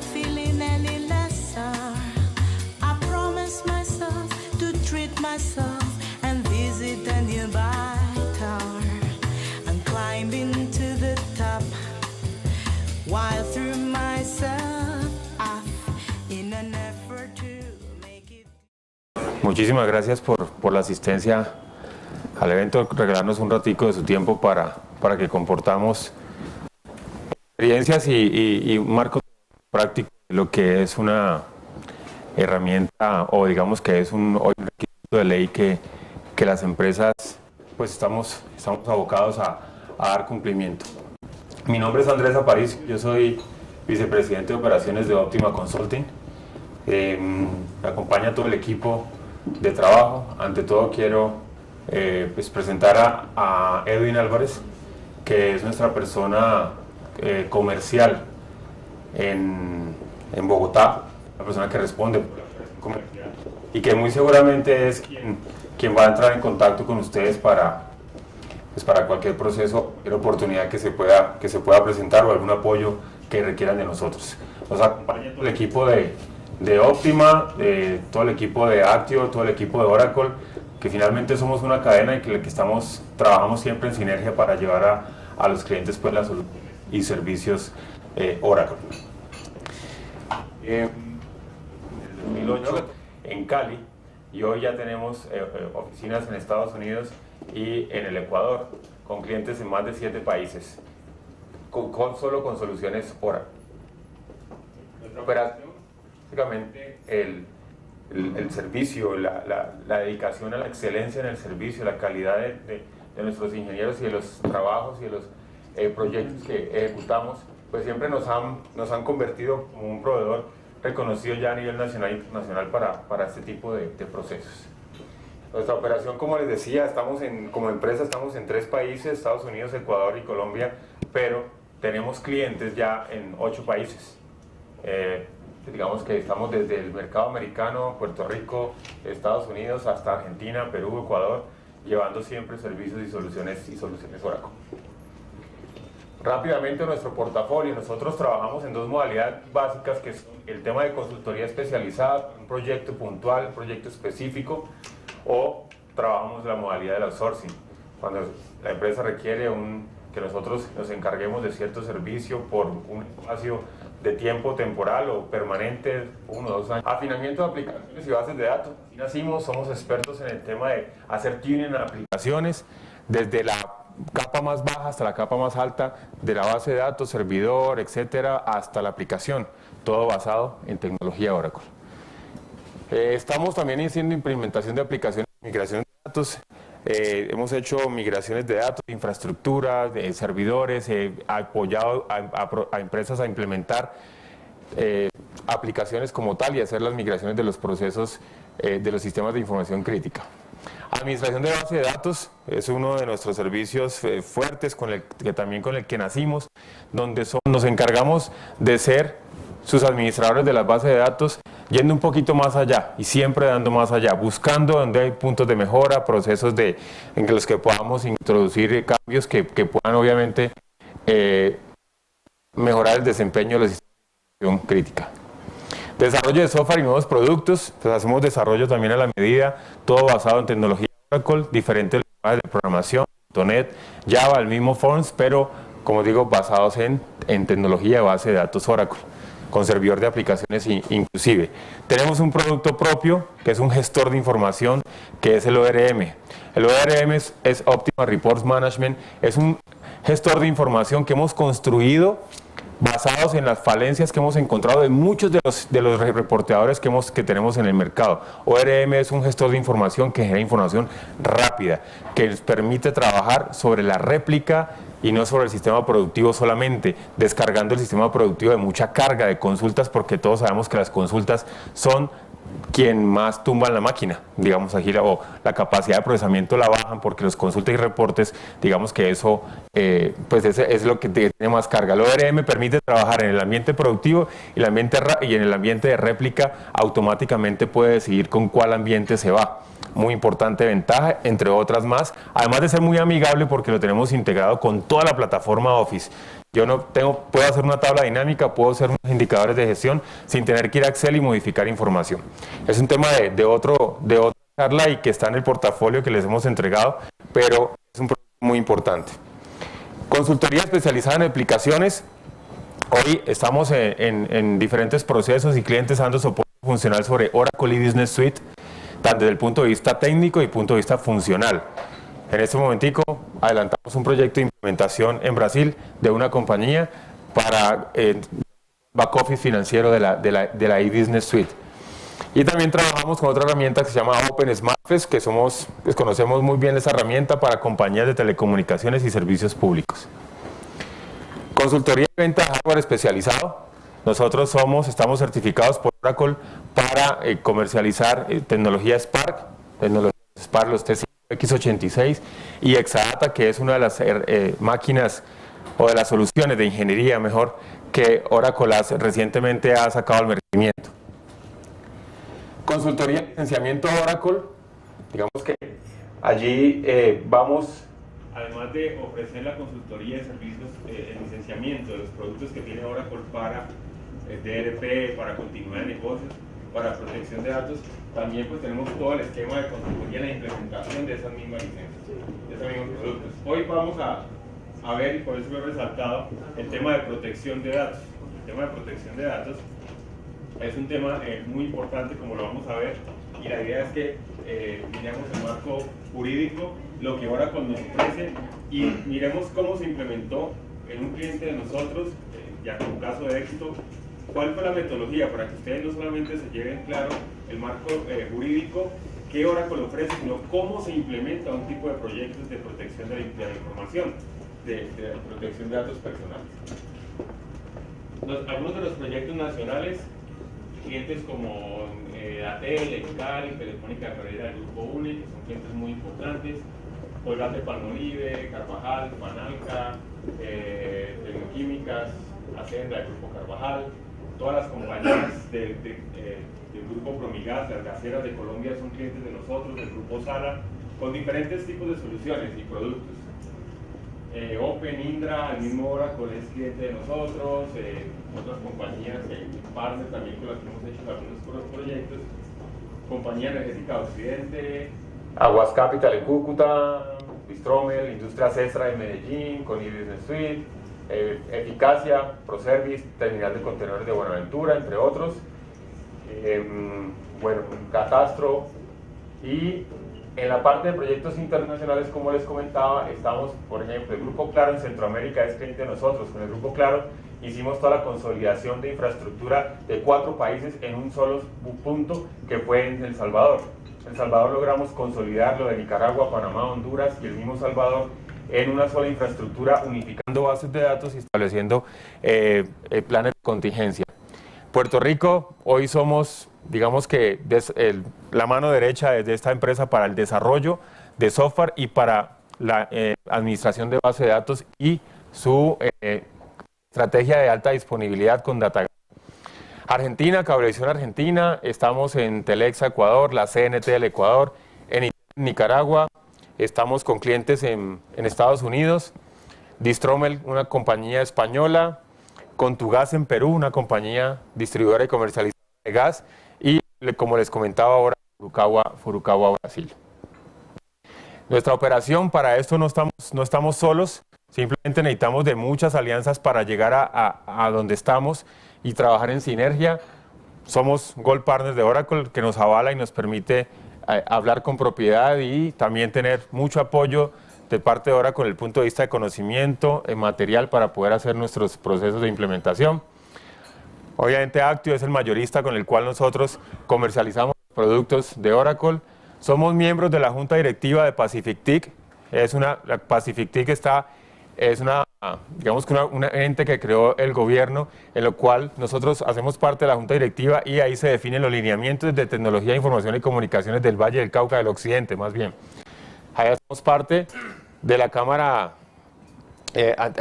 not feeling any lesser. I promised myself to treat myself and visit a nearby tower and climb into the top while through myself off in an effort to make it. Muchísimas gracias por la asistencia al evento, regalarnos un ratico de su tiempo para que comportamos experiencias y un marco práctico de lo que es una herramienta o digamos que es un requisito de ley que las empresas pues estamos abocados a dar cumplimiento. Mi nombre es Andrés Aparicio, yo soy vicepresidente de operaciones de Optima Consulting. Me acompaña todo el equipo de trabajo. Ante todo quiero pues presentar a Edwin Álvarez, que es nuestra persona comercial en Bogotá, la persona que responde por la operación comercial y que muy seguramente es quien va a entrar en contacto con ustedes para cualquier proceso, cualquier oportunidad que se pueda presentar o algún apoyo que requieran de nosotros. Nos acompaña todo el equipo de Optima, todo el equipo de Actio, todo el equipo de Oracle, que finalmente somos una cadena y que trabajamos siempre en sinergia para llevar a los clientes pues las soluciones y servicios Oracle. En el 2008 en Cali, y hoy ya tenemos oficinas en Estados Unidos y en el Ecuador, con clientes en más de 7 países, solo con soluciones Oracle. Nuestra operación, básicamente el servicio, la dedicación a la excelencia en el servicio, la calidad de nuestros ingenieros y de los trabajos y de los proyectos que ejecutamos, pues siempre nos han convertido como un proveedor reconocido ya a nivel nacional e internacional para este tipo de procesos. Nuestra operación, como les decía, como empresa estamos en 3 países, Estados Unidos, Ecuador y Colombia, pero tenemos clientes ya en 8 países. Digamos que estamos desde el mercado americano, Puerto Rico, Estados Unidos, hasta Argentina, Perú, Ecuador, llevando siempre servicios y soluciones Oracle. Rápidamente nuestro portafolio, nosotros trabajamos en 2 modalidades básicas, que son el tema de consultoría especializada, un proyecto puntual, un proyecto específico, o trabajamos la modalidad del outsourcing, cuando la empresa requiere que nosotros nos encarguemos de cierto servicio por un espacio de tiempo temporal o permanente, 1 o 2 años. Afinamiento de aplicaciones y bases de datos. Así nacimos, somos expertos en el tema de hacer tuning en aplicaciones, desde la capa más baja hasta la capa más alta de la base de datos, servidor, etcétera, hasta la aplicación, todo basado en tecnología Oracle. Estamos también haciendo implementación de aplicaciones, migración de datos. Hemos hecho migraciones de datos, de infraestructura, de servidores, apoyado a empresas a implementar aplicaciones como tal y hacer las migraciones de los procesos de los sistemas de información crítica. Administración de base de datos es uno de nuestros servicios fuertes con el que nacimos, donde nos encargamos de ser sus administradores de las bases de datos, yendo un poquito más allá y siempre dando más allá, buscando donde hay puntos de mejora, procesos en los que podamos introducir cambios que puedan obviamente mejorar el desempeño de la situación crítica. Desarrollo de software y nuevos productos, pues hacemos desarrollo también a la medida, todo basado en tecnología Oracle, diferentes lenguajes de programación, .NET, Java, el mismo Forms, pero como digo, basados en tecnología de base de datos Oracle, con servidor de aplicaciones inclusive. Tenemos un producto propio, que es un gestor de información, que es el ORM. El ORM es Optima Reports Management, es un gestor de información que hemos construido basados en las falencias que hemos encontrado de muchos de los reporteadores que tenemos en el mercado. ORM es un gestor de información que genera información rápida, que nos permite trabajar sobre la réplica y no sobre el sistema productivo solamente, descargando el sistema productivo de mucha carga de consultas, porque todos sabemos que las consultas son quien más tumba la máquina, digamos aquí, o la capacidad de procesamiento la bajan porque los consultas y reportes, digamos que eso pues es lo que tiene más carga. El ORM permite trabajar en el ambiente productivo y en el ambiente de réplica automáticamente puede decidir con cuál ambiente se va. Muy importante ventaja, entre otras más, además de ser muy amigable porque lo tenemos integrado con toda la plataforma Office. Yo no puedo hacer una tabla dinámica, puedo hacer unos indicadores de gestión sin tener que ir a Excel y modificar información. Es un tema de otra charla y que está en el portafolio que les hemos entregado, pero es un proyecto muy importante. Consultoría especializada en aplicaciones. Hoy estamos en diferentes procesos y clientes dando soporte funcional sobre Oracle y Business Suite, tanto desde el punto de vista técnico y punto de vista funcional. En este momentico adelantamos un proyecto de implementación en Brasil de una compañía para back office financiero de la e-Business Suite. Y también trabajamos con otra herramienta que se llama Open SmartFest, que pues conocemos muy bien esa herramienta para compañías de telecomunicaciones y servicios públicos. Consultoría y venta de hardware especializado. Nosotros estamos certificados por Oracle para comercializar tecnología Spark, los T5, X86 y Exadata, que es una de las máquinas o de las soluciones de ingeniería mejor que Oracle recientemente ha sacado al mercado. Consultoría y licenciamiento Oracle, digamos que allí vamos, además de ofrecer la consultoría de servicios, el licenciamiento de los productos que tiene Oracle para DRP, para continuidad de negocios, para protección de datos, también pues tenemos todo el esquema de consultoría en la implementación de esas mismas licencias, de esos mismos productos. Hoy vamos a ver, y por eso lo he resaltado, el tema de protección de datos. El tema de protección de datos es un tema muy importante, como lo vamos a ver, y la idea es que miremos el marco jurídico, lo que Oracle nos ofrece, y miremos cómo se implementó en un cliente de nosotros, ya con caso de éxito, cuál fue la metodología, para que ustedes no solamente se lleven claro el marco jurídico que Oracle ofrece, sino cómo se implementa un tipo de proyectos de protección de la información, de protección de datos personales. Algunos de los proyectos nacionales, clientes como ATL, Cali, Telefónica de Pereira del Grupo UNE, que son clientes muy importantes, Colgate Palmolive, Carvajal, Panalca, Tecnoquímicas, Hacienda del Grupo Carvajal, todas las compañías del Grupo Promigas, las gaseras de Colombia son clientes de nosotros, del Grupo Sala, con diferentes tipos de soluciones y productos. Open, Indra, el mismo Oracle es cliente de nosotros, otras compañías, partners también con las que hemos hecho algunos proyectos, Compañía Energética de Occidente, Aguas Capital en Cúcuta, Bistromel, Industrias Extra de Medellín, con e-Business Suite, Eficacia, ProService, Terminal de Contenedores de Buenaventura, entre otros, bueno, Catastro, y en la parte de proyectos internacionales, como les comentaba, estamos, por ejemplo, el Grupo Claro en Centroamérica es cliente de nosotros. Con el Grupo Claro hicimos toda la consolidación de infraestructura de 4 países en un solo punto, que fue en El Salvador. En El Salvador logramos consolidar lo de Nicaragua, Panamá, Honduras y el mismo Salvador en una sola infraestructura, unificando bases de datos y estableciendo planes de contingencia. Puerto Rico, hoy somos, digamos que la mano derecha de esta empresa para el desarrollo de software y para la administración de base de datos y su estrategia de alta disponibilidad con DataGram. Argentina, Cablevisión Argentina, estamos en Telexa Ecuador, la CNT del Ecuador, en Nicaragua, estamos con clientes en Estados Unidos, Distromel, una compañía española, Contugas en Perú, una compañía distribuidora y comercializadora de gas, y como les comentaba ahora, Furukawa, Brasil. Nuestra operación, para esto no estamos solos, simplemente necesitamos de muchas alianzas para llegar a donde estamos y trabajar en sinergia. Somos Gold Partners de Oracle, que nos avala y nos permite hablar con propiedad y también tener mucho apoyo de parte de Oracle con el punto de vista de conocimiento material para poder hacer nuestros procesos de implementación. Obviamente Actio es el mayorista con el cual nosotros comercializamos productos de Oracle. Somos miembros de la junta directiva de PacificTIC. La PacificTIC es digamos que una ente que creó el gobierno, en lo cual nosotros hacemos parte de la junta directiva y ahí se definen los lineamientos de tecnología, información y comunicaciones del Valle del Cauca, del Occidente más bien. Ahí somos parte de la Cámara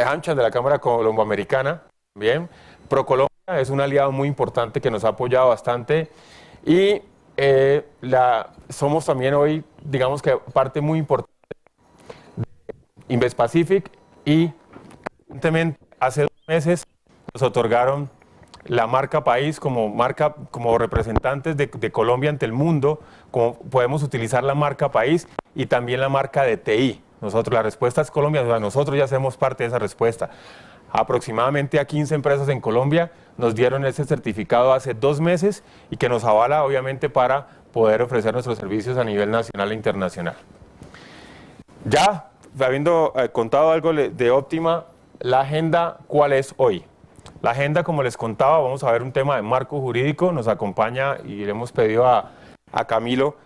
AmCham, de la Cámara Colomboamericana, bien. ProColombia es un aliado muy importante que nos ha apoyado bastante y somos también hoy, digamos que parte muy importante de Invest Pacific y Recientemente, hace 2 meses, nos otorgaron la marca País como representantes de Colombia ante el mundo, como podemos utilizar la marca País y también la marca de TI. Nosotros, la respuesta es Colombia, o sea, nosotros ya hacemos parte de esa respuesta. Aproximadamente a 15 empresas en Colombia nos dieron ese certificado hace 2 meses y que nos avala obviamente para poder ofrecer nuestros servicios a nivel nacional e internacional. Ya habiendo contado algo de Optima, la agenda, ¿cuál es hoy? La agenda, como les contaba, vamos a ver un tema de marco jurídico, nos acompaña y le hemos pedido a Camilo,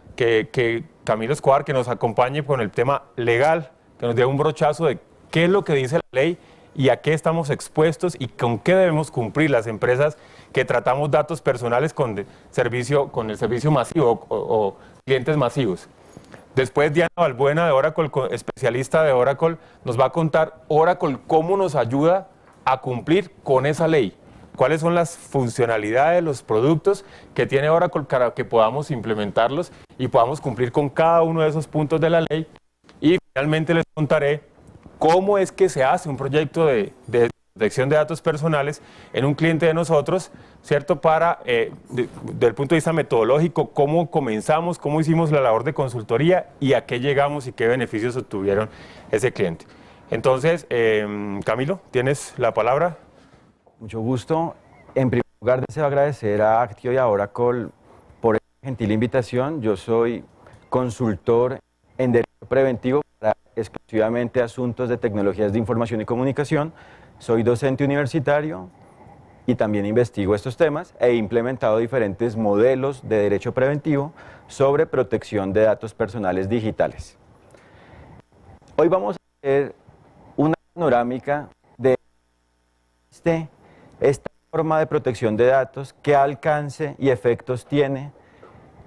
Camilo Escobar, que nos acompañe con el tema legal, que nos dé un brochazo de qué es lo que dice la ley y a qué estamos expuestos y con qué debemos cumplir las empresas que tratamos datos personales con el servicio masivo o clientes masivos. Después Diana Balbuena de Oracle, especialista de Oracle, nos va a contar Oracle cómo nos ayuda a cumplir con esa ley. Cuáles son las funcionalidades, los productos que tiene Oracle para que podamos implementarlos y podamos cumplir con cada uno de esos puntos de la ley. Y finalmente les contaré cómo es que se hace un proyecto de protección de datos personales en un cliente de nosotros, ¿cierto? Para, del punto de vista metodológico, cómo comenzamos, cómo hicimos la labor de consultoría y a qué llegamos y qué beneficios obtuvieron ese cliente. Entonces, Camilo, tienes la palabra. Mucho gusto. En primer lugar, deseo agradecer a Actio y a Oracle por esta gentil invitación. Yo soy consultor en Derecho Preventivo para exclusivamente asuntos de tecnologías de información y comunicación. Soy docente universitario y también investigo estos temas. He implementado diferentes modelos de derecho preventivo sobre protección de datos personales digitales. Hoy vamos a ver una panorámica de esta forma de protección de datos, qué alcance y efectos tiene,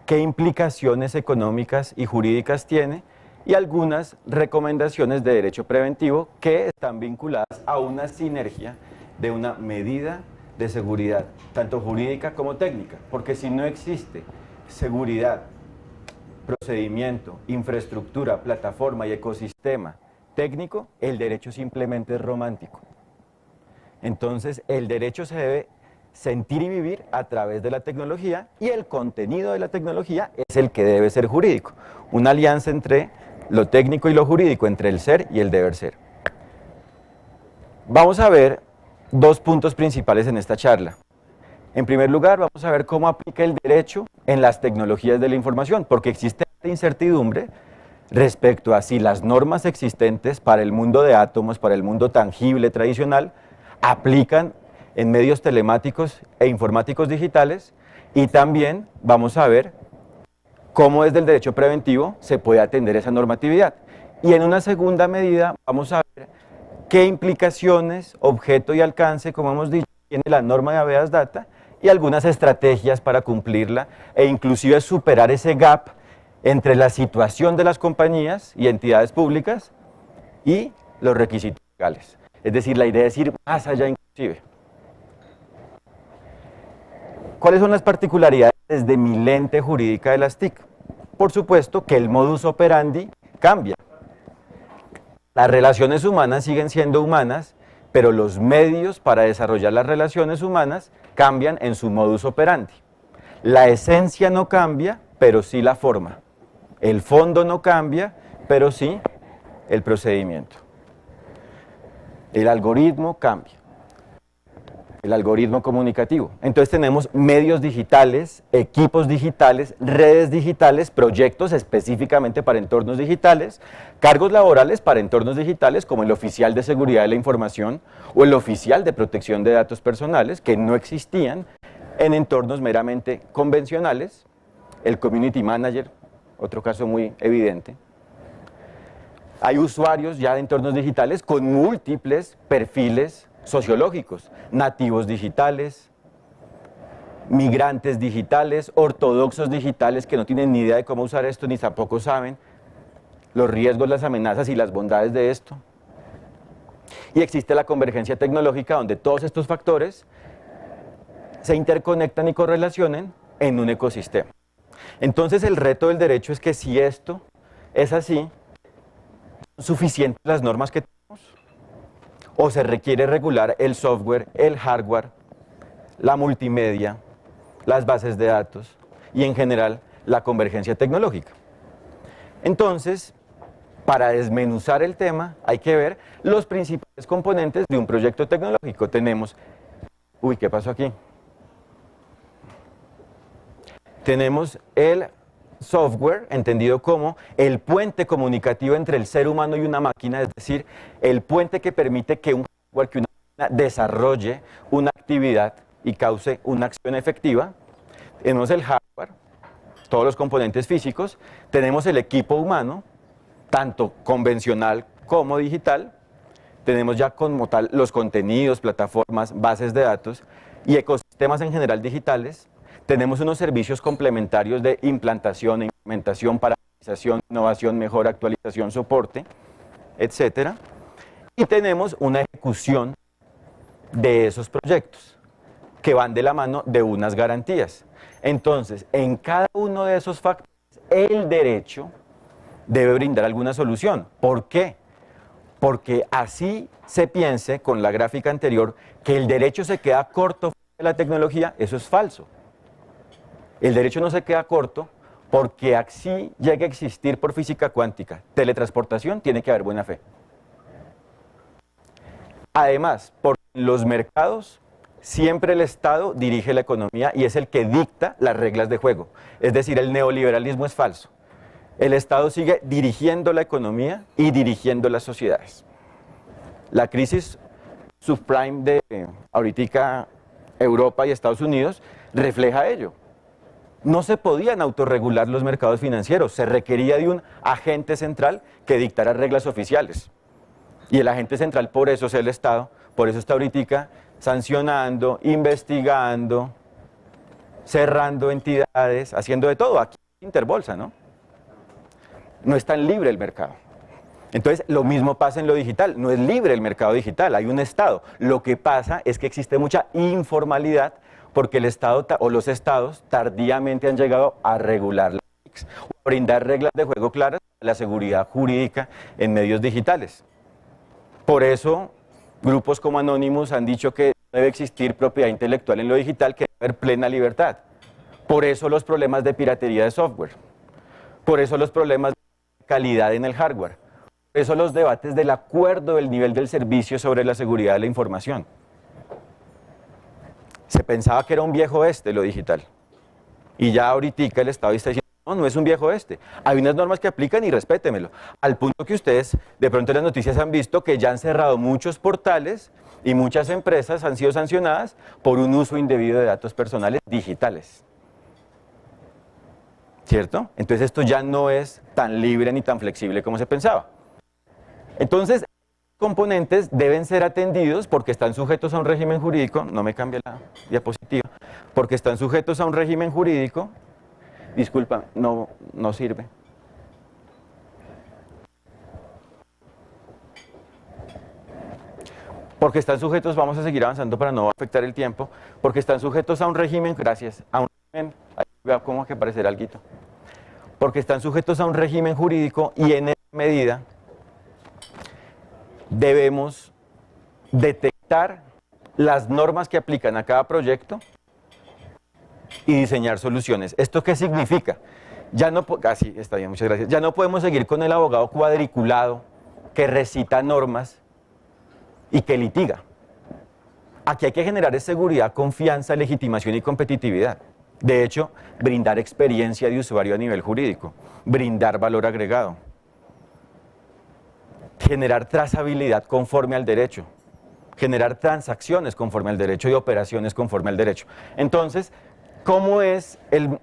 qué implicaciones económicas y jurídicas tiene y algunas recomendaciones de derecho preventivo que están vinculadas a una sinergia de una medida de seguridad, tanto jurídica como técnica, porque si no existe seguridad, procedimiento, infraestructura, plataforma y ecosistema técnico, el derecho simplemente es romántico. Entonces, el derecho se debe sentir y vivir a través de la tecnología y el contenido de la tecnología es el que debe ser jurídico. Una alianza entre lo técnico y lo jurídico, entre el ser y el deber ser. Vamos a ver 2 puntos principales en esta charla. En primer lugar, vamos a ver cómo aplica el derecho en las tecnologías de la información, porque existe incertidumbre respecto a si las normas existentes para el mundo de átomos, para el mundo tangible tradicional, aplican en medios telemáticos e informáticos digitales, y también vamos a ver cómo desde el derecho preventivo se puede atender esa normatividad. Y en una segunda medida vamos a ver qué implicaciones, objeto y alcance, como hemos dicho, tiene la norma de habeas data y algunas estrategias para cumplirla e inclusive superar ese gap entre la situación de las compañías y entidades públicas y los requisitos legales. Es decir, la idea es ir más allá inclusive. ¿Cuáles son las particularidades de mi lente jurídica de las TIC? Por supuesto que el modus operandi cambia. Las relaciones humanas siguen siendo humanas, pero los medios para desarrollar las relaciones humanas cambian en su modus operandi. La esencia no cambia, pero sí la forma. El fondo no cambia, pero sí el procedimiento. El algoritmo cambia. El algoritmo comunicativo. Entonces tenemos medios digitales, equipos digitales, redes digitales, proyectos específicamente para entornos digitales, cargos laborales para entornos digitales como el oficial de seguridad de la información o el oficial de protección de datos personales que no existían en entornos meramente convencionales, el community manager, otro caso muy evidente. Hay usuarios ya de entornos digitales con múltiples perfiles sociológicos, nativos digitales, migrantes digitales, ortodoxos digitales que no tienen ni idea de cómo usar esto ni tampoco saben los riesgos, las amenazas y las bondades de esto. Y existe la convergencia tecnológica donde todos estos factores se interconectan y correlacionen en un ecosistema. Entonces el reto del derecho es que si esto es así, ¿son suficientes las normas que tenemos? o se requiere regular el software, el hardware, la multimedia, las bases de datos y en general la convergencia tecnológica. Entonces, para desmenuzar el tema hay que ver los principales componentes de un proyecto tecnológico. Tenemos, ¿qué pasó aquí? Tenemos el software, entendido como el puente comunicativo entre el ser humano y una máquina, es decir, el puente que permite que un hardware, que una máquina desarrolle una actividad y cause una acción efectiva. Tenemos el hardware, todos los componentes físicos, tenemos el equipo humano, tanto convencional como digital, tenemos ya como tal los contenidos, plataformas, bases de datos y ecosistemas en general digitales. Tenemos unos servicios complementarios de implantación, implementación, parametrización, innovación, mejora, actualización, soporte, etc. Y tenemos una ejecución de esos proyectos que van de la mano de unas garantías. Entonces, en cada uno de esos factores, el derecho debe brindar alguna solución. ¿Por qué? Porque así se piense con la gráfica anterior que el derecho se queda corto de la tecnología, eso es falso. El derecho no se queda corto porque así llegue a existir por física cuántica teletransportación, tiene que haber buena fe. Además, por los mercados, siempre el Estado dirige la economía y es el que dicta las reglas de juego. Es decir, el neoliberalismo es falso. El Estado sigue dirigiendo la economía y dirigiendo las sociedades. La crisis subprime de ahorita Europa y Estados Unidos refleja ello. No se podían autorregular los mercados financieros, se requería de un agente central que dictara reglas oficiales. Y el agente central, por eso es el Estado, por eso está ahorita sancionando, investigando, cerrando entidades, haciendo de todo. Aquí Interbolsa, ¿no? No es tan libre el mercado. Entonces, lo mismo pasa en lo digital, no es libre el mercado digital, hay un Estado. Lo que pasa es que existe mucha informalidad porque el Estado o los Estados tardíamente han llegado a regular las TICs, o brindar reglas de juego claras para la seguridad jurídica en medios digitales. Por eso, grupos como Anonymous han dicho que debe existir propiedad intelectual en lo digital, que debe haber plena libertad. Por eso los problemas de piratería de software. Por eso los problemas de calidad en el hardware. Por eso los debates del acuerdo del nivel del servicio sobre la seguridad de la información. Se pensaba que era un viejo oeste lo digital. Y ya ahorita el Estado está diciendo, no, no es un viejo oeste. Hay unas normas que aplican y respétemelo. Al punto que ustedes, de pronto en las noticias han visto que ya han cerrado muchos portales y muchas empresas han sido sancionadas por un uso indebido de datos personales digitales. ¿Cierto? Entonces esto ya no es tan libre ni tan flexible como se pensaba. Entonces, componentes deben ser atendidos porque están sujetos a un régimen jurídico, no me cambie la diapositiva, porque están sujetos a un régimen jurídico, disculpa, no sirve. Porque están sujetos, vamos a seguir avanzando para no afectar el tiempo, porque están sujetos a un régimen, gracias, a un régimen, ahí vea cómo que aparecerá alguito, porque están sujetos a un régimen jurídico y en esa medida debemos detectar las normas que aplican a cada proyecto y diseñar soluciones. ¿Esto qué significa? Ya no, sí, está bien, muchas gracias. Ya no podemos seguir con el abogado cuadriculado que recita normas y que litiga. Aquí hay que generar seguridad, confianza, legitimación y competitividad. De hecho, brindar experiencia de usuario a nivel jurídico, brindar valor agregado, generar trazabilidad conforme al derecho, generar transacciones conforme al derecho y operaciones conforme al derecho. Entonces, ¿cómo es el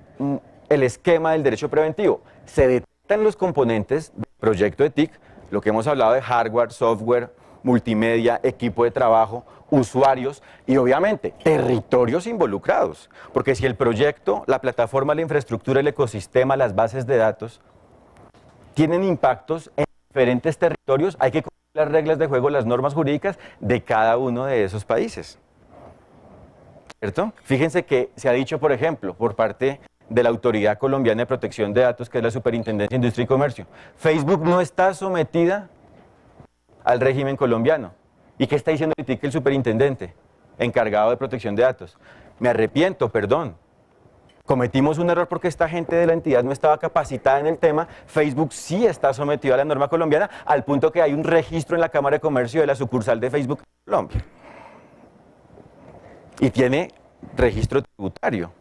esquema del derecho preventivo? Se detectan los componentes del proyecto de TIC, lo que hemos hablado de hardware, software, multimedia, equipo de trabajo, usuarios y obviamente territorios involucrados. Porque si el proyecto, la plataforma, la infraestructura, el ecosistema, las bases de datos tienen impactos en diferentes territorios, hay que conocer las reglas de juego, las normas jurídicas de cada uno de esos países. ¿Cierto? Fíjense que se ha dicho, por ejemplo, por parte de la Autoridad Colombiana de Protección de Datos, que es la Superintendencia de Industria y Comercio, Facebook no está sometida al régimen colombiano. ¿Y qué está diciendo el TIC el superintendente encargado de protección de datos? Me arrepiento, perdón. Cometimos un error porque esta gente de la entidad no estaba capacitada en el tema. Facebook sí está sometido a la norma colombiana, al punto que hay un registro en la Cámara de Comercio de la sucursal de Facebook en Colombia. Y tiene registro tributario,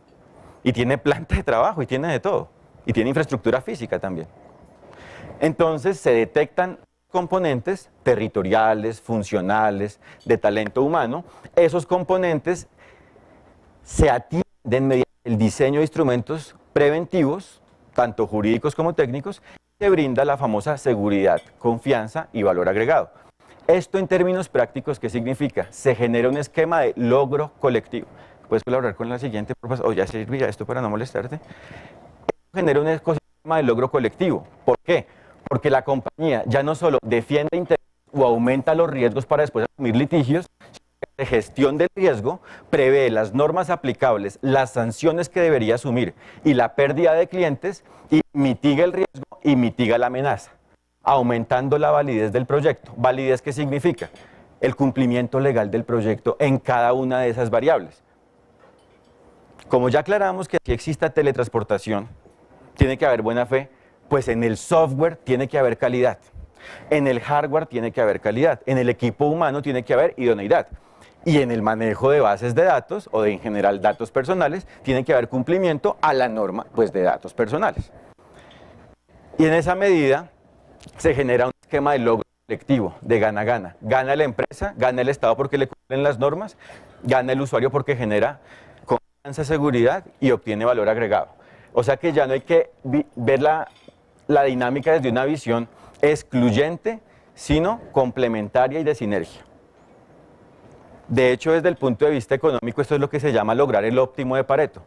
y tiene planta de trabajo, y tiene de todo, y tiene infraestructura física también. Entonces se detectan componentes territoriales, funcionales, de talento humano. Esos componentes se atienden mediante el diseño de instrumentos preventivos, tanto jurídicos como técnicos, que brinda la famosa seguridad, confianza y valor agregado. Esto en términos prácticos, ¿qué significa? Se genera un esquema de logro colectivo. ¿Puedes colaborar con la siguiente, por favor? O ya serviría esto para no molestarte. Esto genera un esquema de logro colectivo. ¿Por qué? Porque la compañía ya no solo defiende intereses o aumenta los riesgos para después asumir litigios, de gestión del riesgo, prevé las normas aplicables, las sanciones que debería asumir y la pérdida de clientes, y mitiga el riesgo y mitiga la amenaza, aumentando la validez del proyecto. ¿Validez qué significa? El cumplimiento legal del proyecto en cada una de esas variables. Como ya aclaramos que aquí exista teletransportación, tiene que haber buena fe, pues en el software tiene que haber calidad, en el hardware tiene que haber calidad, en el equipo humano tiene que haber idoneidad. Y en el manejo de bases de datos, o de en general datos personales, tiene que haber cumplimiento a la norma pues, de datos personales. Y en esa medida se genera un esquema de logro colectivo, de gana-gana. Gana la empresa, gana el Estado porque le cumplen las normas, gana el usuario porque genera confianza, seguridad y obtiene valor agregado. O sea que ya no hay que ver la dinámica desde una visión excluyente, sino complementaria y de sinergia. De hecho, desde el punto de vista económico, esto es lo que se llama lograr el óptimo de Pareto.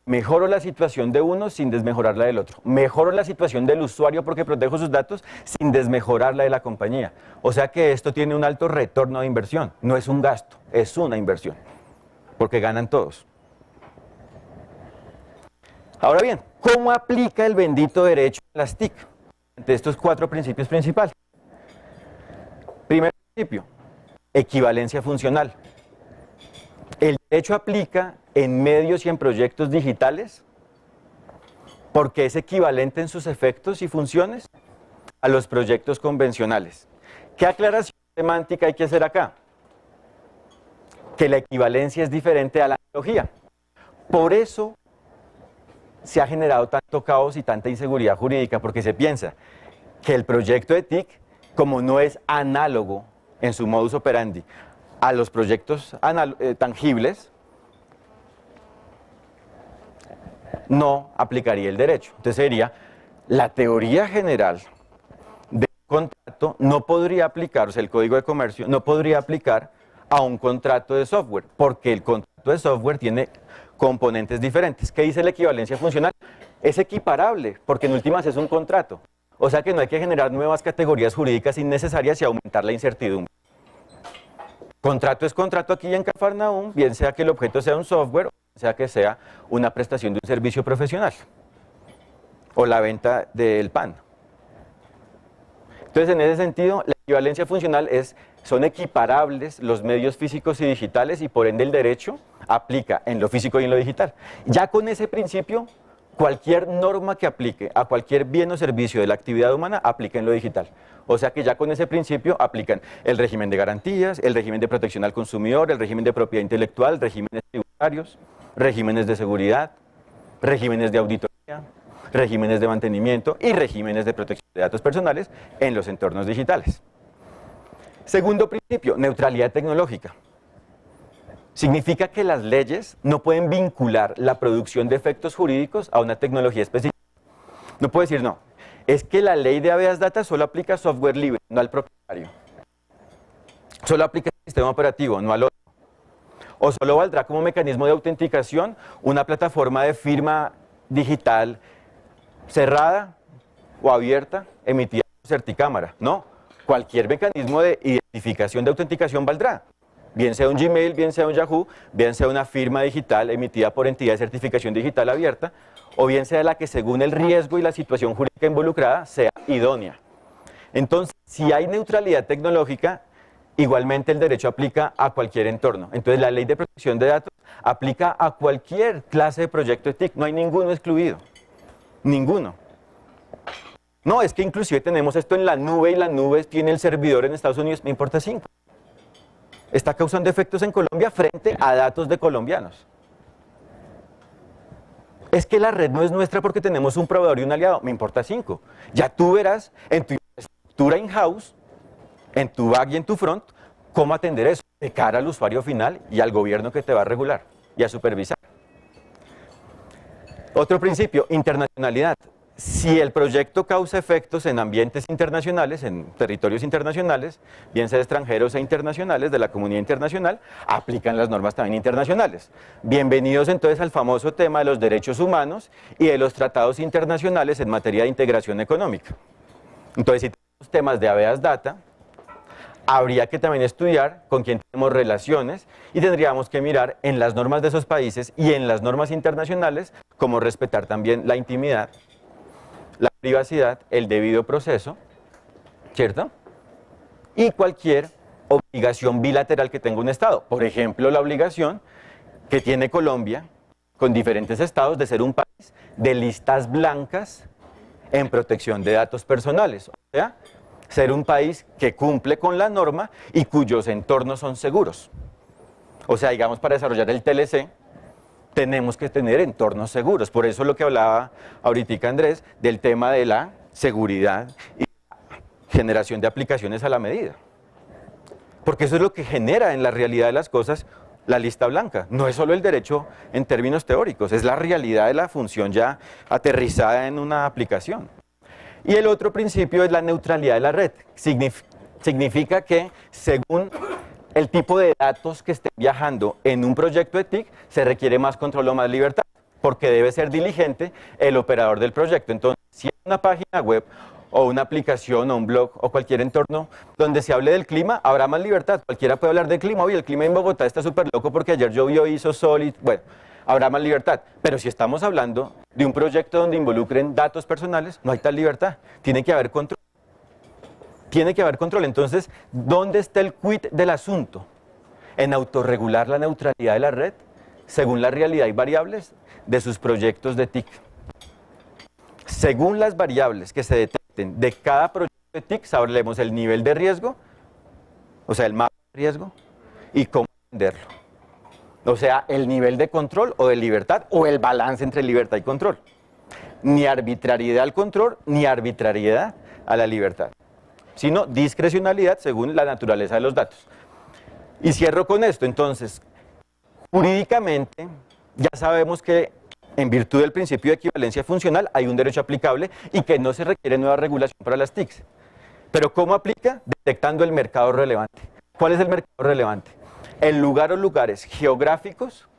Mejoro la situación de uno sin desmejorar la del otro. Mejoro la situación del usuario porque protejo sus datos sin desmejorar la de la compañía. O sea que esto tiene un alto retorno de inversión. No es un gasto, es una inversión, porque ganan todos. Ahora bien, ¿cómo aplica el bendito derecho a las TIC? Entre estos 4 principios principales. Primer principio, equivalencia funcional. El derecho aplica en medios y en proyectos digitales porque es equivalente en sus efectos y funciones a los proyectos convencionales. ¿Qué aclaración semántica hay que hacer acá? Que la equivalencia es diferente a la analogía. Por eso se ha generado tanto caos y tanta inseguridad jurídica, porque se piensa que el proyecto de TIC, como no es análogo en su modus operandi a los proyectos tangibles, no aplicaría el derecho. Entonces sería, la teoría general del contrato no podría aplicar, o sea, el Código de Comercio no podría aplicar a un contrato de software, porque el contrato de software tiene componentes diferentes. ¿Qué dice la equivalencia funcional? Es equiparable, porque en últimas es un contrato. O sea que no hay que generar nuevas categorías jurídicas innecesarias y aumentar la incertidumbre. Contrato es contrato aquí en Cafarnaúm, bien sea que el objeto sea un software, o sea que sea una prestación de un servicio profesional, o la venta del pan. Entonces, en ese sentido, la equivalencia funcional son equiparables los medios físicos y digitales, y por ende el derecho aplica en lo físico y en lo digital. Ya con ese principio, cualquier norma que aplique a cualquier bien o servicio de la actividad humana aplica en lo digital. O sea que ya con ese principio aplican el régimen de garantías, el régimen de protección al consumidor, el régimen de propiedad intelectual, regímenes tributarios, regímenes de seguridad, regímenes de auditoría, regímenes de mantenimiento y regímenes de protección de datos personales en los entornos digitales. Segundo principio, neutralidad tecnológica. Significa que las leyes no pueden vincular la producción de efectos jurídicos a una tecnología específica. No puede decir, no, es que la ley de habeas data solo aplica software libre, no al propietario. Solo aplica el sistema operativo, no al otro. O solo valdrá como mecanismo de autenticación una plataforma de firma digital cerrada o abierta, emitida por certicámara. No, cualquier mecanismo de identificación de autenticación valdrá. Bien sea un Gmail, bien sea un Yahoo, bien sea una firma digital emitida por entidad de certificación digital abierta, o bien sea la que según el riesgo y la situación jurídica involucrada sea idónea. Entonces, si hay neutralidad tecnológica, igualmente el derecho aplica a cualquier entorno. Entonces, la ley de protección de datos aplica a cualquier clase de proyecto de TIC, no hay ninguno excluido, ninguno. No, es que inclusive tenemos esto en la nube y la nube tiene el servidor en Estados Unidos, me importa 5. Está causando efectos en Colombia frente a datos de colombianos. Es que la red no es nuestra porque tenemos un proveedor y un aliado, me importa 5. Ya tú verás en tu infraestructura in-house, en tu back y en tu front, cómo atender eso de cara al usuario final y al gobierno que te va a regular y a supervisar. Otro principio, internacionalidad. Si el proyecto causa efectos en ambientes internacionales, en territorios internacionales, bien sea extranjeros e internacionales, de la comunidad internacional, aplican las normas también internacionales. Bienvenidos entonces al famoso tema de los derechos humanos y de los tratados internacionales en materia de integración económica. Entonces, si tenemos temas de habeas data, habría que también estudiar con quién tenemos relaciones y tendríamos que mirar en las normas de esos países y en las normas internacionales cómo respetar también la intimidad, la privacidad, el debido proceso, ¿cierto? Y cualquier obligación bilateral que tenga un Estado. Por ejemplo, la obligación que tiene Colombia con diferentes estados de ser un país de listas blancas en protección de datos personales. O sea, ser un país que cumple con la norma y cuyos entornos son seguros. O sea, digamos, para desarrollar el TLC, tenemos que tener entornos seguros. Por eso lo que hablaba ahorita Andrés del tema de la seguridad y generación de aplicaciones a la medida. Porque eso es lo que genera en la realidad de las cosas la lista blanca. No es solo el derecho en términos teóricos, es la realidad de la función ya aterrizada en una aplicación. Y el otro principio es la neutralidad de la red. Significa que según el tipo de datos que estén viajando en un proyecto de TIC, se requiere más control o más libertad, porque debe ser diligente el operador del proyecto. Entonces, si es una página web o una aplicación o un blog o cualquier entorno donde se hable del clima, habrá más libertad. Cualquiera puede hablar del clima. Oye, el clima en Bogotá está súper loco porque ayer llovió, hizo sol y bueno, habrá más libertad. Pero si estamos hablando de un proyecto donde involucren datos personales, no hay tal libertad. Tiene que haber control. Tiene que haber control. Entonces, ¿dónde está el quid del asunto? En autorregular la neutralidad de la red según la realidad y variables de sus proyectos de TIC. Según las variables que se detecten de cada proyecto de TIC, sabremos el nivel de riesgo, o sea, el mapa de riesgo, y cómo atenderlo. O sea, el nivel de control o de libertad, o el balance entre libertad y control. Ni arbitrariedad al control, ni arbitrariedad a la libertad, sino discrecionalidad según la naturaleza de los datos. Y cierro con esto, entonces, jurídicamente ya sabemos que en virtud del principio de equivalencia funcional hay un derecho aplicable y que no se requiere nueva regulación para las TICs. Pero ¿cómo aplica? Detectando el mercado relevante. ¿Cuál es el mercado relevante? El lugar o lugares geográficos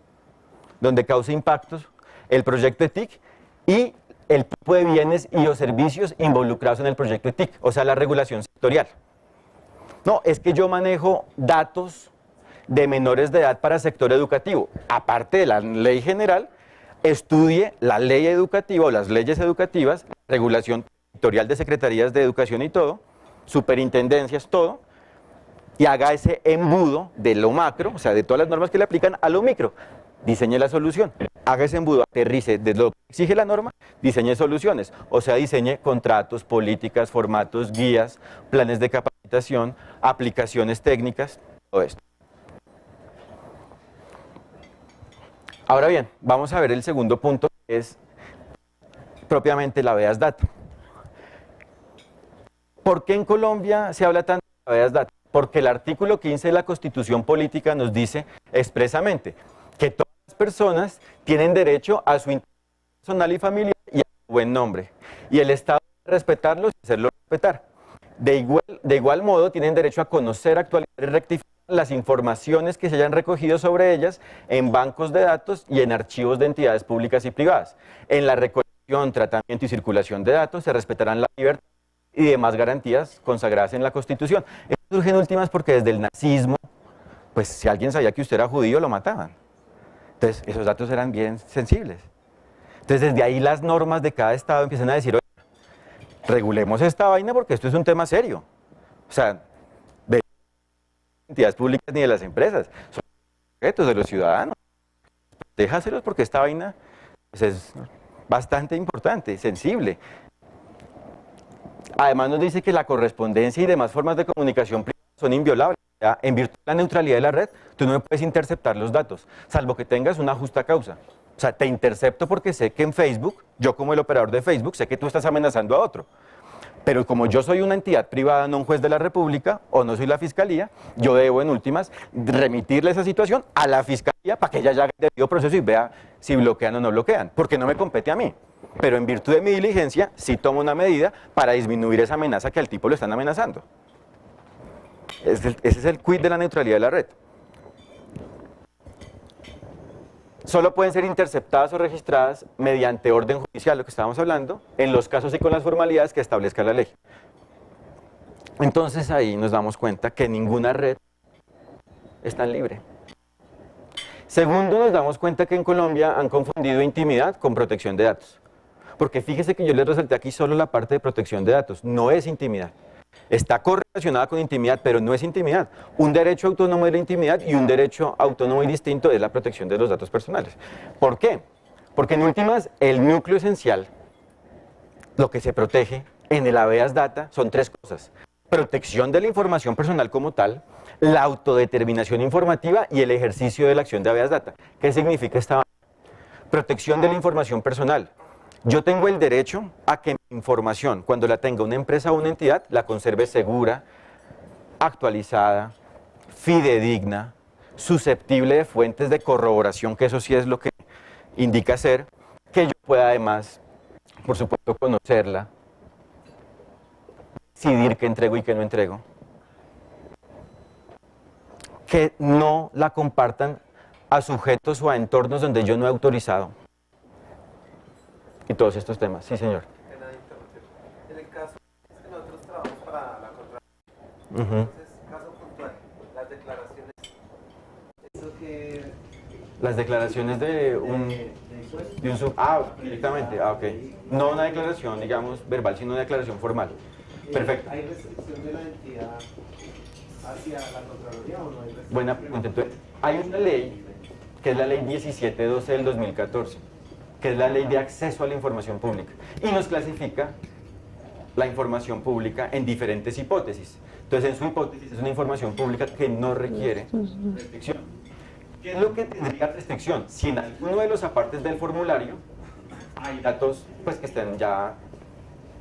donde causa impactos el proyecto de TIC y el tipo de bienes y o servicios involucrados en el proyecto de TIC, o sea, la regulación sectorial. No, es que yo manejo datos de menores de edad para sector educativo. Aparte de la ley general, estudie la ley educativa o las leyes educativas, regulación sectorial de secretarías de educación y todo, superintendencias, todo, y haga ese embudo de lo macro, o sea, de todas las normas que le aplican a lo micro. Diseñe la solución, haga ese embudo, aterrice de lo que exige la norma, diseñe soluciones, o sea, diseñe contratos, políticas, formatos, guías, planes de capacitación, aplicaciones técnicas, todo esto. Ahora bien, vamos a ver el segundo punto, que es propiamente la habeas data. ¿Por qué en Colombia se habla tanto de habeas data? Porque el artículo 15 de la Constitución Política nos dice expresamente que todas las personas tienen derecho a su integridad personal y familiar y a su buen nombre. Y el Estado debe respetarlos y hacerlos respetar. De igual modo, tienen derecho a conocer, actualizar y rectificar las informaciones que se hayan recogido sobre ellas en bancos de datos y en archivos de entidades públicas y privadas. En la recolección, tratamiento y circulación de datos se respetarán la libertad y demás garantías consagradas en la Constitución. Esto surge en últimas porque desde el nazismo, pues si alguien sabía que usted era judío, lo mataban. Entonces, esos datos eran bien sensibles. Entonces, desde ahí las normas de cada estado empiezan a decir, oye, regulemos esta vaina porque esto es un tema serio. O sea, de entidades públicas ni de las empresas, son objetos de los ciudadanos. Déjaselos porque esta vaina pues, es bastante importante, sensible. Además nos dice que la correspondencia y demás formas de comunicación privada son inviolables. O sea, en virtud de la neutralidad de la red, tú no me puedes interceptar los datos, salvo que tengas una justa causa. O sea, te intercepto porque sé que en Facebook, yo como el operador de Facebook, sé que tú estás amenazando a otro. Pero como yo soy una entidad privada, no un juez de la República, o no soy la Fiscalía, yo debo en últimas remitirle esa situación a la Fiscalía para que ella ya haga el debido proceso y vea si bloquean o no bloquean, porque no me compete a mí. Pero en virtud de mi diligencia, sí tomo una medida para disminuir esa amenaza que al tipo lo están amenazando. Ese es el quid de la neutralidad de la red. Solo pueden ser interceptadas o registradas mediante orden judicial, lo que estábamos hablando, en los casos y con las formalidades que establezca la ley. Entonces ahí nos damos cuenta que ninguna red es tan libre. Segundo, nos damos cuenta que en Colombia han confundido intimidad con protección de datos. Porque fíjese que yo les resalté aquí solo la parte de protección de datos, no es intimidad. Está correlacionada con intimidad, pero no es intimidad. Un derecho autónomo es la intimidad y un derecho autónomo y distinto es la protección de los datos personales. ¿Por qué? Porque en últimas, el núcleo esencial, lo que se protege en el habeas data son tres cosas. Protección de la información personal como tal, la autodeterminación informativa y el ejercicio de la acción de habeas data. ¿Qué significa esta? Protección de la información personal. Yo tengo el derecho a que mi información, cuando la tenga una empresa o una entidad, la conserve segura, actualizada, fidedigna, susceptible de fuentes de corroboración, que eso sí es lo que indica ser, que yo pueda además, por supuesto, conocerla, decidir qué entrego y qué no entrego, que no la compartan a sujetos o a entornos donde yo no he autorizado. Y todos estos temas. Sí, señor. En el caso es que nosotros trabajamos para la Contraloría, entonces, caso puntual, las declaraciones, eso que... Las declaraciones de un directamente, ok. No una declaración, digamos, verbal, sino una declaración formal. Perfecto. ¿Hay restricción de la entidad hacia la Contraloría o no hay restricción? Buena pregunta. Entonces, hay una ley, que es la ley 1712 del 2014, que es la ley de acceso a la información pública, y nos clasifica la información pública en diferentes hipótesis. Entonces, en su hipótesis es una información pública que no requiere restricción. ¿Qué es lo que tendría restricción? Si en alguno de los apartes del formulario hay datos pues, que estén ya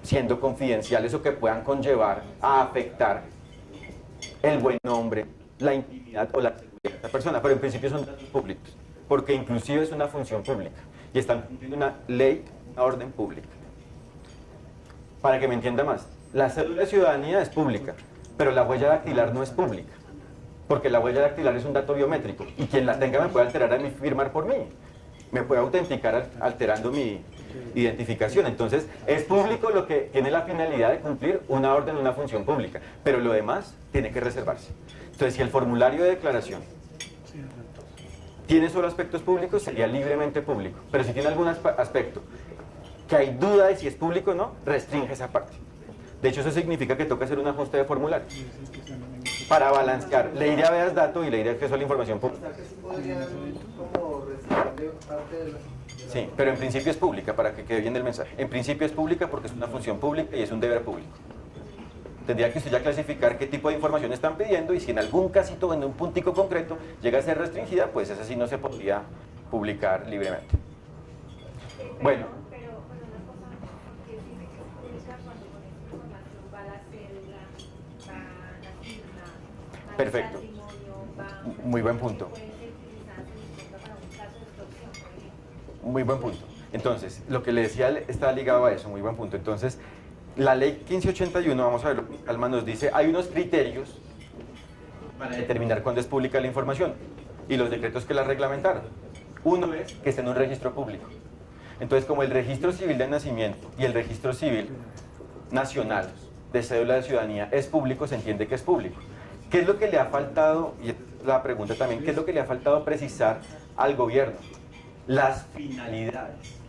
siendo confidenciales o que puedan conllevar a afectar el buen nombre, la intimidad o la seguridad de esta persona, pero en principio son datos públicos, porque inclusive es una función pública y están cumpliendo una ley, una orden pública. Para que me entienda más, la cédula de ciudadanía es pública, pero la huella dactilar no es pública, porque la huella dactilar es un dato biométrico y quien la tenga me puede alterar a mí, firmar por mí, me puede autenticar alterando mi identificación. Entonces es público lo que tiene la finalidad de cumplir una orden, una función pública, pero lo demás tiene que reservarse. Entonces si el formulario de declaración tiene solo aspectos públicos, sería libremente público, pero si tiene algún aspecto que hay duda de si es público o no, restringe esa parte. De hecho, eso significa que toca hacer un ajuste de formulario para balancear ley de habeas datos y ley de acceso a la información pública. O sea que sí podrían como restringir parte de la... Sí, pero en principio es pública, para que quede bien el mensaje. En principio es pública porque es una función pública y es un deber público. Tendría que usted ya clasificar qué tipo de información están pidiendo y si en algún casito, en un puntico concreto, llega a ser restringida, pues esa sí no se podría publicar libremente. Bueno. Pero una cosa, porque dice que es pública cuando con esta información va la cédula, va la firma, va Perfecto. el patrimonio, va... Muy buen punto. Puede ser utilizada para un caso de extorsión, por ejemplo. Muy buen punto. Entonces, lo que le decía está ligado a eso, muy buen punto. Entonces, la ley 1581, vamos a verlo, Alma nos dice, hay unos criterios para determinar cuándo es pública la información y los decretos que la reglamentaron. Uno es que esté en un registro público. Entonces, como el registro civil de nacimiento y el registro civil nacional de cédula de ciudadanía es público, se entiende que es público. ¿Qué es lo que le ha faltado? Y la pregunta también, ¿qué es lo que le ha faltado precisar al gobierno? Las finalidades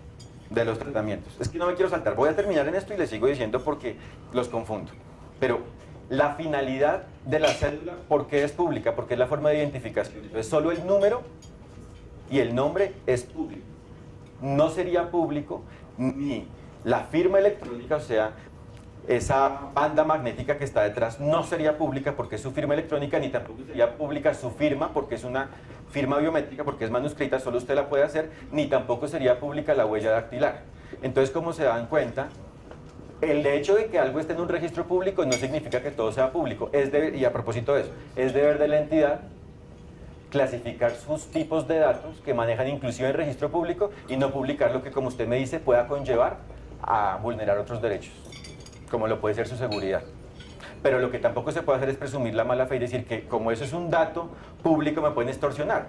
de los tratamientos. Es que no me quiero saltar, voy a terminar en esto y les sigo diciendo porque los confundo. Pero la finalidad de la cédula, ¿por qué es pública? Porque es la forma de identificación. Entonces, solo el número y el nombre es público. No sería público ni la firma electrónica, o sea, esa banda magnética que está detrás no sería pública porque es su firma electrónica, ni tampoco sería pública su firma porque es una firma biométrica, porque es manuscrita, solo usted la puede hacer, ni tampoco sería pública la huella dactilar. Entonces, como se dan cuenta, el hecho de que algo esté en un registro público no significa que todo sea público. Y a propósito de eso, es deber de la entidad clasificar sus tipos de datos que manejan inclusive en registro público y no publicar lo que, como usted me dice, pueda conllevar a vulnerar otros derechos, como lo puede ser su seguridad. Pero lo que tampoco se puede hacer es presumir la mala fe y decir que como eso es un dato público me pueden extorsionar.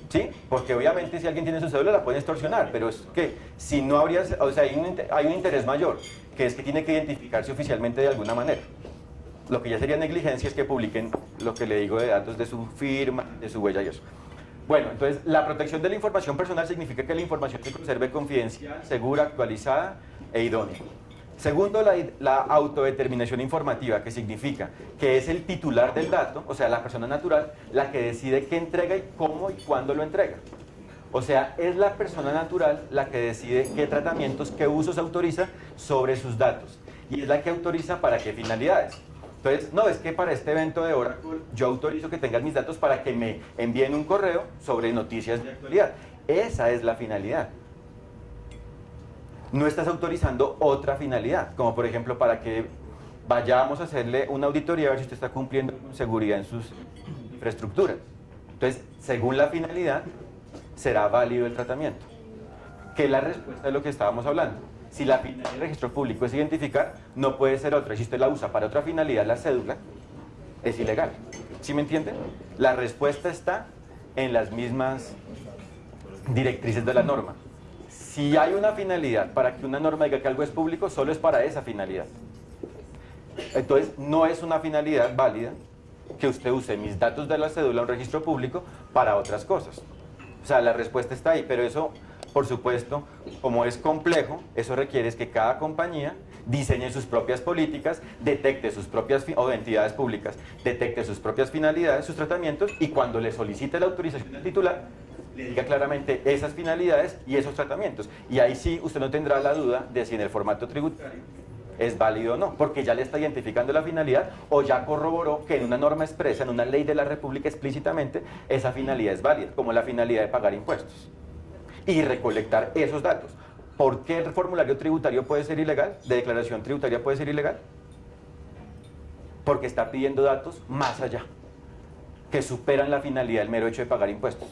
¿Sí? Porque obviamente si alguien tiene su cédula la pueden extorsionar, pero es que si no habría, o sea, hay un interés mayor, que es que tiene que identificarse oficialmente de alguna manera. Lo que ya sería negligencia es que publiquen lo que le digo de datos de su firma, de su huella y eso. Bueno, entonces la protección de la información personal significa que la información se conserve confidencial, segura, actualizada e idónea. Segundo, la autodeterminación informativa, que significa que es el titular del dato, o sea, la persona natural, la que decide qué entrega y cómo y cuándo lo entrega. O sea, es la persona natural la que decide qué tratamientos, qué usos autoriza sobre sus datos. Y es la que autoriza para qué finalidades. Entonces, no, es que para este evento de Oracle yo autorizo que tengan mis datos para que me envíen un correo sobre noticias de actualidad. Esa es la finalidad. No estás autorizando otra finalidad, como por ejemplo para que vayamos a hacerle una auditoría a ver si usted está cumpliendo con seguridad en sus infraestructuras. Entonces, según la finalidad, será válido el tratamiento. Que es la respuesta de lo que estábamos hablando. Si la finalidad del registro público es identificar, no puede ser otra. Si usted la usa para otra finalidad, la cédula, es ilegal. ¿Sí me entienden? La respuesta está en las mismas directrices de la norma. Si hay una finalidad para que una norma diga que algo es público, solo es para esa finalidad. Entonces, no es una finalidad válida que usted use mis datos de la cédula, un registro público, para otras cosas. O sea, la respuesta está ahí, pero eso, por supuesto, como es complejo, eso requiere es que cada compañía diseñe sus propias políticas, detecte sus propias, o de entidades públicas, detecte sus propias finalidades, sus tratamientos, y cuando le solicite la autorización del titular, le diga claramente esas finalidades y esos tratamientos. Y ahí sí usted no tendrá la duda de si en el formato tributario es válido o no, porque ya le está identificando la finalidad o ya corroboró que en una norma expresa, en una ley de la República explícitamente, esa finalidad es válida, como la finalidad de pagar impuestos y recolectar esos datos. ¿Por qué el formulario tributario puede ser ilegal? ¿De declaración tributaria puede ser ilegal? Porque está pidiendo datos más allá, que superan la finalidad del mero hecho de pagar impuestos.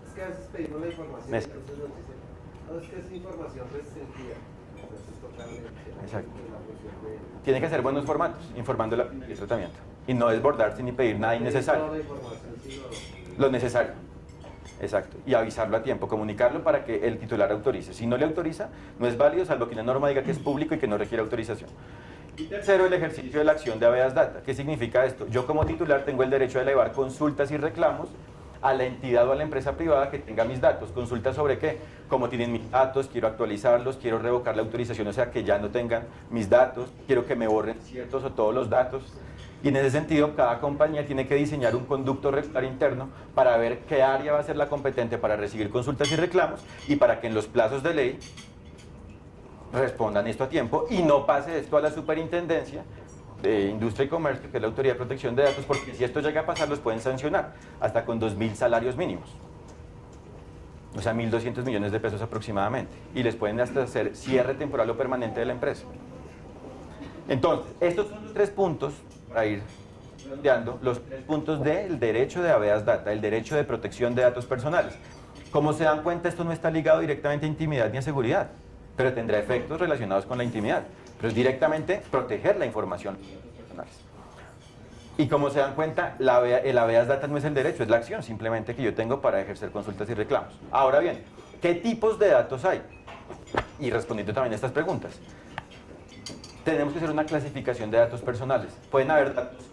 Es que a veces pedimos la información, entonces nos dicen, no, es que es información restringida. Entonces totalmente. Exacto. Tiene que ser buenos formatos, informando el tratamiento. Y no desbordarse ni pedir nada innecesario. Lo necesario. Exacto. Y avisarlo a tiempo, comunicarlo para que el titular autorice. Si no le autoriza, no es válido, salvo que una norma diga que es público y que no requiere autorización. Y tercero, el ejercicio de la acción de habeas data. ¿Qué significa esto? Yo como titular tengo el derecho de elevar consultas y reclamos a la entidad o a la empresa privada que tenga mis datos. ¿Consultas sobre qué? Cómo tienen mis datos, quiero actualizarlos, quiero revocar la autorización, o sea que ya no tengan mis datos, quiero que me borren ciertos o todos los datos. Y en ese sentido, cada compañía tiene que diseñar un conducto regular interno para ver qué área va a ser la competente para recibir consultas y reclamos y para que en los plazos de ley respondan esto a tiempo y no pase esto a la superintendencia de Industria y Comercio, que es la Autoridad de Protección de Datos, porque si esto llega a pasar los pueden sancionar hasta con 2.000 salarios mínimos. O sea, 1.200 millones de pesos aproximadamente. Y les pueden hasta hacer cierre temporal o permanente de la empresa. Entonces, estos son los 3 puntos, para ir redondeando, los 3 puntos del derecho de habeas data, el derecho de protección de datos personales. Como se dan cuenta, esto no está ligado directamente a intimidad ni a seguridad, pero tendrá efectos relacionados con la intimidad. Pero es directamente proteger la información personales. Y como se dan cuenta, el habeas data no es el derecho, es la acción simplemente que yo tengo para ejercer consultas y reclamos. Ahora bien, ¿qué tipos de datos hay? Y respondiendo también a estas preguntas, tenemos que hacer una clasificación de datos personales. Pueden haber datos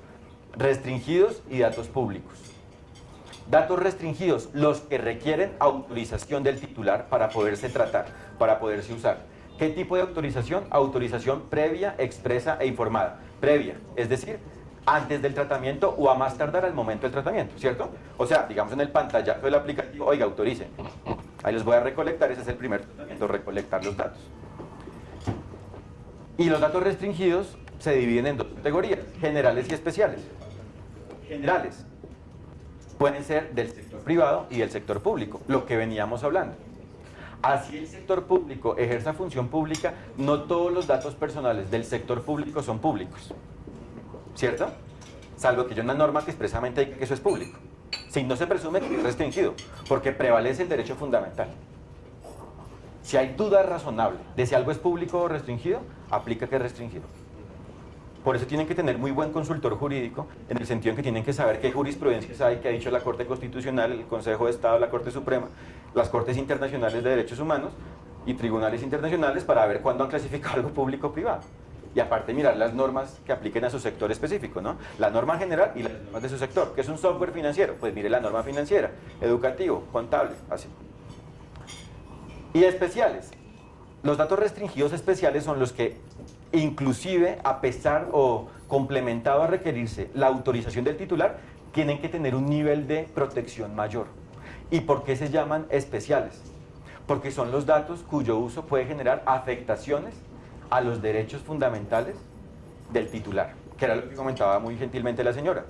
restringidos y datos públicos. Datos restringidos, los que requieren autorización del titular para poderse tratar, para poderse usar. ¿Qué tipo de autorización? Autorización previa, expresa e informada. Previa, es decir, antes del tratamiento o a más tardar al momento del tratamiento, ¿cierto? O sea, digamos en el pantallazo del aplicativo, oiga, autoricen. Ahí los voy a recolectar, ese es el primer tratamiento, recolectar los datos. Y los datos restringidos se dividen en dos categorías, generales y especiales. Generales pueden ser del sector privado y del sector público, lo que veníamos hablando. Así el sector público ejerza función pública, no todos los datos personales del sector público son públicos, ¿cierto? Salvo que haya una norma que expresamente diga que eso es público. Si no se presume que es restringido, porque prevalece el derecho fundamental. Si hay duda razonable de si algo es público o restringido, aplica que es restringido. Por eso tienen que tener muy buen consultor jurídico, en el sentido en que tienen que saber qué jurisprudencias hay, que ha dicho la Corte Constitucional, el Consejo de Estado, la Corte Suprema, las Cortes Internacionales de Derechos Humanos y tribunales internacionales para ver cuándo han clasificado algo público o privado. Y aparte mirar las normas que apliquen a su sector específico, ¿no? La norma general y las normas de su sector. ¿Qué es un software financiero? Pues mire la norma financiera, educativo, contable, así. Y especiales. Los datos restringidos especiales son los que, inclusive, a pesar o complementado a requerirse la autorización del titular, tienen que tener un nivel de protección mayor. ¿Y por qué se llaman especiales? Porque son los datos cuyo uso puede generar afectaciones a los derechos fundamentales del titular, que era lo que comentaba muy gentilmente la señora.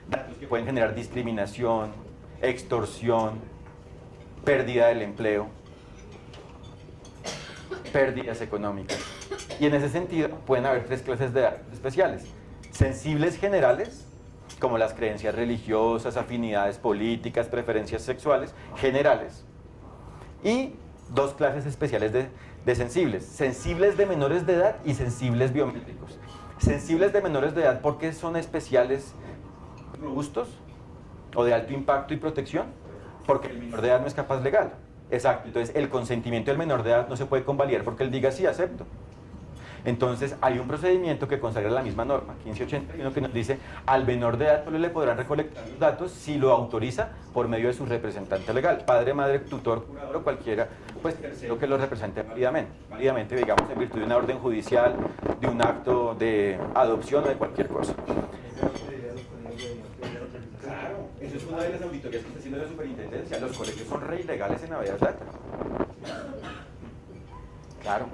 Datos que pueden generar discriminación, extorsión, pérdida del empleo, pérdidas económicas. Y en ese sentido pueden haber tres clases de datos especiales. Sensibles generales, como las creencias religiosas, afinidades políticas, preferencias sexuales, generales. Y dos clases especiales de sensibles. Sensibles de menores de edad y sensibles biométricos. Sensibles de menores de edad, ¿por qué son especiales robustos o de alto impacto y protección? Porque el menor de edad no es capaz legal. Exacto, entonces el consentimiento del menor de edad no se puede convalidar porque él diga sí, acepto. Entonces hay un procedimiento que consagra la misma norma, 1581, que nos dice al menor de edad solo le podrán recolectar los datos si lo autoriza por medio de su representante legal, padre, madre, tutor, curador o cualquiera, pues tercero que lo represente válidamente, digamos en virtud de una orden judicial, de un acto de adopción o de cualquier cosa. Claro, eso es una de las auditorías que está haciendo la superintendencia. Los colegios son re ilegales en habeas data. Claro.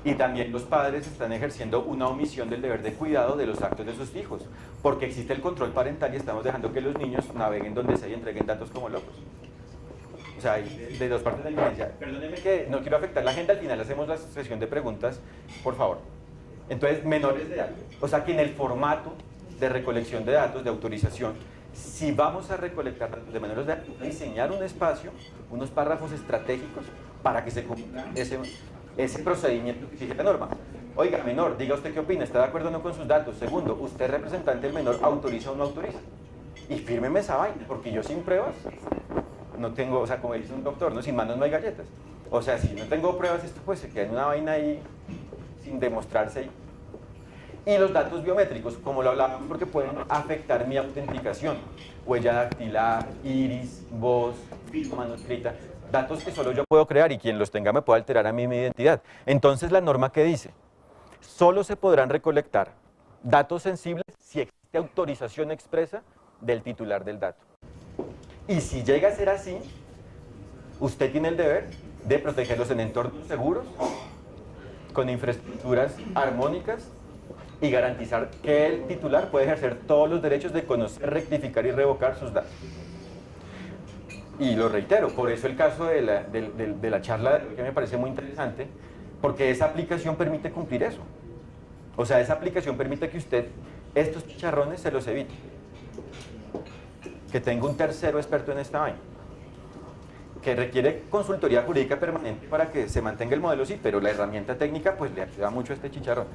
Y también los padres están ejerciendo una omisión del deber de cuidado de los actos de sus hijos, porque existe el control parental y estamos dejando que los niños naveguen donde sea y entreguen datos como locos. O sea, hay de dos partes de la evidencia. Perdónenme que no quiero afectar la agenda, al final hacemos la sesión de preguntas, por favor. Entonces, menores de edad. O sea, que en el formato de recolección de datos, de autorización, si vamos a recolectar datos de menores de edad, diseñar un espacio, unos párrafos estratégicos para que se cumpla ese procedimiento que exige la norma. Oiga, menor, diga usted qué opina, ¿está de acuerdo o no con sus datos? Segundo, ¿usted representante del menor autoriza o no autoriza? Y fírmeme esa vaina, porque yo sin pruebas no tengo, o sea, como dice un doctor, ¿no? Sin manos no hay galletas. O sea, si no tengo pruebas, esto pues se queda en una vaina ahí sin demostrarse. Y los datos biométricos, como lo hablábamos, porque pueden afectar mi autenticación. Huella dactilar, iris, voz, firma manuscrita. Datos que solo yo puedo crear y quien los tenga me puede alterar a mí mi identidad. Entonces la norma que dice, solo se podrán recolectar datos sensibles si existe autorización expresa del titular del dato. Y si llega a ser así, usted tiene el deber de protegerlos en entornos seguros, con infraestructuras armónicas y garantizar que el titular puede ejercer todos los derechos de conocer, rectificar y revocar sus datos. Y lo reitero, por eso el caso de la charla que me parece muy interesante, porque esa aplicación permite cumplir eso. O sea, esa aplicación permite que usted estos chicharrones se los evite. Que tenga un tercero experto en esta vaina. Que requiere consultoría jurídica permanente para que se mantenga el modelo, sí, pero la herramienta técnica pues le ayuda mucho a este chicharrón.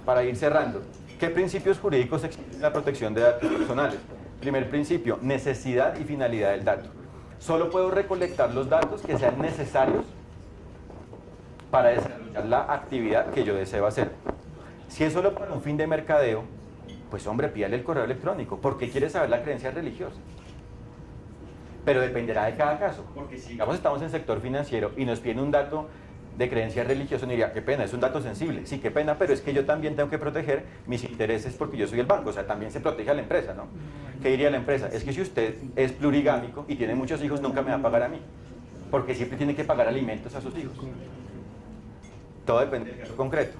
Para ir cerrando, ¿qué principios jurídicos existen en la protección de datos personales? Primer principio, necesidad y finalidad del dato. Solo puedo recolectar los datos que sean necesarios para desarrollar la actividad que yo deseo hacer. Si es solo para un fin de mercadeo, pues hombre, pídale el correo electrónico. ¿Por qué quiere saber la creencia religiosa? pero dependerá de cada caso, porque si digamos estamos en sector financiero y nos piden un dato de creencia religiosa, uno diría, qué pena, es un dato sensible, sí, qué pena, pero es que yo también tengo que proteger mis intereses porque yo soy el banco, o sea, también se protege a la empresa, ¿no? ¿Qué diría la empresa? Es que si usted es plurigámico y tiene muchos hijos, nunca me va a pagar a mí, porque siempre tiene que pagar alimentos a sus hijos. Todo depende del caso concreto.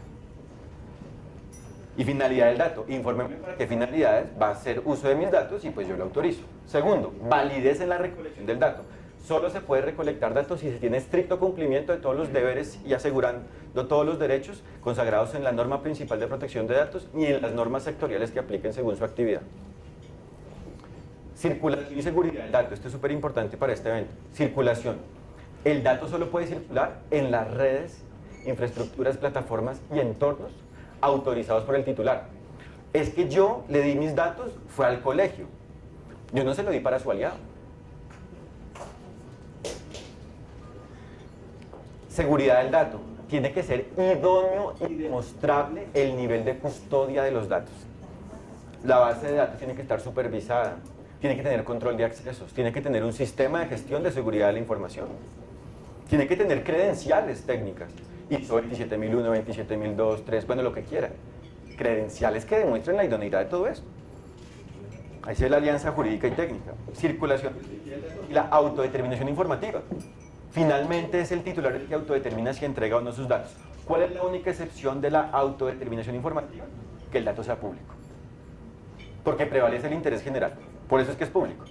Y finalidad del dato, infórmeme para qué finalidades va a hacer uso de mis datos y pues yo lo autorizo. Segundo, validez en la recolección del dato. Solo se puede recolectar datos si se tiene estricto cumplimiento de todos los deberes y asegurando todos los derechos consagrados en la norma principal de protección de datos y en las normas sectoriales que apliquen según su actividad. Circulación y seguridad del dato, esto es súper importante para este evento. Circulación. El dato solo puede circular en las redes, infraestructuras, plataformas y entornos autorizados por el titular. Es que yo le di mis datos, fue al colegio. Yo no se lo di para su aliado. Seguridad del dato. Tiene que ser idóneo y demostrable el nivel de custodia de los datos. La base de datos tiene que estar supervisada, tiene que tener control de accesos, tiene que tener un sistema de gestión de seguridad de la información, tiene que tener credenciales técnicas, ISO 27001, 27002, 3, bueno, lo que quieran. Credenciales que demuestren la idoneidad de todo esto. Ahí se ve la alianza jurídica y técnica. Circulación y la autodeterminación informativa. Finalmente es el titular el que autodetermina si entrega o no sus datos. ¿Cuál es la única excepción de la autodeterminación informativa? Que el dato sea público. Porque prevalece el interés general. Por eso es que es público.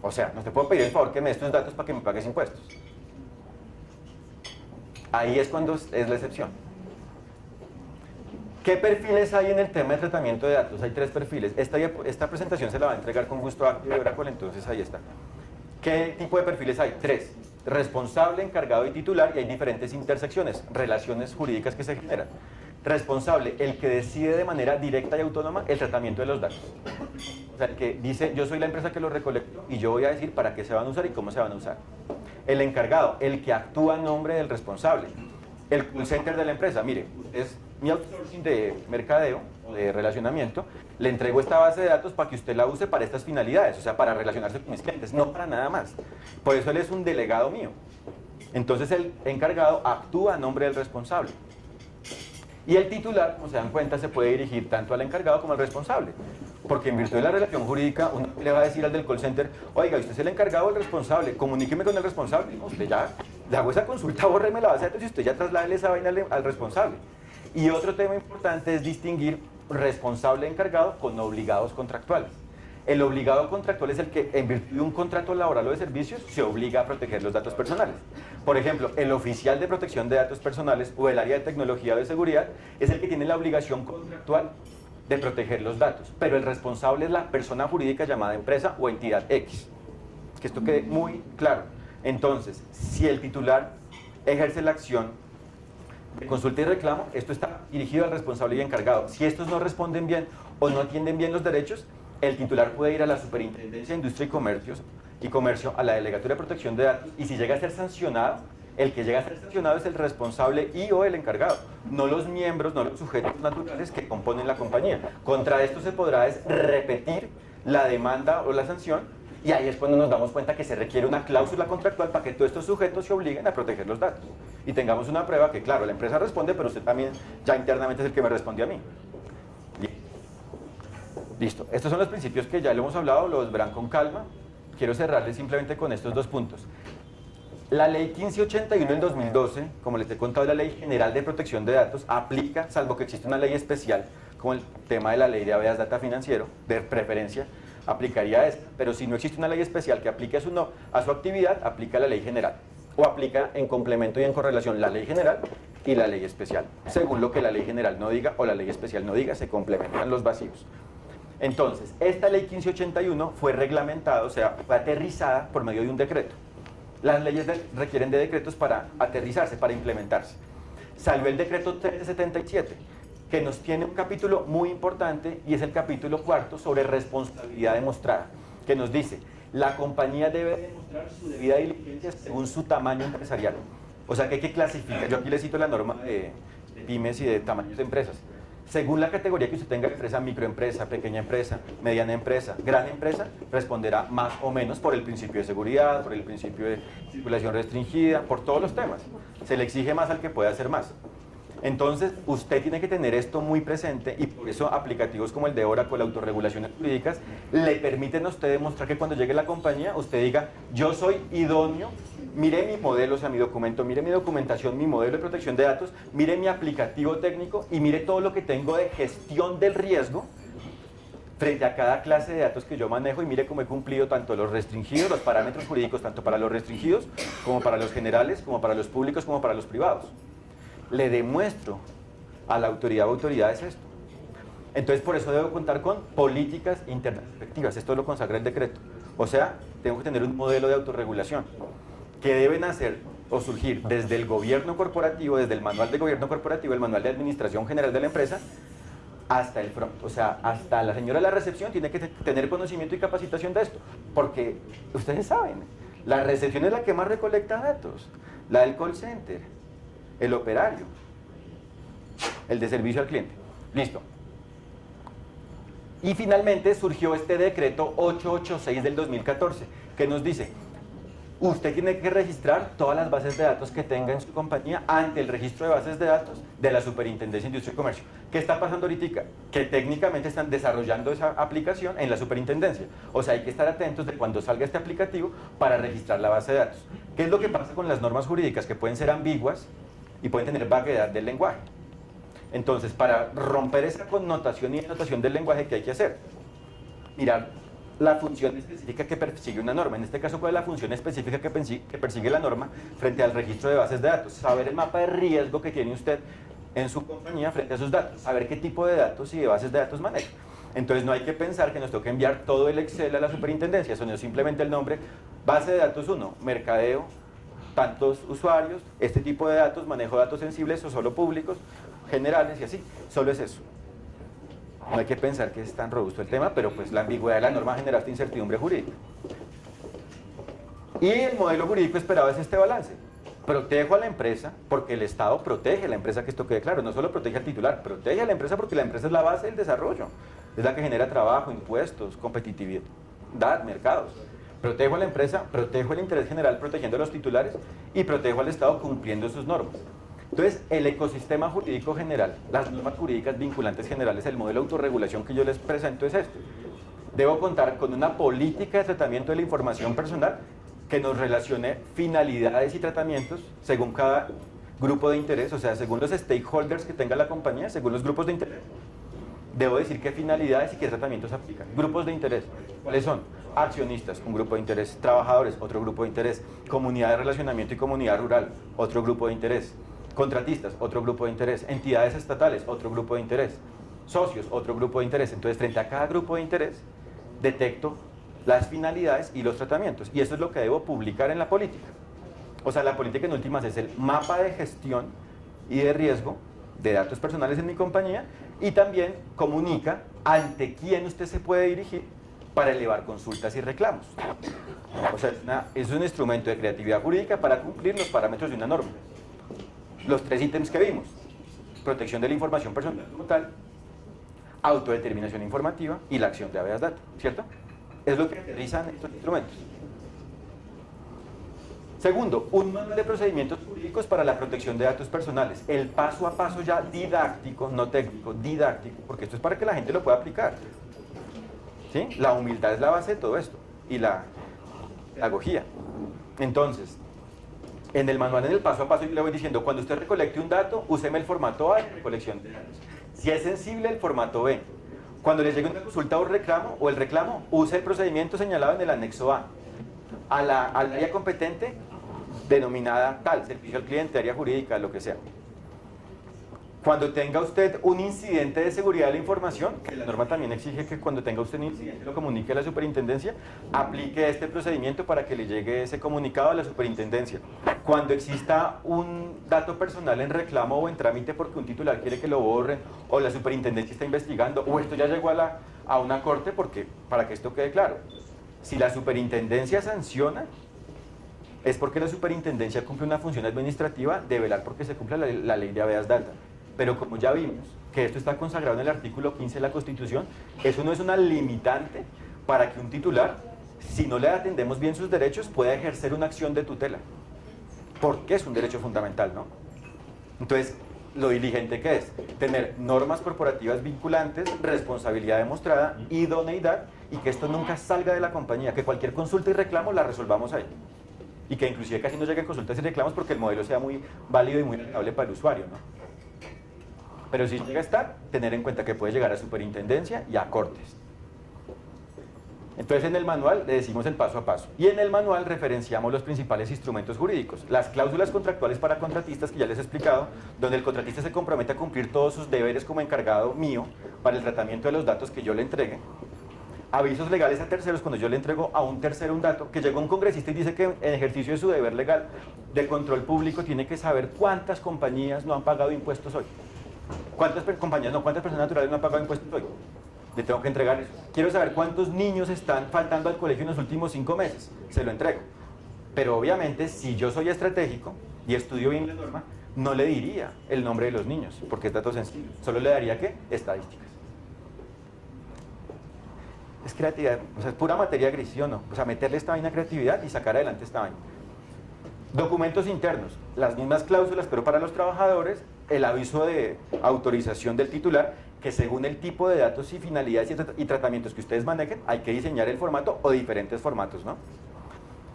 O sea, no te puedo pedir el favor que me des tus datos para que me pagues impuestos. Ahí es cuando es la excepción. ¿Qué perfiles hay en el tema de tratamiento de datos? Hay 3 perfiles. Esta presentación se la va a entregar con gusto a Oracle, entonces ahí está. ¿Qué tipo de perfiles hay? 3. Responsable, encargado y titular, y hay diferentes intersecciones, relaciones jurídicas que se generan. Responsable, el que decide de manera directa y autónoma el tratamiento de los datos. O sea, el que dice, yo soy la empresa que los recolecto y yo voy a decir para qué se van a usar y cómo se van a usar. El encargado, el que actúa a nombre del responsable. El call center de la empresa, mire, es mi outsourcing de mercadeo o de relacionamiento, le entrego esta base de datos para que usted la use para estas finalidades, o sea, para relacionarse con mis clientes, no para nada más. Por eso él es un delegado mío. Entonces el encargado actúa a nombre del responsable. Y el titular, como se dan cuenta, se puede dirigir tanto al encargado como al responsable. Porque en virtud de la relación jurídica, uno le va a decir al del call center, oiga, usted es el encargado o el responsable, comuníqueme con el responsable. No, usted ya, le hago esa consulta, bórreme la base de datos y usted ya traslade esa vaina al responsable. Y otro tema importante es distinguir responsable encargado con obligados contractuales. El obligado contractual es el que, en virtud de un contrato laboral o de servicios, se obliga a proteger los datos personales. Por ejemplo, el oficial de protección de datos personales o el área de tecnología o de seguridad es el que tiene la obligación contractual de proteger los datos, pero el responsable es la persona jurídica llamada empresa o entidad X. Que esto quede muy claro. Entonces, si el titular ejerce la acción de consulta y reclamo, esto está dirigido al responsable y encargado. Si estos no responden bien o no atienden bien los derechos, el titular puede ir a la Superintendencia de Industria y Comercio, a la Delegatura de Protección de Datos, y si llega a ser sancionado, el que llega a ser sancionado es el responsable y o el encargado, no los miembros, no los sujetos naturales que componen la compañía. Contra esto se podrá repetir la demanda o la sanción, y ahí es cuando nos damos cuenta que se requiere una cláusula contractual para que todos estos sujetos se obliguen a proteger los datos. Y tengamos una prueba que, claro, la empresa responde, pero usted también ya internamente es el que me respondió a mí. Listo. Estos son los principios que ya le hemos hablado, los verán con calma. Quiero cerrarles simplemente con estos 2 puntos. La ley 1581 del 2012, como les he contado, la Ley General de Protección de Datos, aplica, salvo que existe una ley especial, como el tema de la Ley de Habeas Data Financiero, de preferencia, aplicaría esta. Pero si no existe una ley especial que aplique a su actividad, aplica la Ley General. O aplica en complemento y en correlación la Ley General y la Ley Especial. Según lo que la Ley General no diga o la Ley Especial no diga, se complementan los vacíos. Entonces, esta ley 1581 fue reglamentada, o sea, fue aterrizada por medio de un decreto. Las leyes requieren de decretos para aterrizarse, para implementarse. Salió el decreto 1377, que nos tiene un capítulo muy importante, y es el capítulo 4 sobre responsabilidad demostrada, que nos dice, la compañía debe demostrar su debida diligencia según su tamaño empresarial. O sea, que hay que clasificar. Yo aquí les cito la norma de pymes y de tamaños de empresas. Según la categoría que usted tenga, empresa, microempresa, pequeña empresa, mediana empresa, gran empresa, responderá más o menos por el principio de seguridad, por el principio de circulación restringida, por todos los temas. Se le exige más al que puede hacer más. Entonces, usted tiene que tener esto muy presente y por eso aplicativos como el de Oracle, autorregulaciones jurídicas, le permiten a usted demostrar que cuando llegue la compañía, usted diga, yo soy idóneo, mire mi modelo, o sea, mi documento, mire mi documentación, mi modelo de protección de datos, mire mi aplicativo técnico y mire todo lo que tengo de gestión del riesgo frente a cada clase de datos que yo manejo y mire cómo he cumplido tanto los restringidos, los parámetros jurídicos, tanto para los restringidos, como para los generales, como para los públicos, como para los privados. Le demuestro a la autoridad o autoridades esto. Entonces, por eso debo contar con políticas internas efectivas. Esto lo consagra el decreto. O sea, tengo que tener un modelo de autorregulación que deben hacer o surgir desde el gobierno corporativo, desde el manual de gobierno corporativo, el manual de administración general de la empresa, hasta el front. O sea, hasta la señora de la recepción tiene que tener conocimiento y capacitación de esto. Porque ustedes saben, la recepción es la que más recolecta datos. La del call center, el operario, el de servicio al cliente. Listo. Y finalmente surgió este decreto 886 del 2014, que nos dice, usted tiene que registrar todas las bases de datos que tenga en su compañía ante el registro de bases de datos de la Superintendencia de Industria y Comercio. ¿Qué está pasando ahorita? Que técnicamente están desarrollando esa aplicación en la Superintendencia. O sea, hay que estar atentos de cuando salga este aplicativo para registrar la base de datos. ¿Qué es lo que pasa con las normas jurídicas? Que pueden ser ambiguas y pueden tener vaguedad del lenguaje. Entonces, para romper esa connotación y denotación del lenguaje, ¿qué hay que hacer? Mirar la función específica que persigue una norma. En este caso, ¿cuál es la función específica que persigue la norma frente al registro de bases de datos? Saber el mapa de riesgo que tiene usted en su compañía frente a sus datos. Saber qué tipo de datos y de bases de datos maneja. Entonces, no hay que pensar que nos toca enviar todo el Excel a la superintendencia, sino simplemente el nombre, base de datos 1, mercadeo, tantos usuarios, este tipo de datos, manejo de datos sensibles o solo públicos, generales y así, solo es eso. No hay que pensar que es tan robusto el tema, pero pues la ambigüedad de la norma genera esta incertidumbre jurídica. Y el modelo jurídico esperado es este balance. Protejo a la empresa porque el Estado protege a la empresa, que esto quede claro, no solo protege al titular, protege a la empresa porque la empresa es la base del desarrollo, es la que genera trabajo, impuestos, competitividad, mercados. Protejo a la empresa, protejo el interés general protegiendo a los titulares y protejo al Estado cumpliendo sus normas. Entonces, el ecosistema jurídico general, las normas jurídicas vinculantes generales, el modelo de autorregulación que yo les presento es este. Debo contar con una política de tratamiento de la información personal que nos relacione finalidades y tratamientos según cada grupo de interés, o sea, según los stakeholders que tenga la compañía, según los grupos de interés. Debo decir qué finalidades y qué tratamientos aplican. Grupos de interés, ¿cuáles son? Accionistas, un grupo de interés. Trabajadores, otro grupo de interés. Comunidad de relacionamiento y comunidad rural, otro grupo de interés. Contratistas, otro grupo de interés. Entidades estatales, otro grupo de interés. Socios, otro grupo de interés. Entonces, frente a cada grupo de interés, detecto las finalidades y los tratamientos. Y eso es lo que debo publicar en la política. O sea, la política en últimas es el mapa de gestión y de riesgo de datos personales en mi compañía y también comunica ante quién usted se puede dirigir para elevar consultas y reclamos. O sea, es un instrumento de creatividad jurídica para cumplir los parámetros de una norma. Los 3 ítems que vimos: protección de la información personal como tal, autodeterminación informativa y la acción de habeas data, ¿cierto? Es lo que aterrizan estos instrumentos. Segundo, un manual de procedimientos jurídicos para la protección de datos personales. El paso a paso ya didáctico, no técnico, didáctico, porque esto es para que la gente lo pueda aplicar. ¿Sí? La humildad es la base de todo esto y la pedagogía. Entonces, en el manual, en el paso a paso, yo le voy diciendo, cuando usted recolecte un dato, úseme el formato A de recolección de datos. Si es sensible, el formato B. Cuando le llegue una consulta o el reclamo, use el procedimiento señalado en el anexo A. Al área competente, denominada tal, servicio al cliente, área jurídica, lo que sea. Cuando tenga usted un incidente de seguridad de la información, que la norma también exige que cuando tenga usted un incidente lo comunique a la superintendencia, aplique este procedimiento para que le llegue ese comunicado a la superintendencia. Cuando exista un dato personal en reclamo o en trámite porque un titular quiere que lo borren, o la superintendencia está investigando, o esto ya llegó a una corte, porque para que esto quede claro, si la superintendencia sanciona, es porque la superintendencia cumple una función administrativa de velar porque se cumpla la ley de habeas data. Pero como ya vimos que esto está consagrado en el artículo 15 de la Constitución, eso no es una limitante para que un titular, si no le atendemos bien sus derechos, pueda ejercer una acción de tutela, porque es un derecho fundamental, ¿no? Entonces, lo diligente que es tener normas corporativas vinculantes, responsabilidad demostrada, idoneidad, y que esto nunca salga de la compañía, que cualquier consulta y reclamo la resolvamos ahí. Y que inclusive casi no lleguen consultas y reclamos porque el modelo sea muy válido y muy agradable para el usuario, ¿no? Pero si llega a estar, tener en cuenta que puede llegar a superintendencia y a cortes. Entonces en el manual le decimos el paso a paso. Y en el manual referenciamos los principales instrumentos jurídicos. Las cláusulas contractuales para contratistas, que ya les he explicado, donde el contratista se compromete a cumplir todos sus deberes como encargado mío para el tratamiento de los datos que yo le entregue. Avisos legales a terceros, cuando yo le entrego a un tercero un dato, que llega un congresista y dice que en ejercicio de su deber legal de control público tiene que saber cuántas compañías no han pagado impuestos hoy. ¿Cuántas compañías no? ¿Cuántas personas naturales no han pagado impuestos hoy? Le tengo que entregar eso. Quiero saber cuántos niños están faltando al colegio en los últimos 5 meses. Se lo entrego. Pero obviamente, si yo soy estratégico y estudio bien la norma, no le diría el nombre de los niños, porque es dato sensible. Solo le daría, ¿qué? Estadísticas. Es creatividad, o sea, es pura materia gris, ¿sí o no? O sea, meterle esta vaina a creatividad y sacar adelante esta vaina. Documentos internos, las mismas cláusulas, pero para los trabajadores, el aviso de autorización del titular, que según el tipo de datos y finalidades y tratamientos que ustedes manejen, hay que diseñar el formato o diferentes formatos, ¿no?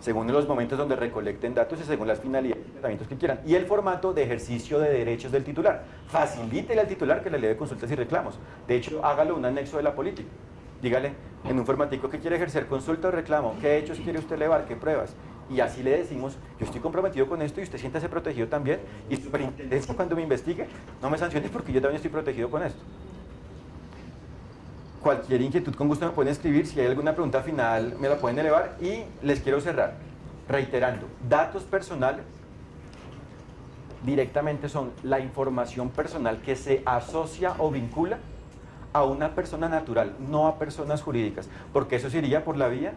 Según los momentos donde recolecten datos y según las finalidades y tratamientos que quieran. Y el formato de ejercicio de derechos del titular. Facilítele al titular que le eleve consultas y reclamos. De hecho, hágalo un anexo de la política. Dígale en un formatico que quiere ejercer consulta o reclamo, qué hechos quiere usted elevar, qué pruebas. Y así le decimos, yo estoy comprometido con esto y usted siéntase protegido también. Y superintendencia, cuando me investigue, no me sancione porque yo también estoy protegido con esto. Cualquier inquietud con gusto me pueden escribir, si hay alguna pregunta final me la pueden elevar. Y les quiero cerrar reiterando, datos personales directamente son la información personal que se asocia o vincula a una persona natural, no a personas jurídicas, porque eso se iría por la vía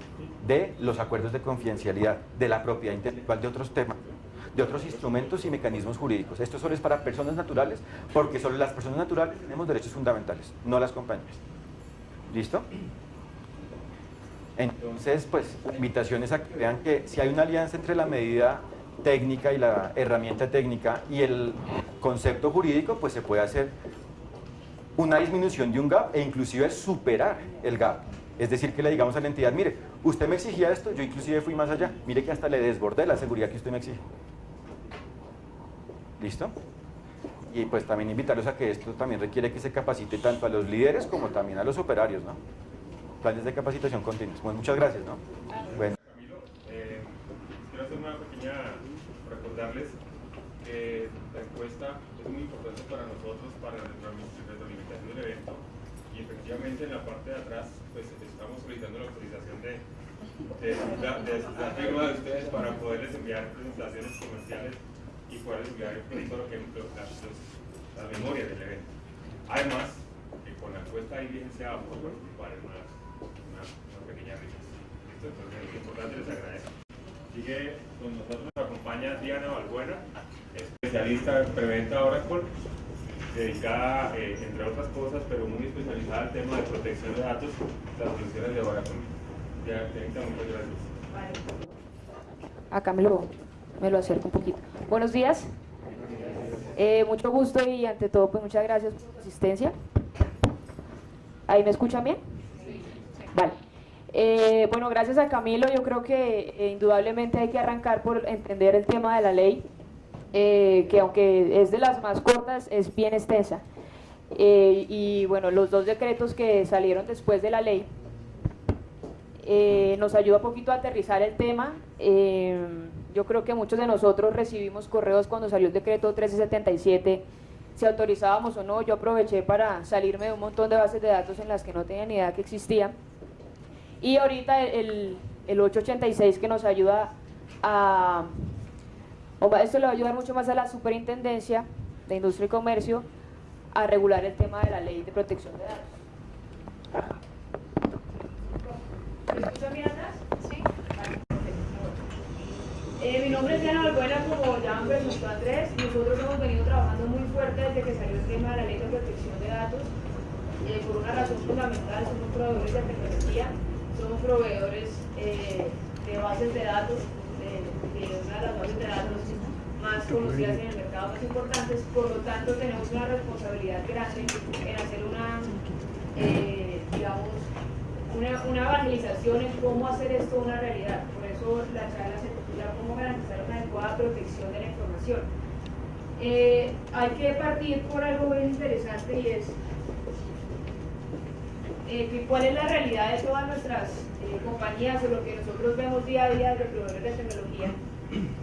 de los acuerdos de confidencialidad, de la propiedad intelectual, de otros temas, de otros instrumentos y mecanismos jurídicos. Esto solo es para personas naturales, porque solo las personas naturales tenemos derechos fundamentales, no las compañías. ¿Listo? Entonces, pues, la invitación es a que vean que si hay una alianza entre la medida técnica y la herramienta técnica y el concepto jurídico, pues se puede hacer una disminución de un gap e inclusive superar el gap. Es decir, que le digamos a la entidad, mire, usted me exigía esto, yo inclusive fui más allá, mire que hasta le desbordé la seguridad que usted me exige. ¿Listo? Y pues también invitarlos a que esto también requiere que se capacite tanto a los líderes como también a los operarios, ¿no? Planes de capacitación continuos. Bueno, muchas gracias, ¿no? Bueno. Camilo, quiero hacer una pequeña, recordarles que la encuesta es muy importante para nosotros, para la retroalimentación del evento, y efectivamente en la parte de atrás pues estamos solicitando la autorización de la firma de ustedes para poderles enviar presentaciones comerciales y poderles enviar todo lo que la memoria del evento. Además, que con la encuesta hay evidencia por participar en una pequeña rifa. Entonces es importante, les agradezco. Sigue con nosotros, nos acompaña Diana Balbuena, especialista en preventa Oracle, dedicada, entre otras cosas, pero muy especializada al tema de protección de datos, las soluciones de Oracle. Ya, muchas gracias. Acá me lo acerco un poquito. Buenos días. Mucho gusto y ante todo, pues muchas gracias por su asistencia. ¿Ahí me escuchan bien? Vale. Bueno, gracias a Camilo, yo creo que indudablemente hay que arrancar por entender el tema de la ley, que aunque es de las más cortas, es bien extensa. Y bueno, los dos decretos que salieron después de la ley nos ayuda un poquito a aterrizar el tema. Yo creo que muchos de nosotros recibimos correos cuando salió el decreto 1377, si autorizábamos o no. Yo aproveché para salirme de un montón de bases de datos en las que no tenía ni idea que existían. Y ahorita el 886 que nos ayuda a... Esto le va a ayudar mucho más a la Superintendencia de Industria y Comercio a regular el tema de la Ley de Protección de Datos. ¿Me escuchan bien atrás? Sí. Vale, perfecto. Mi nombre es Diana Balbuena, como ya han presentado Andrés. Nosotros hemos venido trabajando muy fuerte desde que salió el tema de la Ley de Protección de Datos, por una razón fundamental. Somos proveedores de tecnología, somos proveedores de bases de datos, de una de las bases de datos más conocidas en el mercado, más importantes. Por lo tanto, tenemos una responsabilidad grande en hacer una evangelización en cómo hacer esto una realidad. Por eso la charla se titula "Cómo garantizar una adecuada protección de la información". Hay que partir por algo bien interesante, y es cuál es la realidad de todas nuestras compañías, o lo que nosotros vemos día a día de proveedores de tecnología.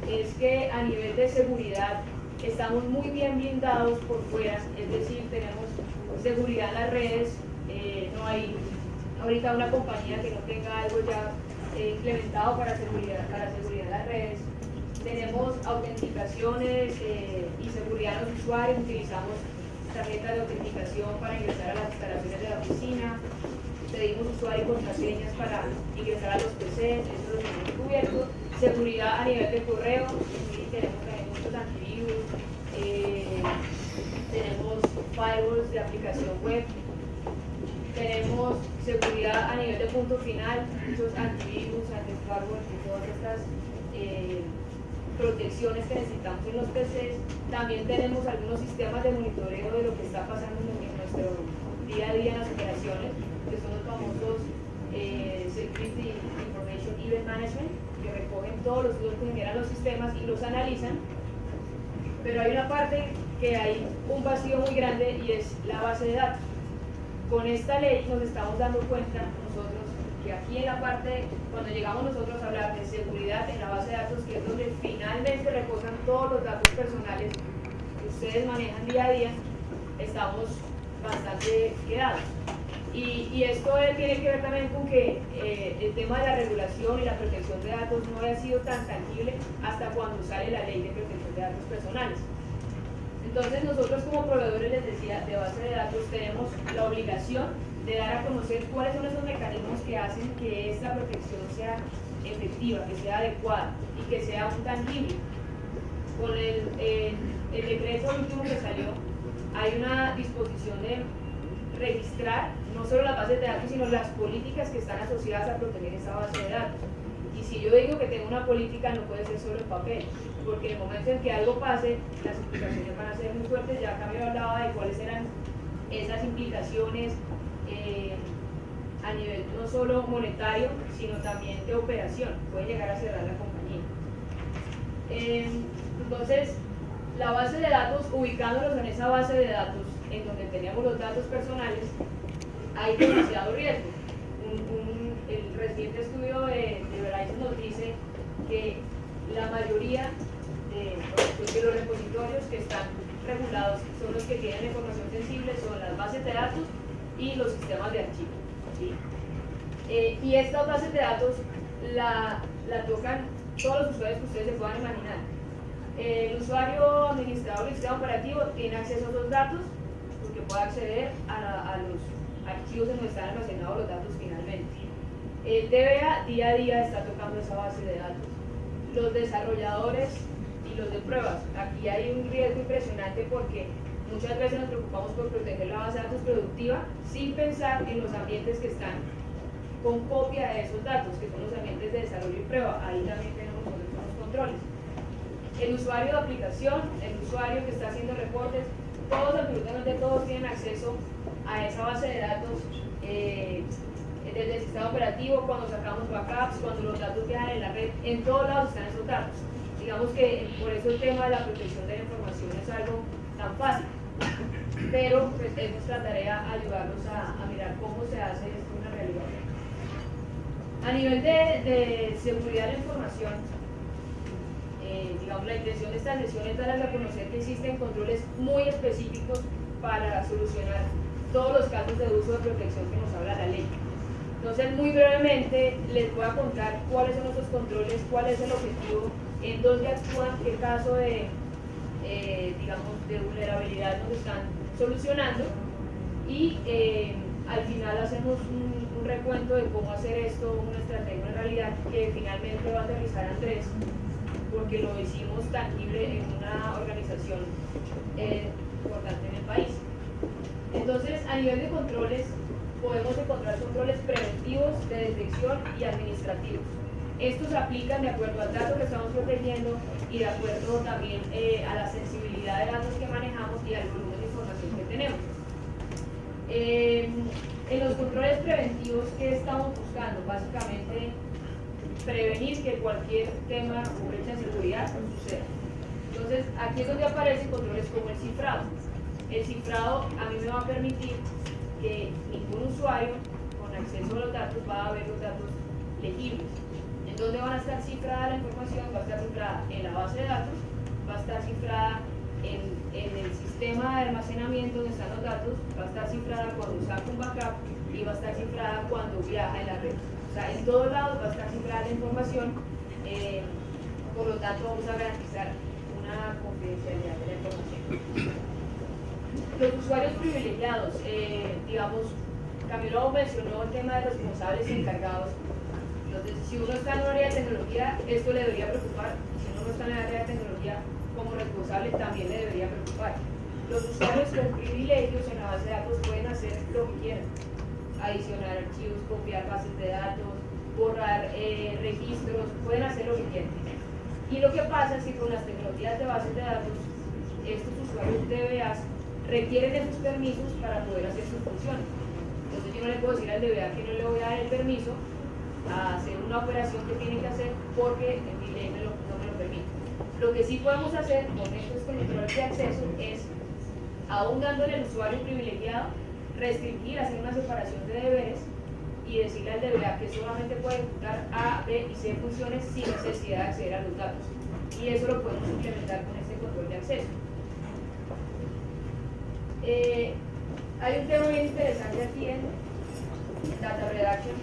Es que a nivel de seguridad estamos muy bien blindados por fuera, es decir, tenemos seguridad en las redes. No hay ahorita una compañía que no tenga algo ya implementado para seguridad en las redes. Tenemos autenticaciones y seguridad en los usuarios. Utilizamos tarjetas de autenticación para ingresar a las instalaciones de la oficina. Pedimos usuario y contraseñas para ingresar a los PCs, eso lo tenemos cubierto. Seguridad a nivel de correo, sí, tenemos también muchos antivirus, tenemos firewalls de aplicación web, tenemos seguridad a nivel de punto final, muchos antivirus, anti-firewalls y todas estas protecciones que necesitamos en los PCs. También tenemos algunos sistemas de monitoreo de lo que está pasando en nuestro día a día en las operaciones, que son los famosos Security Information Event Management, que recogen todos los datos que generan los sistemas y los analizan. Pero hay una parte que hay un vacío muy grande, y es la base de datos. Con esta ley nos estamos dando cuenta nosotros que aquí en la parte, cuando llegamos nosotros a hablar de seguridad en la base de datos, que es donde finalmente reposan todos los datos personales que ustedes manejan día a día, estamos bastante quedados. Y esto tiene que ver también con que el tema de la regulación y la protección de datos no había sido tan tangible hasta cuando sale la Ley de Protección de Datos Personales. Entonces nosotros, como proveedores, les decía, de base de datos, tenemos la obligación de dar a conocer cuáles son esos mecanismos que hacen que esta protección sea efectiva, que sea adecuada y que sea tangible. Con el decreto último que salió, hay una disposición de registrar no solo las bases de datos, sino las políticas que están asociadas a proteger esa base de datos. Y si yo digo que tengo una política, no puede ser solo en papel, porque en el momento en que algo pase, las implicaciones van a ser muy fuertes. Ya Camilo hablaba de cuáles eran esas implicaciones a nivel no solo monetario, sino también de operación. Puede llegar a cerrar la compañía. Entonces, la base de datos, ubicándolos en esa base de datos, en donde teníamos los datos personales, hay demasiado riesgo. El reciente estudio de Verizon nos dice que la mayoría de los repositorios que están regulados son los que tienen información sensible, son las bases de datos y los sistemas de archivo, ¿sí? Y estas bases de datos la tocan todos los usuarios que ustedes se puedan imaginar. El usuario administrador del sistema operativo tiene acceso a esos datos porque puede acceder a los archivos en donde están almacenados los datos finalmente. El DBA día a día está tocando esa base de datos. Los desarrolladores y los de pruebas, aquí hay un riesgo impresionante porque muchas veces nos preocupamos por proteger la base de datos productiva sin pensar en los ambientes que están con copia de esos datos, que son los ambientes de desarrollo y prueba. Ahí también tenemos unos controles. El usuario de aplicación, el usuario que está haciendo reportes, todos, absolutamente todos, tienen acceso a esa base de datos desde el sistema operativo, cuando sacamos backups, cuando los datos viajan en la red, en todos lados están esos datos. Digamos que por eso el tema de la protección de la información es algo tan fácil, pero pues es nuestra tarea ayudarlos a mirar cómo se hace esto una realidad. A nivel de seguridad de la información, digamos, la intención de esta sesión es darles a conocer que existen controles muy específicos para solucionar todos los casos de uso de protección que nos habla la ley. Entonces, muy brevemente les voy a contar cuáles son esos controles, cuál es el objetivo, en dónde actúan, qué caso de, digamos, de vulnerabilidad nos están solucionando, y al final hacemos un recuento de cómo hacer esto una estrategia, una realidad que finalmente va a aterrizar Andrés porque lo hicimos tangible en una organización importante en el país. Entonces, a nivel de controles, podemos encontrar controles preventivos, de detección y administrativos. Estos aplican de acuerdo al dato que estamos protegiendo y de acuerdo también a la sensibilidad de datos que manejamos y al volumen de información que tenemos. En los controles preventivos, ¿qué estamos buscando? Básicamente, prevenir que cualquier tema o brecha de seguridad suceda. Entonces, aquí es donde aparecen controles como el cifrado. El cifrado a mí me va a permitir que ningún usuario con acceso a los datos va a ver los datos legibles. ¿En dónde van a estar cifrada la información? Va a estar cifrada en la base de datos, va a estar cifrada en el sistema de almacenamiento donde están los datos, va a estar cifrada cuando saca un backup y va a estar cifrada cuando viaja en la red. O sea, en todos lados va a estar cifrada la información, por lo tanto vamos a garantizar una confidencialidad de la información. Los usuarios privilegiados, digamos, Camilo mencionó el tema de responsables y encargados. Entonces, si uno está en un área de tecnología, esto le debería preocupar. Si uno no está en el área de tecnología, como responsable también le debería preocupar. Los usuarios con privilegios en la base de datos pueden hacer lo que quieran. Adicionar archivos, copiar bases de datos, borrar registros, pueden hacer lo que quieran. Y lo que pasa es que con las tecnologías de bases de datos, estos usuarios DBAs requieren esos permisos para poder hacer sus funciones. Entonces yo no le puedo decir al DBA que no le voy a dar el permiso a hacer una operación que tiene que hacer porque mi ley no me lo permite. Lo que sí podemos hacer con estos controles de acceso es, aún dándole al usuario privilegiado, restringir, hacer una separación de deberes y decirle al DBA que solamente puede ejecutar A, B y C funciones sin necesidad de acceder a los datos. Y eso lo podemos implementar con este control de acceso. Hay un tema bien interesante aquí en Data Redaction.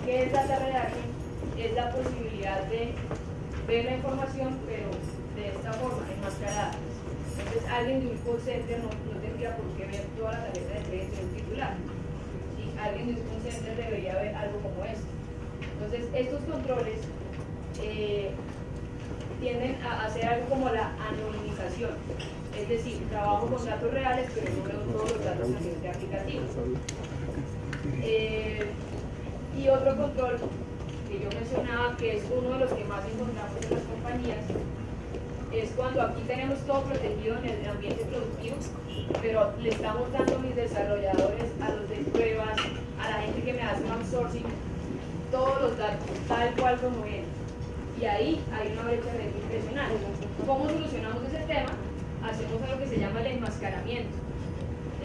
¿Qué es Data Redaction? Es la posibilidad de ver la información, pero de esta forma, enmascarada. Entonces, alguien de un call center no tendría por qué ver toda la tarjeta de crédito del titular. ¿Sí? Alguien de un call center debería ver algo como esto. Entonces, estos controles tienden a hacer algo como la anonimización. Es decir, trabajo con datos reales, pero no veo todos los datos a nivel de aplicativos. Y otro control que yo mencionaba, que es uno de los que más encontramos en las compañías, es cuando aquí tenemos todo protegido en el ambiente productivo, pero le estamos dando a mis desarrolladores, a los de pruebas, a la gente que me hace un outsourcing, todos los datos, tal cual como vienen. Y ahí hay una brecha de datos impresionante. ¿Cómo solucionamos ese tema? Hacemos algo que se llama el enmascaramiento.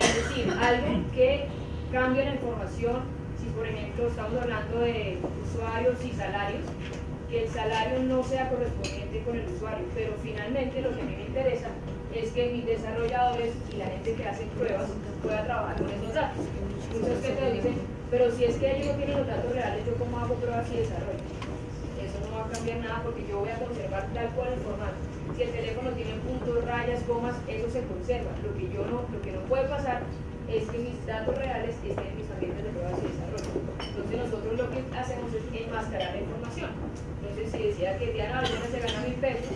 Es decir, algo que cambie la información. Si por ejemplo estamos hablando de usuarios y salarios, que el salario no sea correspondiente con el usuario, pero finalmente lo que a mí me interesa es que mis desarrolladores y la gente que hace pruebas pueda trabajar con esos datos. Muchos que dicen, pero si es que ellos no tienen los datos reales, ¿yo cómo hago pruebas y desarrollo? Eso no va a cambiar nada porque yo voy a conservar tal cual el formato. Si el teléfono tiene puntos, rayas, comas, eso se conserva. Lo que no puede pasar es que mis datos reales estén en mis ambientes de pruebas y desarrollo. Entonces nosotros lo que hacemos es enmascarar la información. Entonces si decía que Diana Valbuena se gana 1.000 pesos,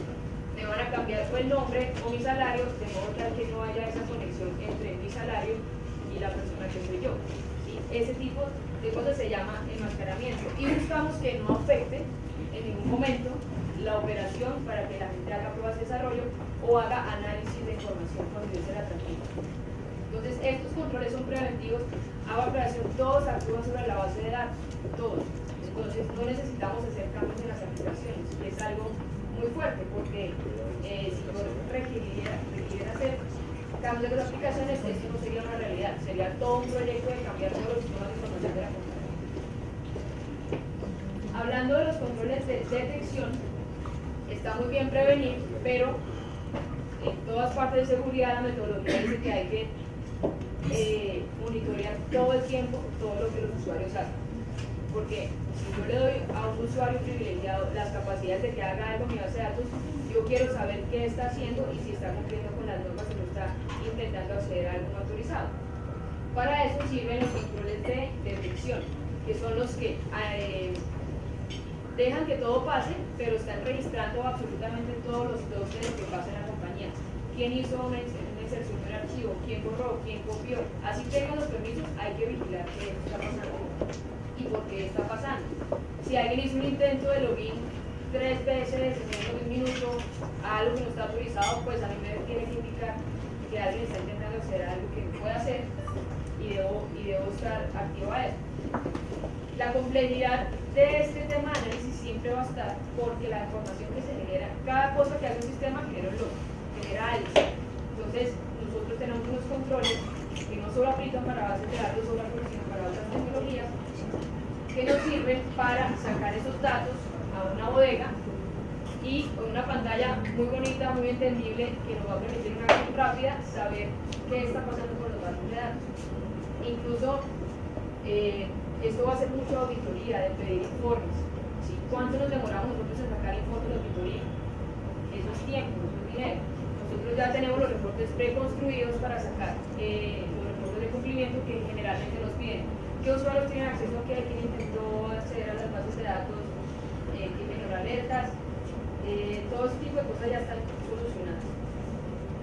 me van a cambiar el nombre o mi salario, de modo tal que no haya esa conexión entre mi salario y la persona que soy yo. ¿Sí? Ese tipo de cosas se llama enmascaramiento. Y buscamos que no afecte en ningún momento la operación para que la gente haga pruebas de desarrollo o haga análisis de información cuando yo se la transmita. Entonces, estos controles son preventivos. Hago operación, todos actúan sobre la base de datos, todos. Entonces, no necesitamos hacer cambios en las aplicaciones, que es algo muy fuerte, porque si yo requiriera hacer cambios de las aplicaciones, esto no sería una realidad, sería todo un proyecto de cambiar todos los sistemas de información de la compañía. Hablando de los controles de detección, está muy bien prevenir, pero en todas partes de seguridad la metodología dice que hay que monitorear todo el tiempo todo lo que los usuarios hacen. Porque si yo le doy a un usuario privilegiado las capacidades de que haga algo en mi base de datos, yo quiero saber qué está haciendo y si está cumpliendo con las normas o no está intentando acceder a algo no autorizado. Para eso sirven los controles de detección, que son los que dejan que todo pase, pero están registrando absolutamente todos los dossiers que pasan en la compañía. ¿Quién hizo una inserción en el archivo? ¿Quién borró? ¿Quién copió? Así tengan los permisos, hay que vigilar qué está pasando y por qué está pasando. Si alguien hizo un intento de login 3 veces en menos de un minuto a algo que no está autorizado, pues a mí me tiene que indicar que alguien está intentando hacer algo que no puede hacer y debo estar activo a eso. La complejidad de este tema de análisis siempre va a estar porque la información que se genera, cada cosa que hace un sistema genera un log, genera algo. Entonces, nosotros tenemos unos controles que no solo aplican para bases de datos, sino para otras tecnologías, que nos sirven para sacar esos datos a una bodega y con una pantalla muy bonita, muy entendible, que nos va a permitir una acción rápida, saber qué está pasando con los bases de datos. Incluso, esto va a ser mucha auditoría, de pedir informes. ¿Sí? ¿Cuánto nos demoramos nosotros en sacar informes de auditoría? Eso es tiempo, eso es dinero. Nosotros ya tenemos los reportes preconstruidos para sacar los reportes de cumplimiento que generalmente nos piden. ¿Qué usuarios tienen acceso a qué? ¿Quién intentó acceder a las bases de datos? ¿Quién generó alertas? Todo ese tipo de cosas ya están solucionadas.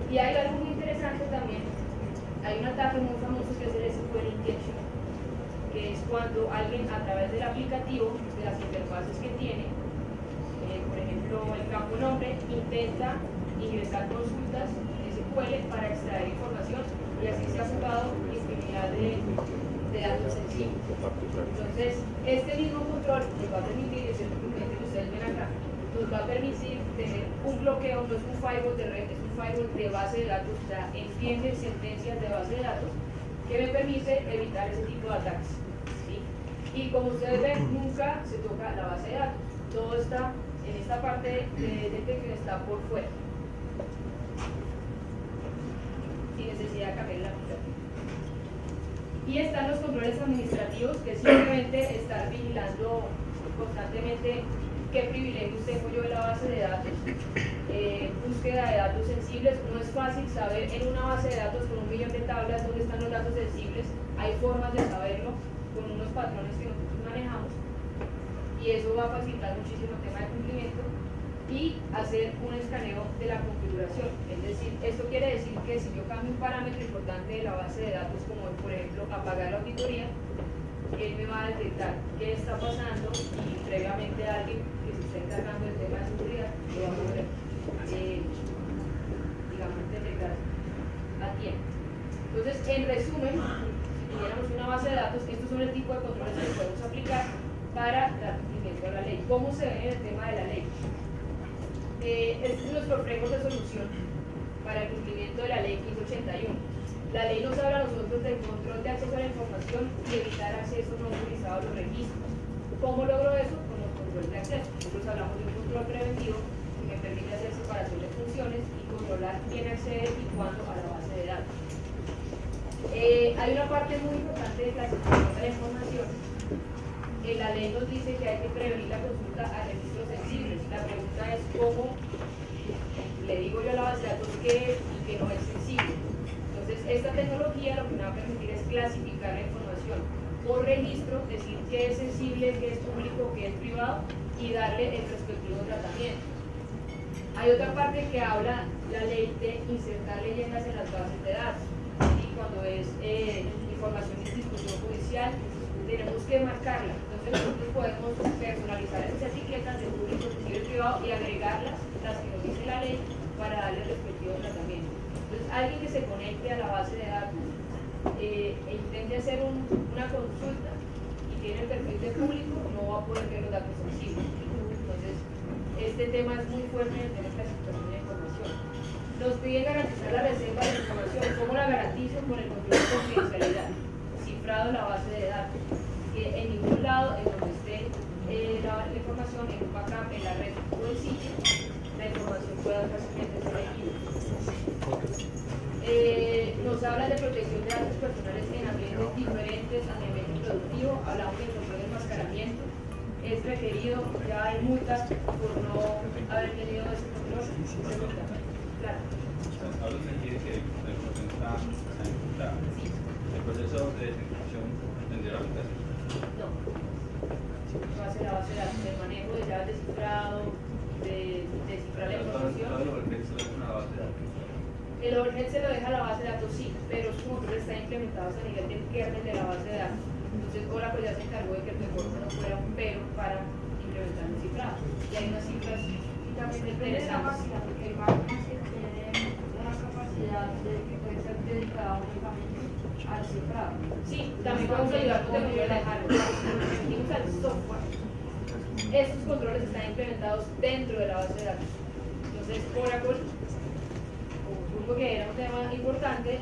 Y hay algo muy interesante también. Hay un ataque muy famoso que es el SQL injection, que es cuando alguien a través del aplicativo, de las interfaces que tiene, por ejemplo el campo nombre, intenta ingresar consultas SQL para extraer información y así se ha jugado infinidad de datos sensibles. Entonces, este mismo control nos va a permitir, ese documento que ustedes ven acá, nos va a permitir tener un bloqueo, no es un firewall de red, es un firewall de base de datos, o sea, entiende sentencias de base de datos, que me permite evitar ese tipo de ataques. ¿Sí? Y como ustedes ven, nunca se toca la base de datos, todo está en esta parte de detección, está por fuera, sin necesidad de cambiar el aplicativo. Y están los controles administrativos, que es simplemente estar vigilando constantemente qué privilegios tengo yo de la base de datos, búsqueda de datos sensibles. No es fácil saber en una base de datos con 1 millón de tablas dónde están los datos sensibles. Hay formas de saberlo con unos patrones que nosotros manejamos y eso va a facilitar muchísimo el tema de cumplimiento y hacer un escaneo de la configuración. Es decir, esto quiere decir que si yo cambio un parámetro importante de la base de datos, como por ejemplo apagar la auditoría, él me va a detectar qué está pasando y previamente alguien que se está encargando del tema de seguridad lo va a poder, digamos, detectar a tiempo. Entonces, en resumen, si tuviéramos una base de datos, estos son el tipo de controles que podemos aplicar para dar cumplimiento a la ley. ¿Cómo se ve en el tema de la ley? Este es nuestro framework de solución para el cumplimiento de la ley 1581. La ley nos habla a nosotros del control de acceso a la información y evitar acceso no autorizado a los registros. ¿Cómo logro eso? Con el control de acceso. Nosotros hablamos de un control preventivo que me permite hacer separación de funciones y controlar quién accede y cuándo a la base de datos. Hay una parte muy importante de clasificación de la información. La ley nos dice que hay que prevenir la consulta a registros sensibles. La pregunta es cómo le digo yo a la base de datos qué es y qué no es sensible. Entonces, esta tecnología lo que me va a permitir es clasificar la información por registro, decir qué es sensible, qué es público, qué es privado y darle el respectivo tratamiento. Hay otra parte que habla la ley de insertar leyendas en las bases de datos. Y cuando es información de discusión judicial, tenemos que marcarla. Entonces, nosotros podemos personalizar esas etiquetas de público, sensible y privado y agregarlas, las que nos dice la ley, para darle el respectivo tratamiento. Entonces, alguien que se conecte a la base de datos e intente hacer una consulta y tiene el perfil de público, no va a poder ver los datos sensibles. Entonces, este tema es muy fuerte en el tema de clasificación de información. Nos piden garantizar la reserva de información. ¿Cómo la garantizo? Con el control de confidencialidad, cifrado en la base de datos. Que en ningún lado en donde esté la información, en un backup, en la red o el sitio, la información pueda fácilmente ser leída. Nos habla de protección de datos personales en ambientes diferentes, en ambiente productivo, hablamos del control de enmascaramiento, es requerido, ya hay multas por no haber tenido ese control. Claro. Ahora se quiere que la información está encryptada. Sí. El proceso de desencripción tendría la aplicación. No. Va a hace la base de datos, el manejo de llaves de cifrado, de cifrar la información. Todo el overhead se lo deja una base de datos. El overhead se lo deja a la base de datos, sí, pero sus controles están implementados a nivel del kernel de la base de datos. Entonces Oracle ya se encargó de que el performance no fuera un pero para implementar el cifrado. Y hay unas cifras interesantes. Porque hay bancos que tienen una capacidad de que puede ser dedicada únicamente al cifrado. Sí, también podemos ayudar con tecnología de hardware. Venimos al software. Estos controles están implementados dentro de la base de datos. Entonces Oracle, supo que era un tema importante,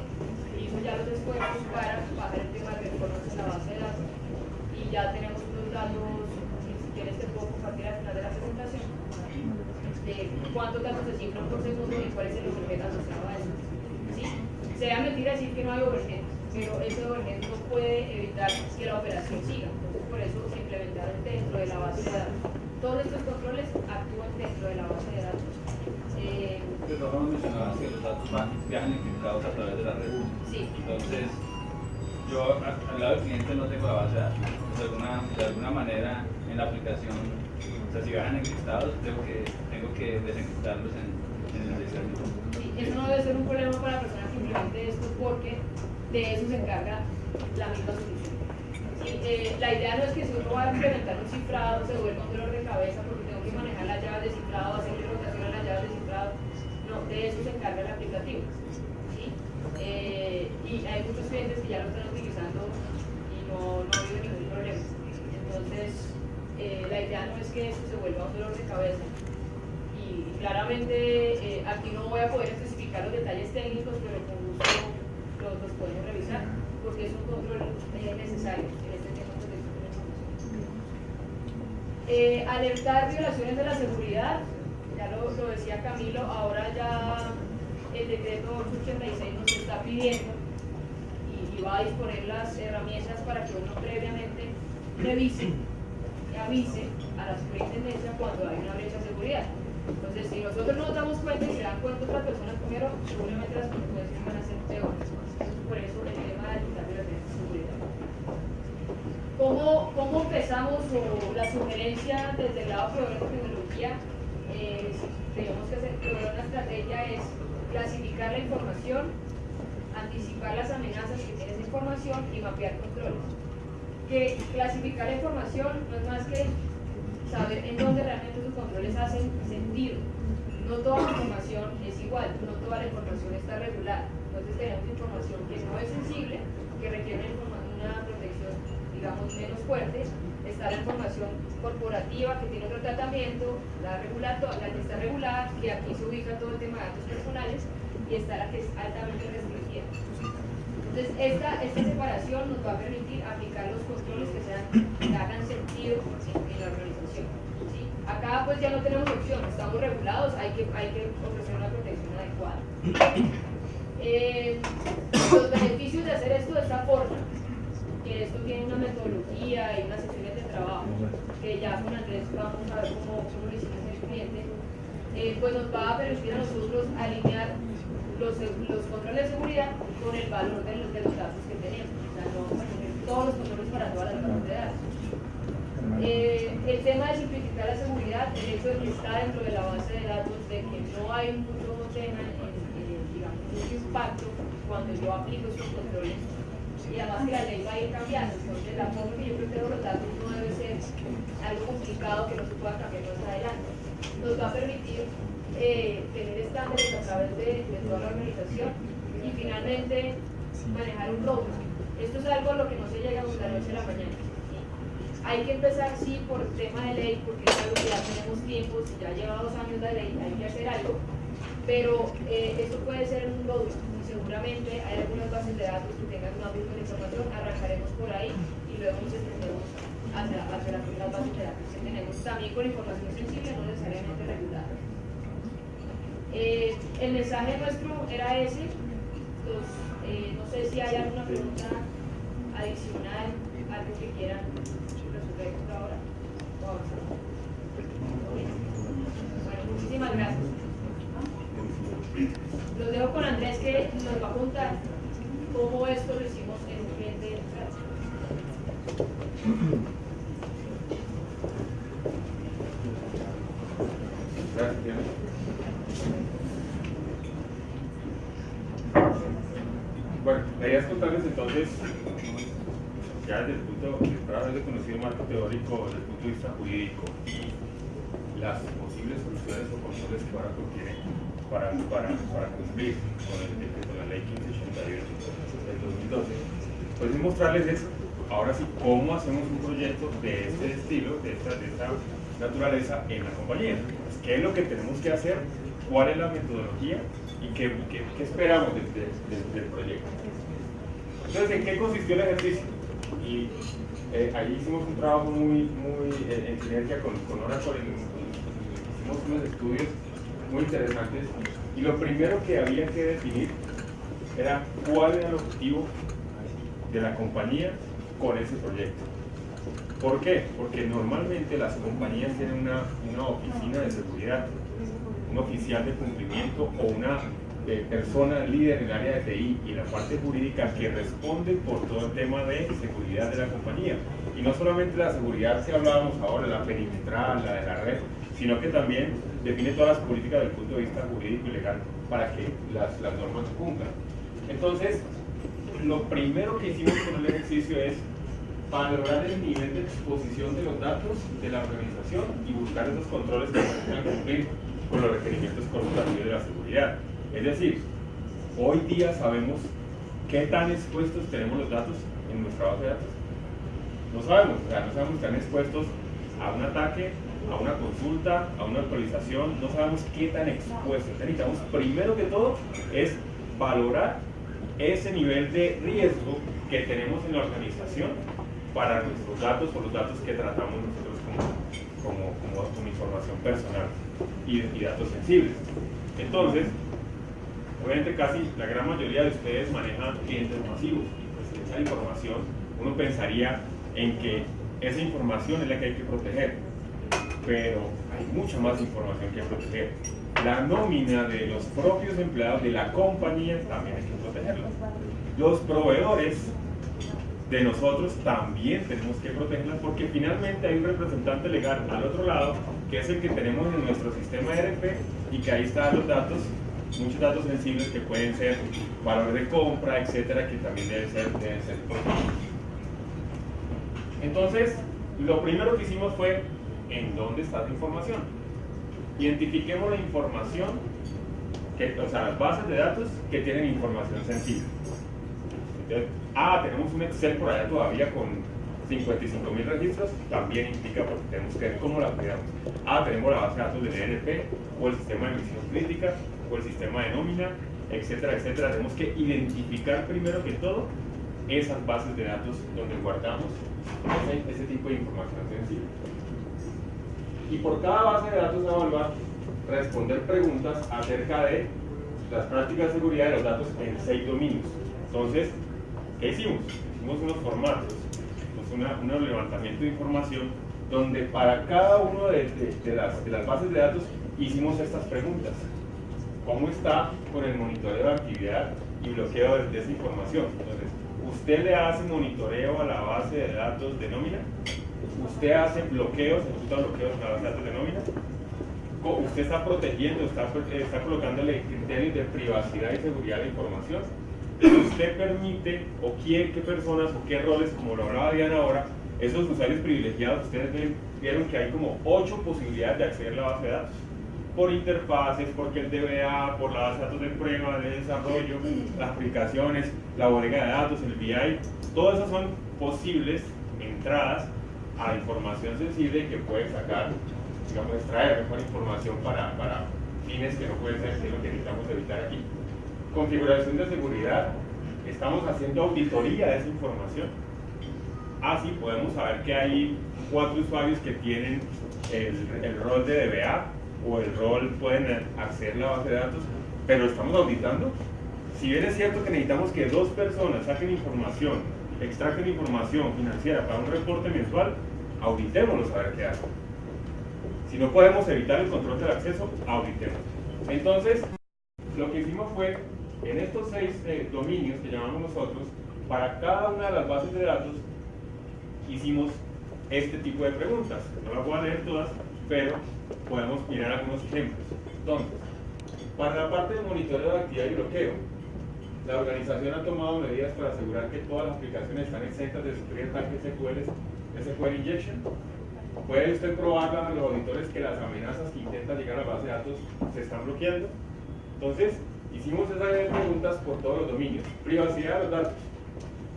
hizo ya los descuentos para bajar el tema de performance en la base de datos. Y ya tenemos unos datos, si quieres te puedo compartir al final de la presentación, de cuántos datos se cifran por segundo y cuál es el overhead asociado a eso. ¿Sí? Sería mentira decir que no hay overhead, pero ese overhead no puede evitar que la operación siga. Entonces por eso se implementaron dentro de la base de datos. Todos estos controles actúan dentro de la base de datos. De todas formas mencionabas que los datos viajan encriptados a través de la red. Sí. Entonces, yo al lado del cliente no tengo la base de datos. De alguna manera en la aplicación, o sea, si viajan encriptados, tengo que desencriptarlos en el sistema. Sí, eso no debe ser un problema para la persona que implemente esto porque de eso se encarga la misma solución. Sí, la idea no es que si uno va a implementar un cifrado se vuelva un dolor de cabeza porque tengo que manejar las llaves de cifrado, hacerle rotación a las llaves de cifrado. No, de eso se encarga el aplicativo. ¿Sí? Y hay muchos clientes que ya lo están utilizando y no ha habido ningún problema. Entonces, la idea no es que eso se vuelva un dolor de cabeza. Y claramente aquí no voy a poder especificar los detalles técnicos, pero con gusto los podemos revisar porque es un control necesario en este tema de protección de la información. Alertar violaciones de la seguridad, ya lo decía Camilo, ahora ya el decreto 886 nos está pidiendo y va a disponer las herramientas para que uno previamente revise y avise a la superintendencia cuando hay una brecha de seguridad. Entonces, si nosotros nos damos cuenta y se dan cuenta otras personas primero, seguramente las consecuencias van a ser peores. Por eso el tema de alertar violaciones de seguridad. ¿Cómo empezamos la sugerencia desde el lado de tecnología? Tenemos que hacer una estrategia es clasificar la información, anticipar las amenazas que tiene esa información y mapear controles. Que clasificar la información no es más que saber en dónde realmente sus controles hacen sentido. No toda la información es igual, no toda la información está regulada. Entonces tenemos información que no es sensible, que requiere una protección, digamos, menos fuerte. Está la información corporativa que tiene otro tratamiento, la que está regulada, y aquí se ubica todo el tema de datos personales, y está la que es altamente restringida. Entonces, esta separación nos va a permitir aplicar los controles que hagan sentido en la organización. ¿Sí? Acá pues ya no tenemos opción, estamos regulados, hay que ofrecer una protección adecuada. Los beneficios de hacer esto de esta forma, que esto tiene una metodología y unas sesiones de trabajo, que ya con Andrés vamos a ver cómo lo hicimos en el cliente, pues nos va a permitir a nosotros alinear los controles de seguridad con el valor de los datos que tenemos. O sea, no vamos a tener todos los controles para todas las bases de datos. El tema de simplificar la seguridad, el hecho de que está dentro de la base de datos, de que no hay mucho tema, digamos, mucho impacto cuando yo aplico estos controles. Y además que la ley va a ir cambiando, entonces la forma que yo protego los datos no debe ser algo complicado que no se pueda cambiar más adelante. Nos va a permitir tener estándares a través de toda la organización y finalmente manejar un roadmap. Esto es algo a lo que no se llega de la noche a la mañana. ¿Sí? Hay que empezar sí por tema de ley, porque es algo que ya tenemos tiempo, si ya lleva 2 años de ley hay que hacer algo, pero esto puede ser un roadmap y seguramente hay algunas bases de datos que tengan un ámbito de información, arrancaremos por ahí y luego nos extendemos hacia las otras bases de datos que tenemos también con información sensible, no necesariamente regulada. El mensaje nuestro era ese. Entonces, no sé si hay alguna pregunta adicional, algo que quieran resolver por ahora. Bueno, muchísimas gracias. Los dejo con Andrés que nos va a contar cómo esto lo hicimos en un cliente. Gracias. idea es contarles entonces, ya desde el punto de haber conocido el marco teórico, desde el punto de vista jurídico, las posibles soluciones o controles que ahora contiene para cumplir con la ley 1581 del 2012, pues es mostrarles eso, ahora sí, cómo hacemos un proyecto de este estilo, de esta naturaleza en la compañía. Pues, ¿qué es lo que tenemos que hacer? ¿Cuál es la metodología? ¿Y qué esperamos del proyecto? Entonces, ¿en qué consistió el ejercicio? Y ahí hicimos un trabajo muy en sinergia con Oracle, hicimos unos estudios muy interesantes, y lo primero que había que definir era cuál era el objetivo de la compañía con ese proyecto. ¿Por qué? Porque normalmente las compañías tienen una oficina de seguridad, un oficial de cumplimiento o una persona líder en el área de TI y la parte jurídica que responde por todo el tema de seguridad de la compañía. Y no solamente la seguridad que hablábamos ahora, la perimetral, la de la red, sino que también define todas las políticas desde el punto de vista jurídico y legal para que las normas se cumplan. Entonces, lo primero que hicimos con el ejercicio es valorar el nivel de exposición de los datos de la organización y buscar esos controles que puedan cumplir con los requerimientos corporativos de la seguridad. Es decir, hoy día sabemos qué tan expuestos tenemos los datos en nuestra base de datos. No sabemos, o sea, no sabemos si están expuestos a un ataque, a una consulta, a una actualización, no sabemos qué tan expuestos. Necesitamos, primero que todo, es valorar ese nivel de riesgo que tenemos en la organización para nuestros datos o los datos que tratamos nosotros como información personal y datos sensibles. Entonces, obviamente casi la gran mayoría de ustedes manejan clientes masivos, y pues esa información uno pensaría en que esa información es la que hay que proteger, pero hay mucha más información que proteger. La nómina de los propios empleados de la compañía también hay que protegerla. Los proveedores de nosotros también tenemos que protegerlas, porque finalmente hay un representante legal al otro lado que es el que tenemos en nuestro sistema ERP, y que ahí están los datos, muchos datos sensibles que pueden ser valor de compra, etcétera, que también deben ser protegidos. Entonces, lo primero que hicimos fue: ¿en dónde está esa información? Identifiquemos la información, o sea, las bases de datos que tienen información sensible. Entonces, tenemos un Excel por allá todavía con 55.000 registros, también implica, porque tenemos que ver cómo la cuidamos. Tenemos la base de datos del ERP, o el sistema de emisión crítica, o el sistema de nómina, etcétera, etcétera. Tenemos que identificar primero que todo esas bases de datos donde guardamos ese tipo de información sensible. Y por cada base de datos a evaluar, responder preguntas acerca de las prácticas de seguridad de los datos en 6 dominios. Entonces, ¿qué hicimos? Hicimos unos formatos, un levantamiento de información, donde para cada uno de las bases de datos hicimos estas preguntas. ¿Cómo está con el monitoreo de actividad y bloqueo de esa información? Entonces, ¿usted le hace monitoreo a la base de datos de nómina? ¿Usted hace bloqueos, ejecuta bloqueos a la base de datos de nómina? ¿Usted está protegiendo, está colocándole criterios de privacidad y seguridad de la información? ¿Usted permite o quiere qué personas o qué roles, como lo hablaba Diana ahora, esos usuarios privilegiados? Ustedes vieron que hay como 8 posibilidades de acceder a la base de datos. Por interfaces, porque el DBA, por la base de datos de prueba, de desarrollo, las aplicaciones, la bodega de datos, el BI, todas esas son posibles entradas a información sensible que puede sacar, digamos, extraer mejor información para fines que no pueden ser, que es lo que necesitamos evitar aquí. Configuración de seguridad, estamos haciendo auditoría de esa información. Así podemos saber que hay 4 usuarios que tienen el rol de DBA, o el rol pueden acceder a la base de datos, pero estamos auditando. Si bien es cierto que necesitamos que 2 personas saquen información, extracten información financiera para un reporte mensual, auditémoslo a ver qué hacen. Si no podemos evitar el control del acceso, auditemos. Entonces, lo que hicimos fue, en estos 6 dominios que llamamos nosotros, para cada una de las bases de datos, hicimos este tipo de preguntas. No las voy a leer todas, pero podemos mirar algunos ejemplos. Entonces, para la parte de monitoreo de actividad y bloqueo, la organización ha tomado medidas para asegurar que todas las aplicaciones están exentas de sufrir ataques SQL injection. Puede usted probar a los auditores que las amenazas que intentan llegar a la base de datos se están bloqueando. Entonces, hicimos esas preguntas por todos los dominios. Privacidad de los datos.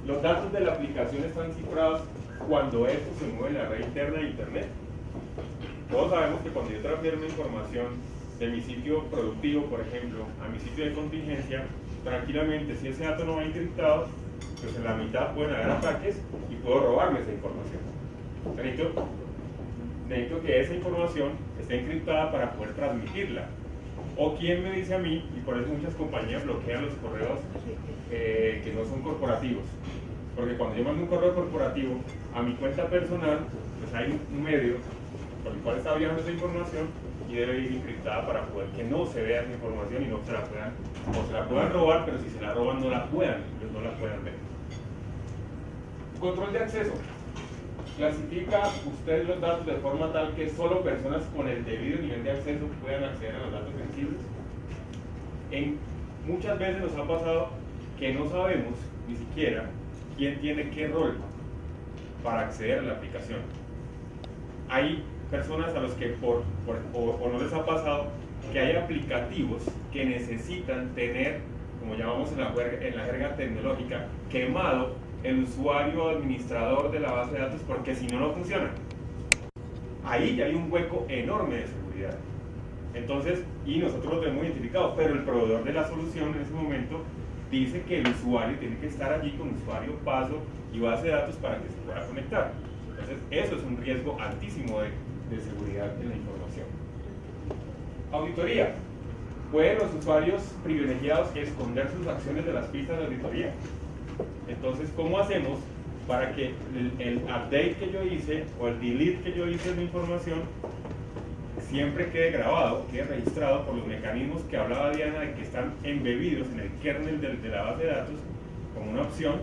Los datos de la aplicación están cifrados cuando esto se mueve en la red interna de Internet. Todos sabemos que cuando yo transfiero una información de mi sitio productivo, por ejemplo, a mi sitio de contingencia, tranquilamente, si ese dato no va encriptado, pues en la mitad pueden haber ataques y puedo robarme esa información. Necesito que esa información esté encriptada para poder transmitirla. O quién me dice a mí, y por eso muchas compañías bloquean los correos que no son corporativos. Porque cuando yo mando un correo corporativo a mi cuenta personal, pues hay un medio por el cual está viajando esa información y debe ir encriptada para poder que no se vea esa información y no se la puedan, o se la puedan robar, pero si se la roban no la puedan ver. Control de acceso. Clasifica usted los datos de forma tal que solo personas con el debido nivel de acceso puedan acceder a los datos sensibles. Muchas veces nos ha pasado que no sabemos ni siquiera quién tiene qué rol para acceder a la aplicación. Hay personas a los que o no les ha pasado que hay aplicativos que necesitan tener, como llamamos en la jerga tecnológica, quemado el usuario administrador de la base de datos, porque si no, no funciona. Ahí ya hay un hueco enorme de seguridad. Entonces, y nosotros lo tenemos identificado, pero el proveedor de la solución en ese momento dice que el usuario tiene que estar allí con usuario, paso y base de datos para que se pueda conectar. Entonces, eso es un riesgo altísimo de seguridad en la información. Auditoría. ¿Pueden los usuarios privilegiados esconder sus acciones de las pistas de auditoría? Entonces, ¿cómo hacemos para que el update que yo hice o el delete que yo hice de mi información siempre quede grabado, quede registrado por los mecanismos que hablaba Diana, de que están embebidos en el kernel de la base de datos como una opción?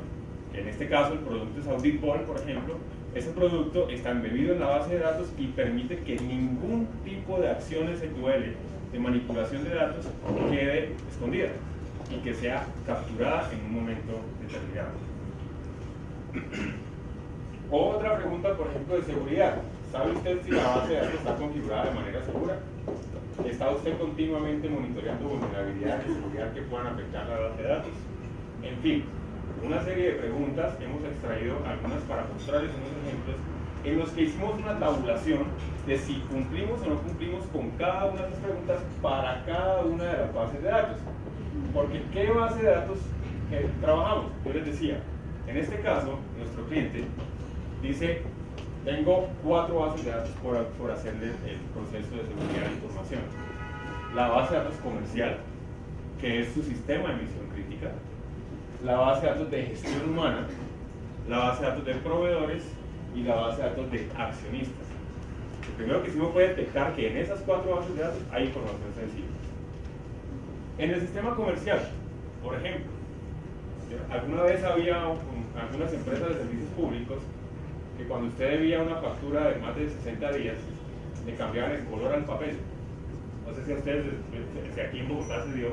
En este caso, el producto es AuditBall, por ejemplo. Ese producto está embebido en la base de datos y permite que ningún tipo de acción SQL de manipulación de datos quede escondida y que sea capturada en un momento determinado. Otra pregunta, por ejemplo, de seguridad. ¿Sabe usted si la base de datos está configurada de manera segura? ¿Está usted continuamente monitoreando vulnerabilidades de seguridad que puedan afectar la base de datos? En fin, una serie de preguntas, hemos extraído algunas para mostrarles unos ejemplos en los que hicimos una tabulación de si cumplimos o no cumplimos con cada una de estas preguntas para cada una de las bases de datos. Porque ¿qué base de datos trabajamos? Yo les decía, en este caso, nuestro cliente dice: tengo 4 bases de datos por hacerle el proceso de seguridad de información. La base de datos comercial, que es su sistema de misión crítica; la base de datos de gestión humana; la base de datos de proveedores; y la base de datos de accionistas. Lo primero que hicimos fue detectar que en esas 4 bases de datos hay información sensible. En el sistema comercial, por ejemplo, alguna vez había algunas empresas de servicios públicos que cuando usted debía una factura de más de 60 días, le cambiaban el color al papel. No sé si a ustedes, si aquí en Bogotá se dio,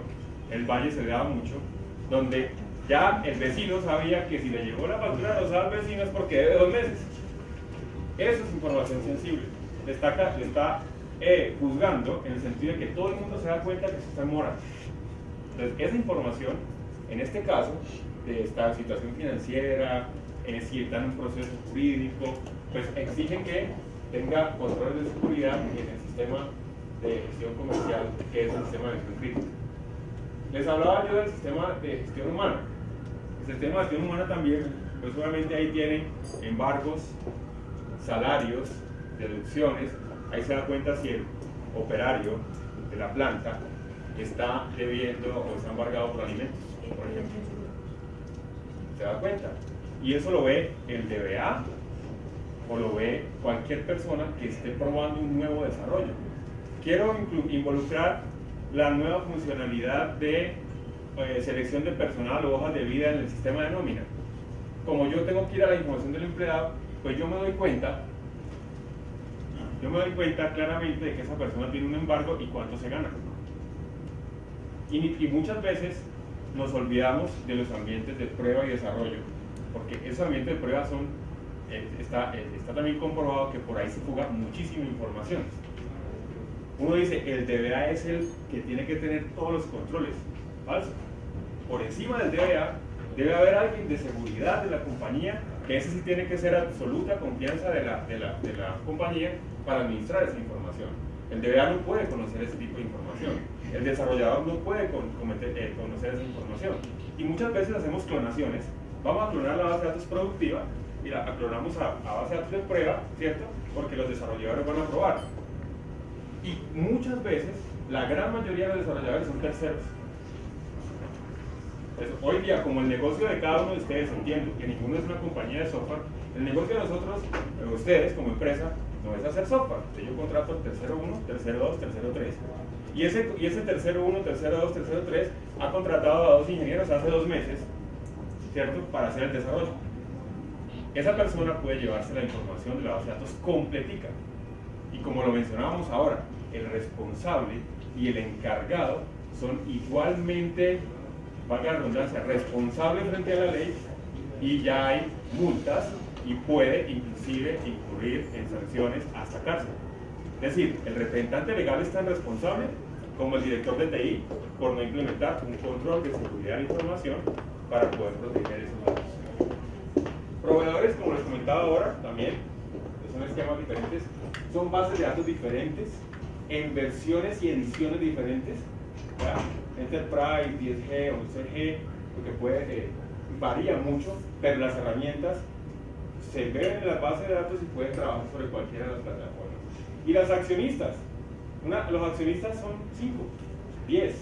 el Valle se le daba mucho, donde ya el vecino sabía que si le llegó la factura rosada al vecino es porque debe 2 meses. Eso es información sensible. Le está juzgando en el sentido de que todo el mundo se da cuenta que se está en mora. Entonces, esa información, en este caso, de esta situación financiera, si está en un proceso jurídico, pues exigen que tenga controles de seguridad en el sistema de gestión comercial, que es el sistema de gestión crítica. Les hablaba yo del sistema de gestión humana. El sistema de gestión humana también, pues obviamente ahí tienen embargos, salarios, deducciones. Ahí se da cuenta si el operario de la planta está debiendo o está embargado por alimentos, por ejemplo. Se da cuenta. Y eso lo ve el DBA o lo ve cualquier persona que esté probando un nuevo desarrollo. Quiero involucrar la nueva funcionalidad de selección de personal o hojas de vida en el sistema de nómina. Como yo tengo que ir a la información del empleado, pues yo me doy cuenta claramente de que esa persona tiene un embargo y cuánto se gana. Y muchas veces nos olvidamos de los ambientes de prueba y desarrollo, porque esos ambientes de prueba son, está también comprobado que por ahí se fuga muchísima información. Uno dice, el DBA es el que tiene que tener todos los controles. Falso. Por encima del DBA debe haber alguien de seguridad de la compañía, que ese sí tiene que ser absoluta confianza de la compañía para administrar esa información. El DBA no puede conocer ese tipo de información. El desarrollador no puede conocer esa información. Y muchas veces hacemos clonaciones. Vamos a clonar la base de datos productiva y la clonamos a base de datos de prueba, ¿cierto? Porque los desarrolladores van a probar. Y muchas veces, la gran mayoría de los desarrolladores son terceros. Hoy día, como el negocio de cada uno de ustedes, entiendo que ninguno es una compañía de software, el negocio de nosotros, ustedes como empresa, no es hacer software. Yo contrato al tercero 1, tercero 2, tercero 3. Y ese tercero 1, tercero 2, tercero 3 ha contratado a 2 ingenieros hace 2 meses, ¿cierto?, para hacer el desarrollo. Esa persona puede llevarse la información de la base de datos completica. Y como lo mencionábamos ahora, el responsable y el encargado son igualmente, valga la redundancia, responsables frente a la ley, y ya hay multas y puede inclusive incurrir en sanciones hasta cárcel. Es decir, el representante legal es tan responsable como el director de TI por no implementar un control de seguridad de información para poder proteger esos datos. Proveedores, como les comentaba ahora, también son esquemas diferentes, son bases de datos diferentes, en versiones y ediciones diferentes, ¿verdad? Enterprise, 10G, 11G, porque varía mucho, pero las herramientas se ven en la base de datos y pueden trabajar sobre cualquiera de las plataformas. Y las accionistas, los accionistas son 5, 10,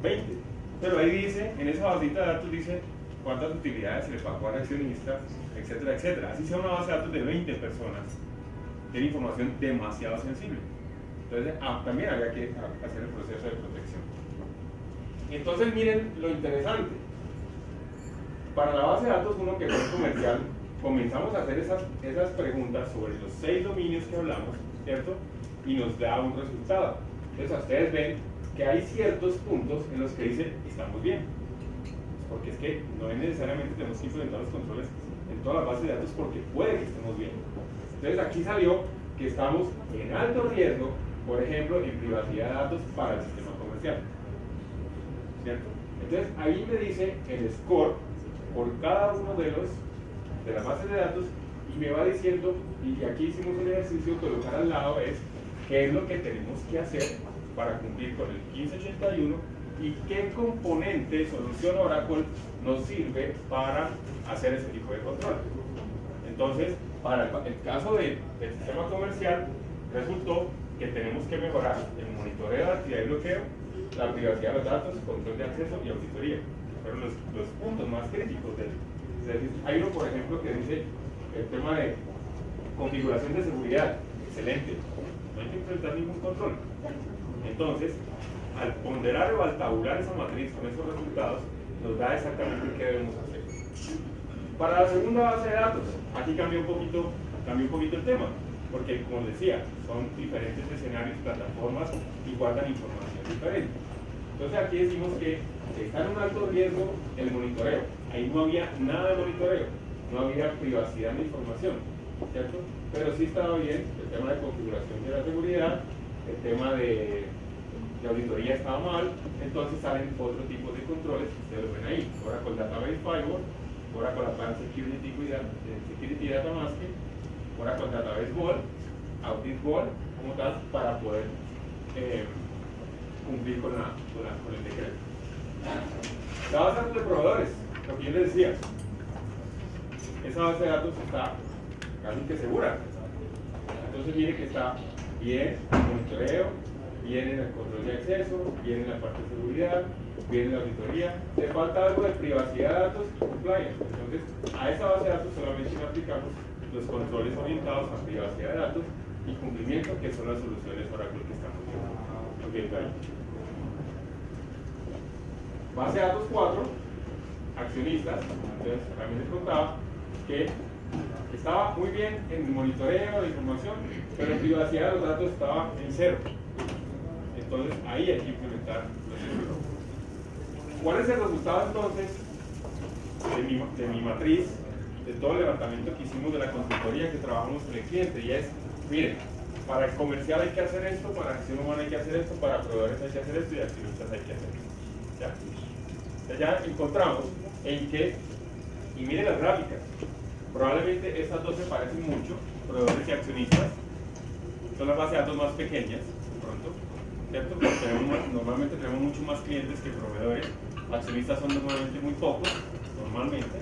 20, pero ahí dice, en esa basita de datos dice cuántas utilidades se le pagó al accionista, etcétera, etcétera. Así sea una base de datos de 20 personas, tiene información demasiado sensible. Entonces, también habría que hacer el proceso de protección. Entonces, miren lo interesante. Para la base de datos, uno que es comercial, comenzamos a hacer esas preguntas sobre los 6 dominios que hablamos, ¿cierto? Y nos da un resultado. Entonces, ustedes ven que hay ciertos puntos en los que dice, estamos bien. Porque es que no es necesariamente tenemos que implementar los controles en todas las bases de datos porque puede que estemos bien. Entonces, aquí salió que estamos en alto riesgo, por ejemplo, en privacidad de datos para el sistema comercial. ¿Cierto? Entonces, ahí me dice el score por cada uno de las bases de datos y me va diciendo, y aquí hicimos un ejercicio, colocar al lado es qué es lo que tenemos que hacer para cumplir con el 1581 y qué componente, solución Oracle, nos sirve para hacer ese tipo de control. Entonces, para el caso del sistema comercial, resultó que tenemos que mejorar el monitoreo de actividad y bloqueo, la privacidad de los datos, control de acceso y auditoría. Fueron los puntos más críticos del. Hay uno, por ejemplo, que dice el tema de configuración de seguridad. Excelente. No hay que implementar ningún control. Entonces, al ponderar o al tabular esa matriz con esos resultados, nos da exactamente qué debemos hacer. Para la segunda base de datos, aquí cambia un poquito el tema, porque como les decía, son diferentes escenarios, plataformas y guardan información diferente. Entonces aquí decimos que está en un alto riesgo el monitoreo. Ahí no había nada de monitoreo, no había privacidad de información, ¿cierto? Pero sí estaba bien el tema de configuración de la seguridad, el tema de auditoría estaba mal, entonces salen otro tipo de controles que ustedes lo ven ahí. Ahora con Database Firewall, ahora con Advanced Security Data Masking, ahora con Database Vault, Audit Vault, como tal, para poder cumplir con el decreto. La base de datos de proveedores, lo que yo les decía, esa base de datos está casi que segura. Entonces mire que está bien el monitoreo, bien en el control de acceso, bien en la parte de seguridad, bien en la auditoría. Le falta algo de privacidad de datos y compliance. Entonces, a esa base de datos solamente le aplicamos los controles orientados a privacidad de datos y cumplimiento, que son las soluciones Oracle que estamos viendo ahí. Base de datos 4, accionistas. Entonces, también les contaba que estaba muy bien en el monitoreo de información, pero en privacidad de los datos estaba en 0. Entonces, ahí hay que implementar los seguros. ¿Cuál es el resultado entonces de mi matriz, de todo el levantamiento que hicimos de la consultoría que trabajamos con el cliente? Y es, miren, para el comercial hay que hacer esto, para acción humana hay que hacer esto, para proveedores hay que hacer esto y accionistas hay que hacer esto. ¿Ya? Entonces ya encontramos en que, y miren las gráficas, probablemente estas dos se parecen mucho, proveedores y accionistas, son las bases de datos más pequeñas, de pronto, ¿cierto? Porque normalmente tenemos mucho más clientes que proveedores, accionistas son normalmente muy pocos, normalmente.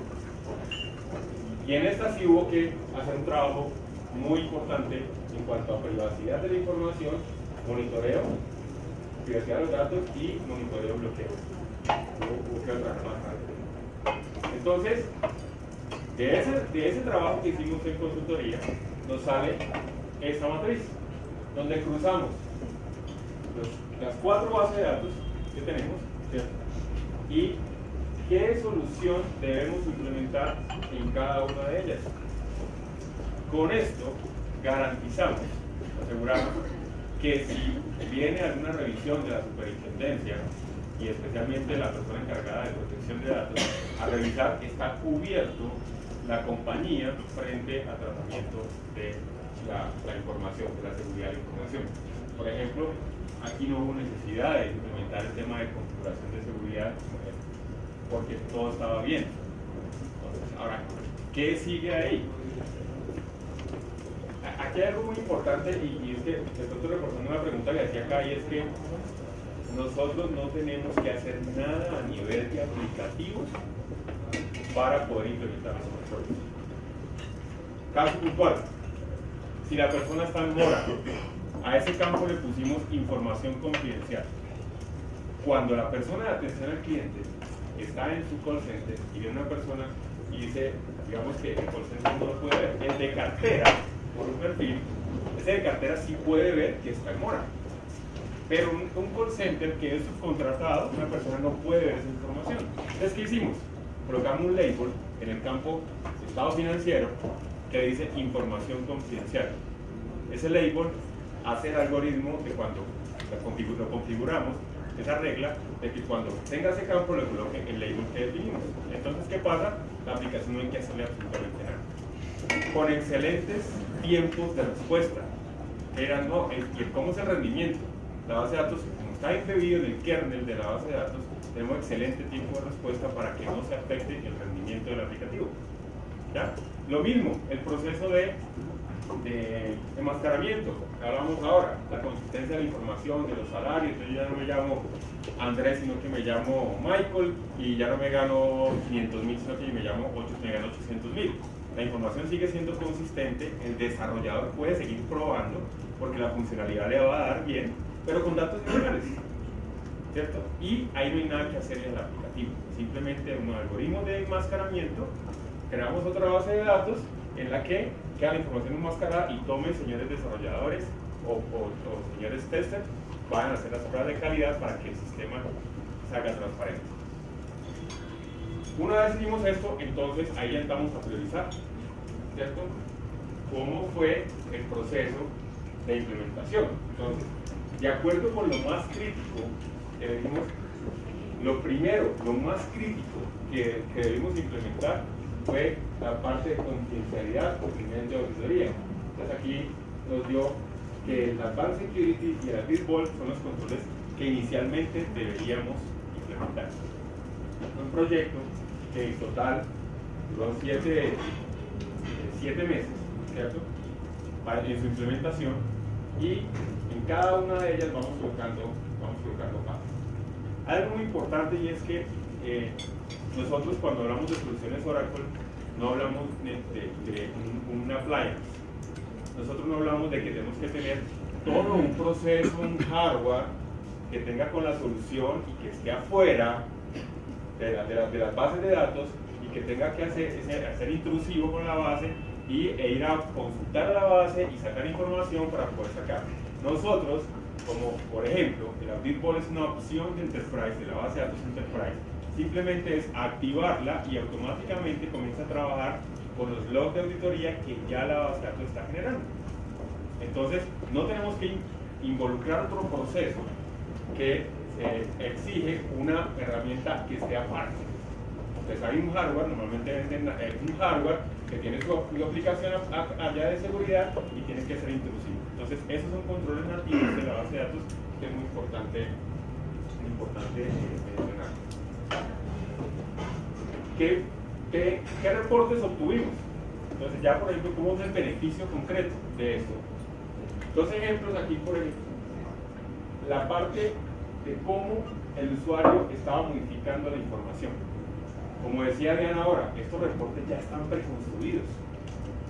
Y en esta sí hubo que hacer un trabajo muy importante en cuanto a privacidad de la información, monitoreo, privacidad de los datos y monitoreo bloqueo. Hubo que trabajar. Entonces, de ese trabajo que hicimos en consultoría, nos sale esta matriz, donde cruzamos las 4 bases de datos que tenemos, ¿cierto? Y qué solución debemos implementar en cada una de ellas. Con esto garantizamos, aseguramos que si viene alguna revisión de la superintendencia y especialmente la persona encargada de protección de datos a revisar, está cubierto la compañía frente al tratamiento de la información, de la seguridad de la información. Por ejemplo, aquí no hubo necesidad de implementar el tema de configuración de seguridad porque todo estaba bien. Entonces, ahora, ¿qué sigue ahí? Aquí hay algo muy importante y es que estoy reforzando una pregunta que hacía acá, y es que nosotros no tenemos que hacer nada a nivel de aplicativos para poder implementar los controles. Caso puntual, si la persona está en mora, a ese campo le pusimos información confidencial. Cuando la persona de atención al cliente está en su call center y viene una persona y dice, digamos que el call center no lo puede ver, el de cartera, por un perfil, ese de cartera sí puede ver que está en mora. Pero un call center que es subcontratado, una persona no puede ver esa información. Entonces, ¿qué hicimos? Colocamos un label en el campo estado financiero que dice información confidencial. Ese label hace el algoritmo de cuando lo configuramos, esa regla de que cuando tenga ese campo le coloque el label que definimos. Entonces, ¿qué pasa? La aplicación no hay que hacerle absolutamente nada. Con excelentes tiempos de respuesta. Eran, no, ¿cómo es el rendimiento? La base de datos, como está embebido en el kernel de la base de datos, tenemos excelente tiempo de respuesta para que no se afecte el rendimiento del aplicativo. ¿Ya? Lo mismo, el proceso de enmascaramiento, que hablamos ahora, la consistencia de la información, de los salarios. Yo ya no me llamo Andrés, sino que me llamo Michael, y ya no me gano 500.000, sino que me gano 800.000. La información sigue siendo consistente, el desarrollador puede seguir probando, porque la funcionalidad le va a dar bien, pero con datos reales, ¿cierto? Y ahí no hay nada que hacer en el aplicativo, simplemente un algoritmo de enmascaramiento, creamos otra base de datos en la que queda la información enmascarada y tomen, señores desarrolladores o señores testers, vayan a hacer las pruebas de calidad para que el sistema salga transparente. Una vez hicimos esto, entonces ahí ya entramos a priorizar, ¿cierto? ¿Cómo fue el proceso de implementación? Entonces, de acuerdo con lo más crítico que debimos, lo primero, lo más crítico que debimos implementar fue la parte de confidencialidad, cumplimiento de auditoría. Entonces aquí nos dio que el Advanced Security y el Advanced Vault son los controles que inicialmente deberíamos implementar. Un proyecto que en total duró 7 meses, ¿cierto? En su implementación, y en cada una de ellas vamos colocando pasos. Algo muy importante, y es que nosotros cuando hablamos de soluciones Oracle no hablamos de un appliance. Nosotros no hablamos de que tenemos que tener todo un proceso, un hardware que tenga con la solución y que esté afuera de las bases de datos, y que tenga que hacer intrusivo con la base e ir a consultar a la base y sacar información para poder sacar. Nosotros, como por ejemplo, el Audit Vault es una opción de Enterprise, de la base de datos Enterprise, simplemente es activarla y automáticamente comienza a trabajar con los logs de auditoría que ya la base de datos está generando. Entonces, no tenemos que involucrar otro proceso que exige una herramienta que esté aparte. Entonces hay un hardware, normalmente venden un hardware que tiene su aplicación allá de seguridad y tiene que ser intrusivo. Entonces esos son controles nativos de la base de datos que es muy importante mencionar. ¿Qué reportes obtuvimos? Entonces ya por ejemplo, ¿cómo es el beneficio concreto de esto? Dos ejemplos aquí, por ejemplo. La parte de cómo el usuario estaba modificando la información. Como decía Diana ahora, estos reportes ya están preconstruidos.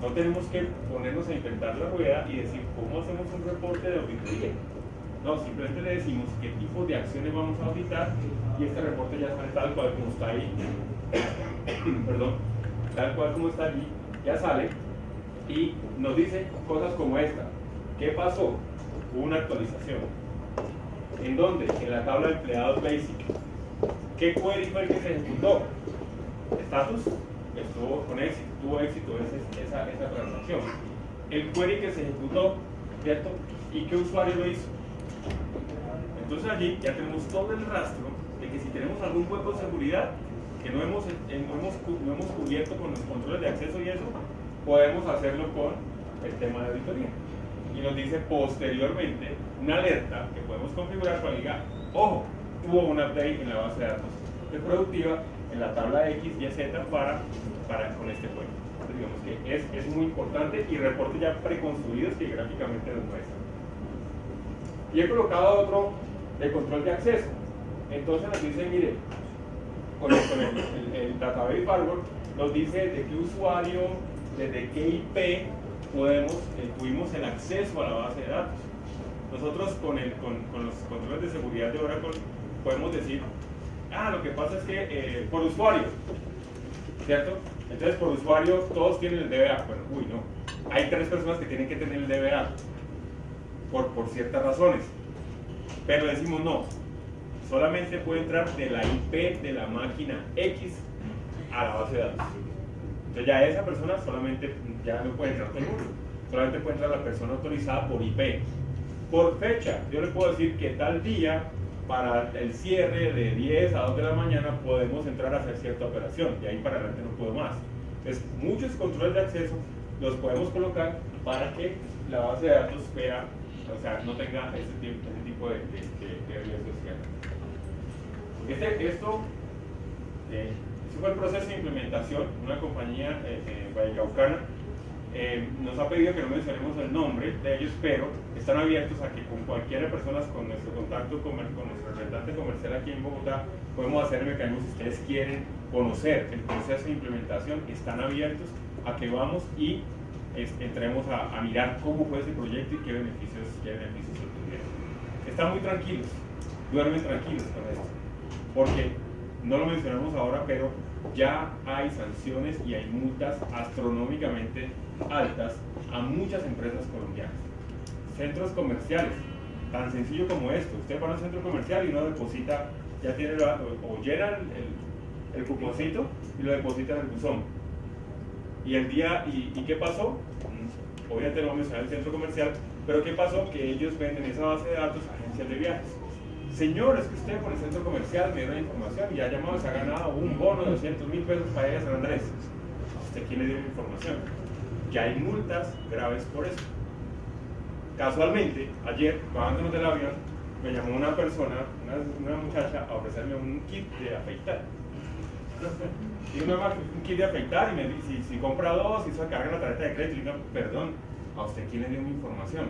No tenemos que ponernos a inventar la rueda y decir cómo hacemos un reporte de auditoría. No, simplemente le decimos qué tipo de acciones vamos a auditar y este reporte ya sale tal cual como está ahí. Perdón, tal cual como está allí, ya sale y nos dice cosas como esta. ¿Qué pasó? Hubo una actualización. ¿En dónde? En la tabla de empleados basic. ¿Qué query fue el que se ejecutó? Status, estuvo con éxito, tuvo éxito esa transacción. El query que se ejecutó, ¿cierto? ¿Y qué usuario lo hizo? Entonces allí ya tenemos todo el rastro de que si tenemos algún hueco de seguridad que no hemos cubierto con los controles de acceso y eso, podemos hacerlo con el tema de auditoría. Y nos dice posteriormente una alerta que podemos configurar para que diga, ojo, hubo un update en la base de datos de productiva en la tabla X y Z para con este juego. Entonces, digamos que es muy importante y reportes ya preconstruidos que gráficamente nos muestran. Y he colocado otro de control de acceso. Entonces nos dice, mire, con el database firewall nos dice de qué usuario, desde qué IP tuvimos el acceso a la base de datos. Nosotros con los controles de seguridad de Oracle podemos decir, lo que pasa es que por usuario, ¿cierto? Entonces por usuario todos tienen el DBA. Bueno, no. Hay 3 personas que tienen que tener el DBA por ciertas razones. Pero decimos no, solamente puede entrar de la IP de la máquina X a la base de datos. Entonces ya esa persona solamente ya no puede entrar todo el mundo. Solamente puede entrar la persona autorizada por IP. Por fecha, yo le puedo decir que tal día, para el cierre de 10 a 2 de la mañana, podemos entrar a hacer cierta operación. Y ahí para adelante no puedo más. Entonces, muchos controles de acceso los podemos colocar para que la base de datos no tenga ese tipo de riesgos. Esto fue el proceso de implementación. Una compañía vallecaucana nos ha pedido que no mencionemos el nombre de ellos, pero están abiertos a que con cualquier persona con nuestro contacto con nuestro representante comercial aquí en Bogotá podemos hacer mecanismos. Si ustedes quieren conocer el proceso de implementación, están abiertos a que vamos y entremos a mirar cómo fue ese proyecto y qué beneficios obtuvieron. Están muy tranquilos, duermen tranquilos con esto, porque no lo mencionamos ahora, pero ya hay sanciones y hay multas astronómicamente altas a muchas empresas colombianas. Centros comerciales, tan sencillo como esto: usted va a un centro comercial y uno deposita, ya tiene o llena el cuponcito y lo deposita en el buzón. ¿Y qué pasó? Obviamente no vamos a mencionar el centro comercial, pero ¿qué pasó? Que ellos venden esa base de datos a agencias de viajes. Señor, es que usted por el centro comercial me dio una información y ha llamado, se ha ganado un bono de 200.000 pesos para ir a San Andrés. ¿Usted quién le dio la información? Ya hay multas graves por eso. Casualmente, ayer, bajándonos del avión, me llamó una persona, una muchacha, a ofrecerme un kit de afeitar. Y un kit de afeitar, y me dice, si compra 2, y se carga la tarjeta de crédito. Y digo, perdón, ¿a usted quién le dio mi información?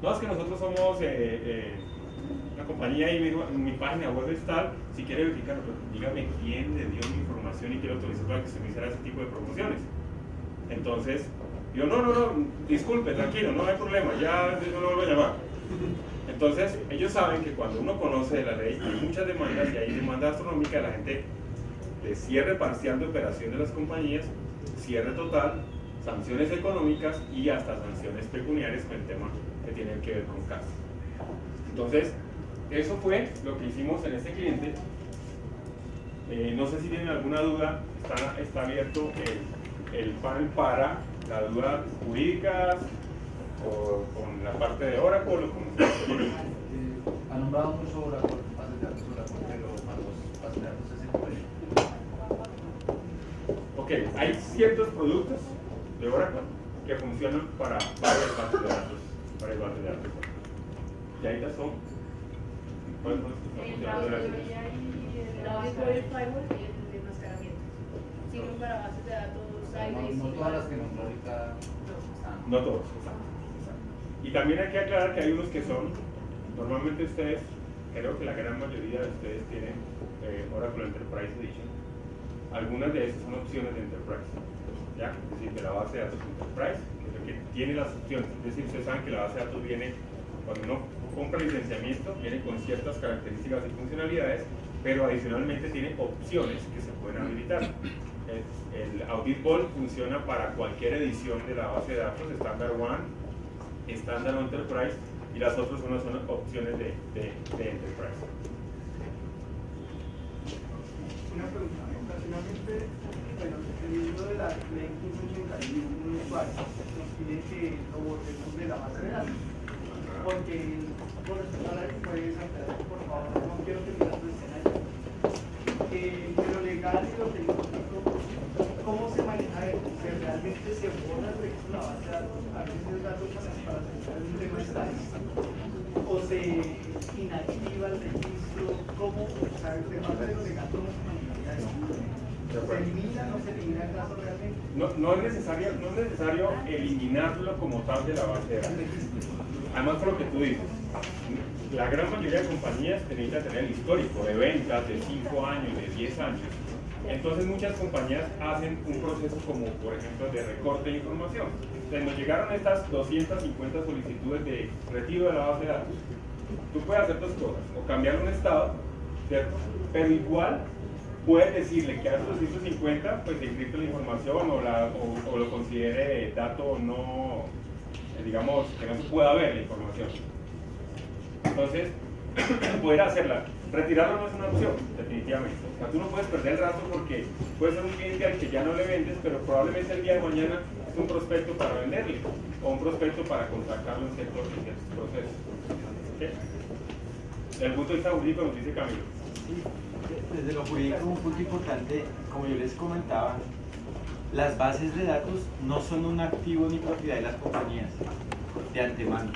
No, es que nosotros somos una compañía y mi página web es tal. Si quiere verificarlo, dígame quién le dio mi información y quién lo autorizó para que se me hiciera ese tipo de promociones. Entonces, yo no, disculpe, tranquilo, no hay problema, ya no lo vuelvo a llamar. Entonces, ellos saben que cuando uno conoce de la ley, hay muchas demandas y hay demanda astronómica, la gente de cierre parcial de operación de las compañías, cierre total, sanciones económicas y hasta sanciones pecuniarias con el tema que tienen que ver con casos. Entonces, eso fue lo que hicimos en este cliente. No sé si tienen alguna duda, está abierto el panel para las dudas jurídicas o con la parte de Oracle o con ha nombrado mucho Oracle. de datos Oracle, pero para los bases de datos SQL. Ok, hay ciertos productos de Oracle que funcionan para varias bases de datos. Y ahí las son. ¿Cuáles son los que El funcionan de audio Oracle? y el audio firewall y el de enmascaramiento. Sirven para bases de datos Sybase. No todas las que nombró ahorita están. No todos, exacto. Y también hay que aclarar que hay unos que son, normalmente ustedes, creo que la gran mayoría de ustedes tienen Oracle Enterprise Edition. Algunas de esas son opciones de Enterprise, ¿ya? Es decir, de la base de datos Enterprise, que es lo que tiene las opciones. Es decir, ustedes saben que la base de datos viene, cuando uno compra licenciamiento, viene con ciertas características y funcionalidades, pero adicionalmente tiene opciones que se pueden habilitar. El Audit Vault funciona para cualquier edición de la base de datos, Standard One, Standard o Enterprise, y las otras son opciones de Enterprise. Una pregunta, ocasionalmente, bueno, el libro de la ley 1581 usuario nos pide que lo borremos de la base de datos, porque por respecto a la que puede saltar, por favor, no quiero que mis datos estén ahí. Pero legal y lo tecnológico, ¿cómo se maneja eso? ¿Se realmente se borra el registro de la base de datos? A veces el dato para hacer un tema estadístico, o se inactiva el registro, ¿cómo? O sea, el tema de lo legal, ¿cómo se maneja eso? ¿Se elimina o no se elimina el dato realmente? No es necesario eliminarlo como tal de la base de datos. Además, por lo que tú dices, la gran mayoría de compañías necesitan tener el histórico de ventas de 5 años, de 10 años. Entonces muchas compañías hacen un proceso como, por ejemplo, de recorte de información. Entonces nos llegaron estas 250 solicitudes de retiro de la base de datos. Tú puedes hacer dos cosas, o cambiar un estado, ¿cierto? Pero igual puedes decirle que a esos 250 pues encripte la información o lo considere dato no, digamos, que no se pueda ver la información. Entonces, poder hacerla. Retirarlo no es una opción, definitivamente. O sea, tú no puedes perder el rastro porque puede ser un cliente al que ya no le vendes, pero probablemente el día de mañana es un prospecto para venderle o un prospecto para contactarlo en ciertos procesos. ¿Okay? Desde el punto de vista jurídico nos dice Camilo. Sí, desde lo jurídico, un punto importante, como yo les comentaba, las bases de datos no son un activo ni propiedad de las compañías de antemano.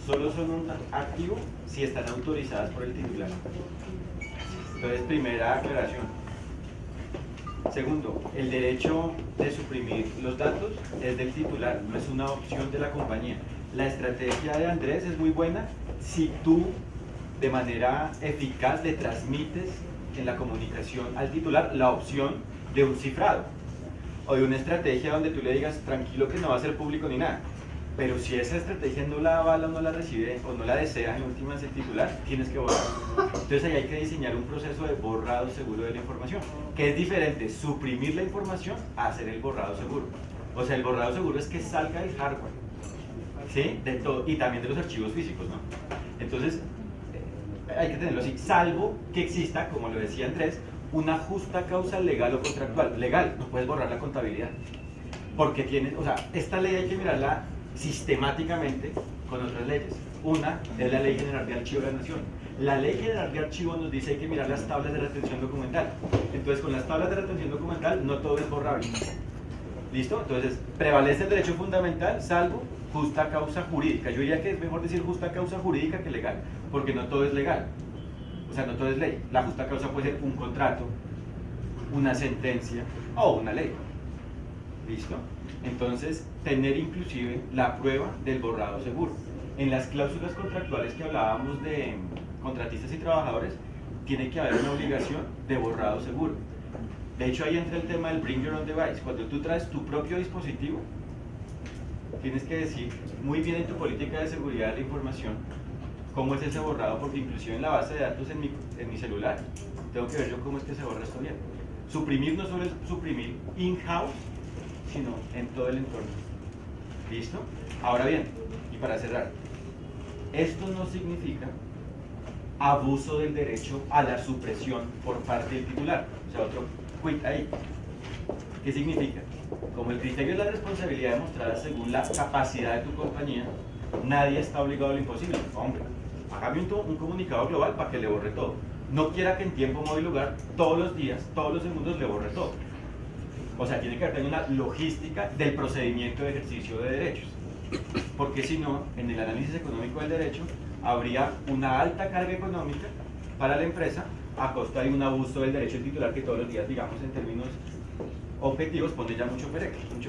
Solo son un activo si están autorizadas por el titular. Entonces, primera aclaración. Segundo, el derecho de suprimir los datos es del titular, no es una opción de la compañía. La estrategia de Andrés es muy buena si tú de manera eficaz le transmites en la comunicación al titular la opción de un cifrado o de una estrategia donde tú le digas tranquilo que no va a ser público ni nada. Pero si esa estrategia no la avala o no la recibe o no la desea en últimas el titular, tienes que borrar. Entonces ahí hay que diseñar un proceso de borrado seguro de la información, que es diferente suprimir la información a hacer el borrado seguro. O sea, el borrado seguro es que salga el hardware, ¿sí? De todo, y también de los archivos físicos, ¿no? Entonces, hay que tenerlo así, salvo que exista, como lo decía Andrés, una justa causa legal o contractual. Legal, no puedes borrar la contabilidad. Porque tiene, o sea, esta ley hay que mirarla sistemáticamente con otras leyes. Una es la Ley General de Archivo de la Nación. La Ley General de Archivo nos dice que hay que mirar las tablas de retención documental. Entonces, con las tablas de retención documental no todo es borrable. ¿Listo? Entonces, prevalece el derecho fundamental, salvo justa causa jurídica. Yo diría que es mejor decir justa causa jurídica que legal, porque no todo es legal. O sea, no todo es ley. La justa causa puede ser un contrato, una sentencia o una ley. ¿Listo? Entonces, tener inclusive la prueba del borrado seguro. En las cláusulas contractuales que hablábamos de contratistas y trabajadores, tiene que haber una obligación de borrado seguro. De hecho, ahí entra el tema del Bring Your Own Device. Cuando tú traes tu propio dispositivo, tienes que decir muy bien en tu política de seguridad de la información cómo es ese borrado, porque inclusive en la base de datos en mi celular, tengo que ver yo cómo es que se borra esto bien. Suprimir no solo es suprimir in-house, sino en todo el entorno. ¿Listo? Ahora bien, y para cerrar, esto no significa abuso del derecho a la supresión por parte del titular. O sea, otro quit ahí. ¿Qué significa? Como el criterio es la responsabilidad demostrada según la capacidad de tu compañía, nadie está obligado a lo imposible. Hombre, hágame un comunicado global para que le borre todo. No quiera que en tiempo, modo y lugar, todos los días, todos los segundos le borre todo. O sea, tiene que haber una logística del procedimiento de ejercicio de derechos. Porque si no, en el análisis económico del derecho, habría una alta carga económica para la empresa a costa de un abuso del derecho titular que todos los días, digamos, en términos objetivos, pone ya mucho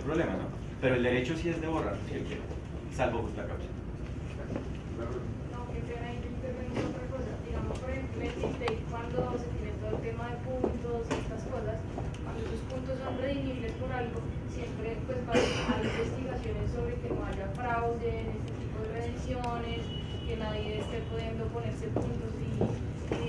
problema, ¿no? Pero el derecho sí es de borrar, si él quiere, salvo justa causa. No, que pena, y yo intervengo otra cosa. Digamos, por ejemplo, en Disney, cuando se tiene todo el tema de puntos y estas cosas, cuando esos puntos son redimibles por algo, siempre pues va a haber investigaciones sobre que no haya fraude en este tipo de redenciones, que nadie esté pudiendo ponerse puntos y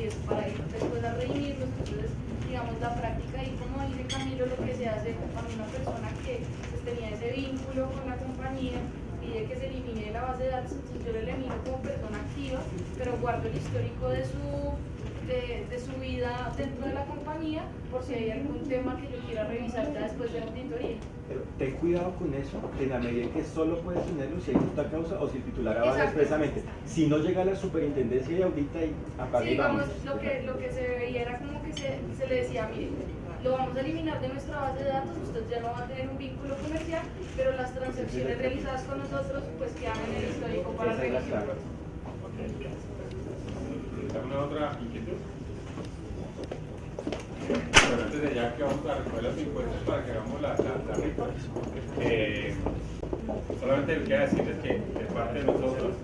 es para ir después a redimirlos. Entonces, digamos, la práctica, y como dice Camilo, lo que se hace cuando una persona que pues, tenía ese vínculo con la compañía pide que se elimine de la base de datos, entonces yo lo elimino como persona activa, pero guardo el histórico de su vida dentro de la compañía por si hay algún tema que yo quiera revisar ya después de la auditoría. Pero ten cuidado con eso, en la medida en que solo puedes tenerlo si hay justa causa o si el titular avala expresamente. Si no llega a la superintendencia y audita y apaga Sí, y vamos. lo que se veía era como que se le decía, mire, lo vamos a eliminar de nuestra base de datos, usted ya no va a tener un vínculo comercial, pero las transacciones realizadas con nosotros pues quedan en el histórico para revisión. ¿Alguna otra inquietud? Bueno, antes de ya que vamos a recoger los impuestos para que hagamos la rifa, solamente me queda decirles que de parte de nosotros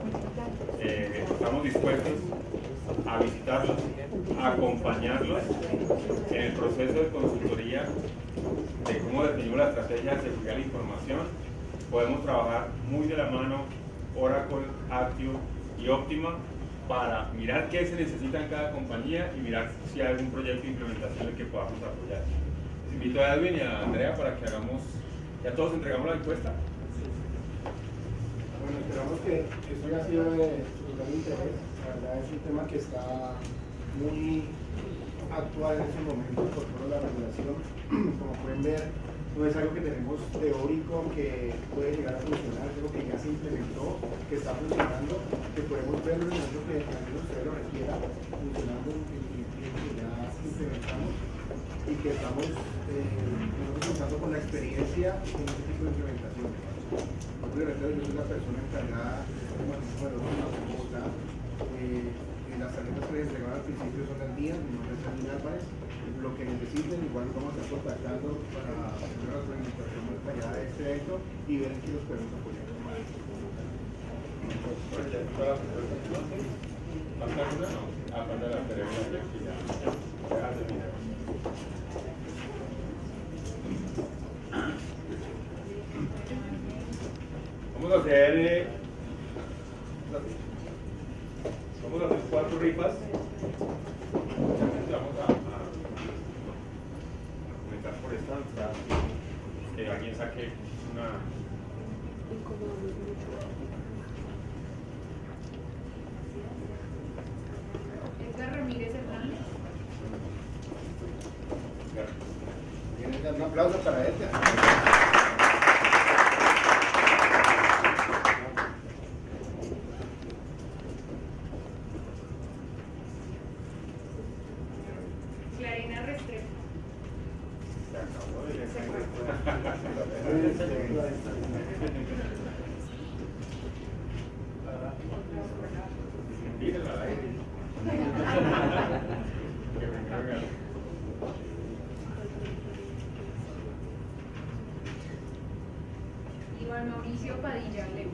estamos dispuestos a visitarlos, a acompañarlos en el proceso de consultoría de cómo definimos la estrategia de seguridad de la información. Podemos trabajar muy de la mano Oracle, Actio y Optima para mirar qué se necesita en cada compañía y mirar si hay algún proyecto de implementación en el que podamos apoyar. Les invito a Edwin y a Andrea para que hagamos, ya todos entregamos la encuesta. Bueno, esperamos que esto haya sido de su gran interés. La verdad es un tema que está muy actual en estos momentos por toda la regulación. Como pueden ver, no es algo que tenemos teórico que puede llegar a funcionar, es algo que ya se implementó, que está funcionando, que podemos verlo en el momento que también usted lo requiera, funcionando en el tiempo que ya implementamos y que estamos contando con la experiencia en este tipo de implementación. Yo soy la persona encargada de manejo de los Bogotá. Las tarjetas que les entregaron al principio son las mías, mi nombre es Daniel Álvarez. Lo que necesiten, igual vamos a estar contactando para hacer una administración más detallada de este evento y ver en qué los podemos apoyar. ¿Falta alguna? No. Falta la ceremonia que ya terminó. Vamos a hacer 4 rifas. Vamos a comenzar por esta. Que alguien saque una. Edgar Ramírez Hernández. Un aplauso para Edgar. Clarina Restrepo. Iván Mauricio Padilla Leu.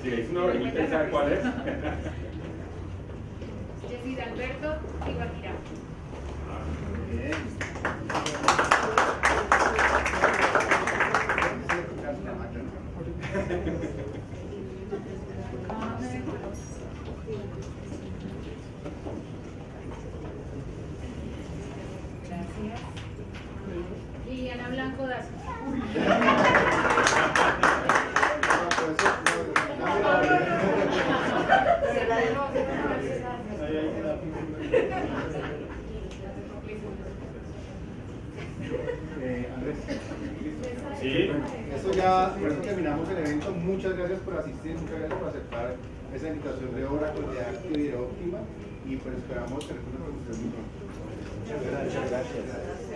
Si le hice una pregunta, ¿sabe cuál es? Jesús Alberto Ibaquirá. Gracias. Liliana Blanco Daza. Andrés. Sí. Bueno, esto ya, por eso terminamos el evento. Muchas gracias por asistir, muchas gracias por aceptar esa invitación de Oracle, de Active y de Optima, y pues esperamos tener una producción muy pronto. Muchas gracias.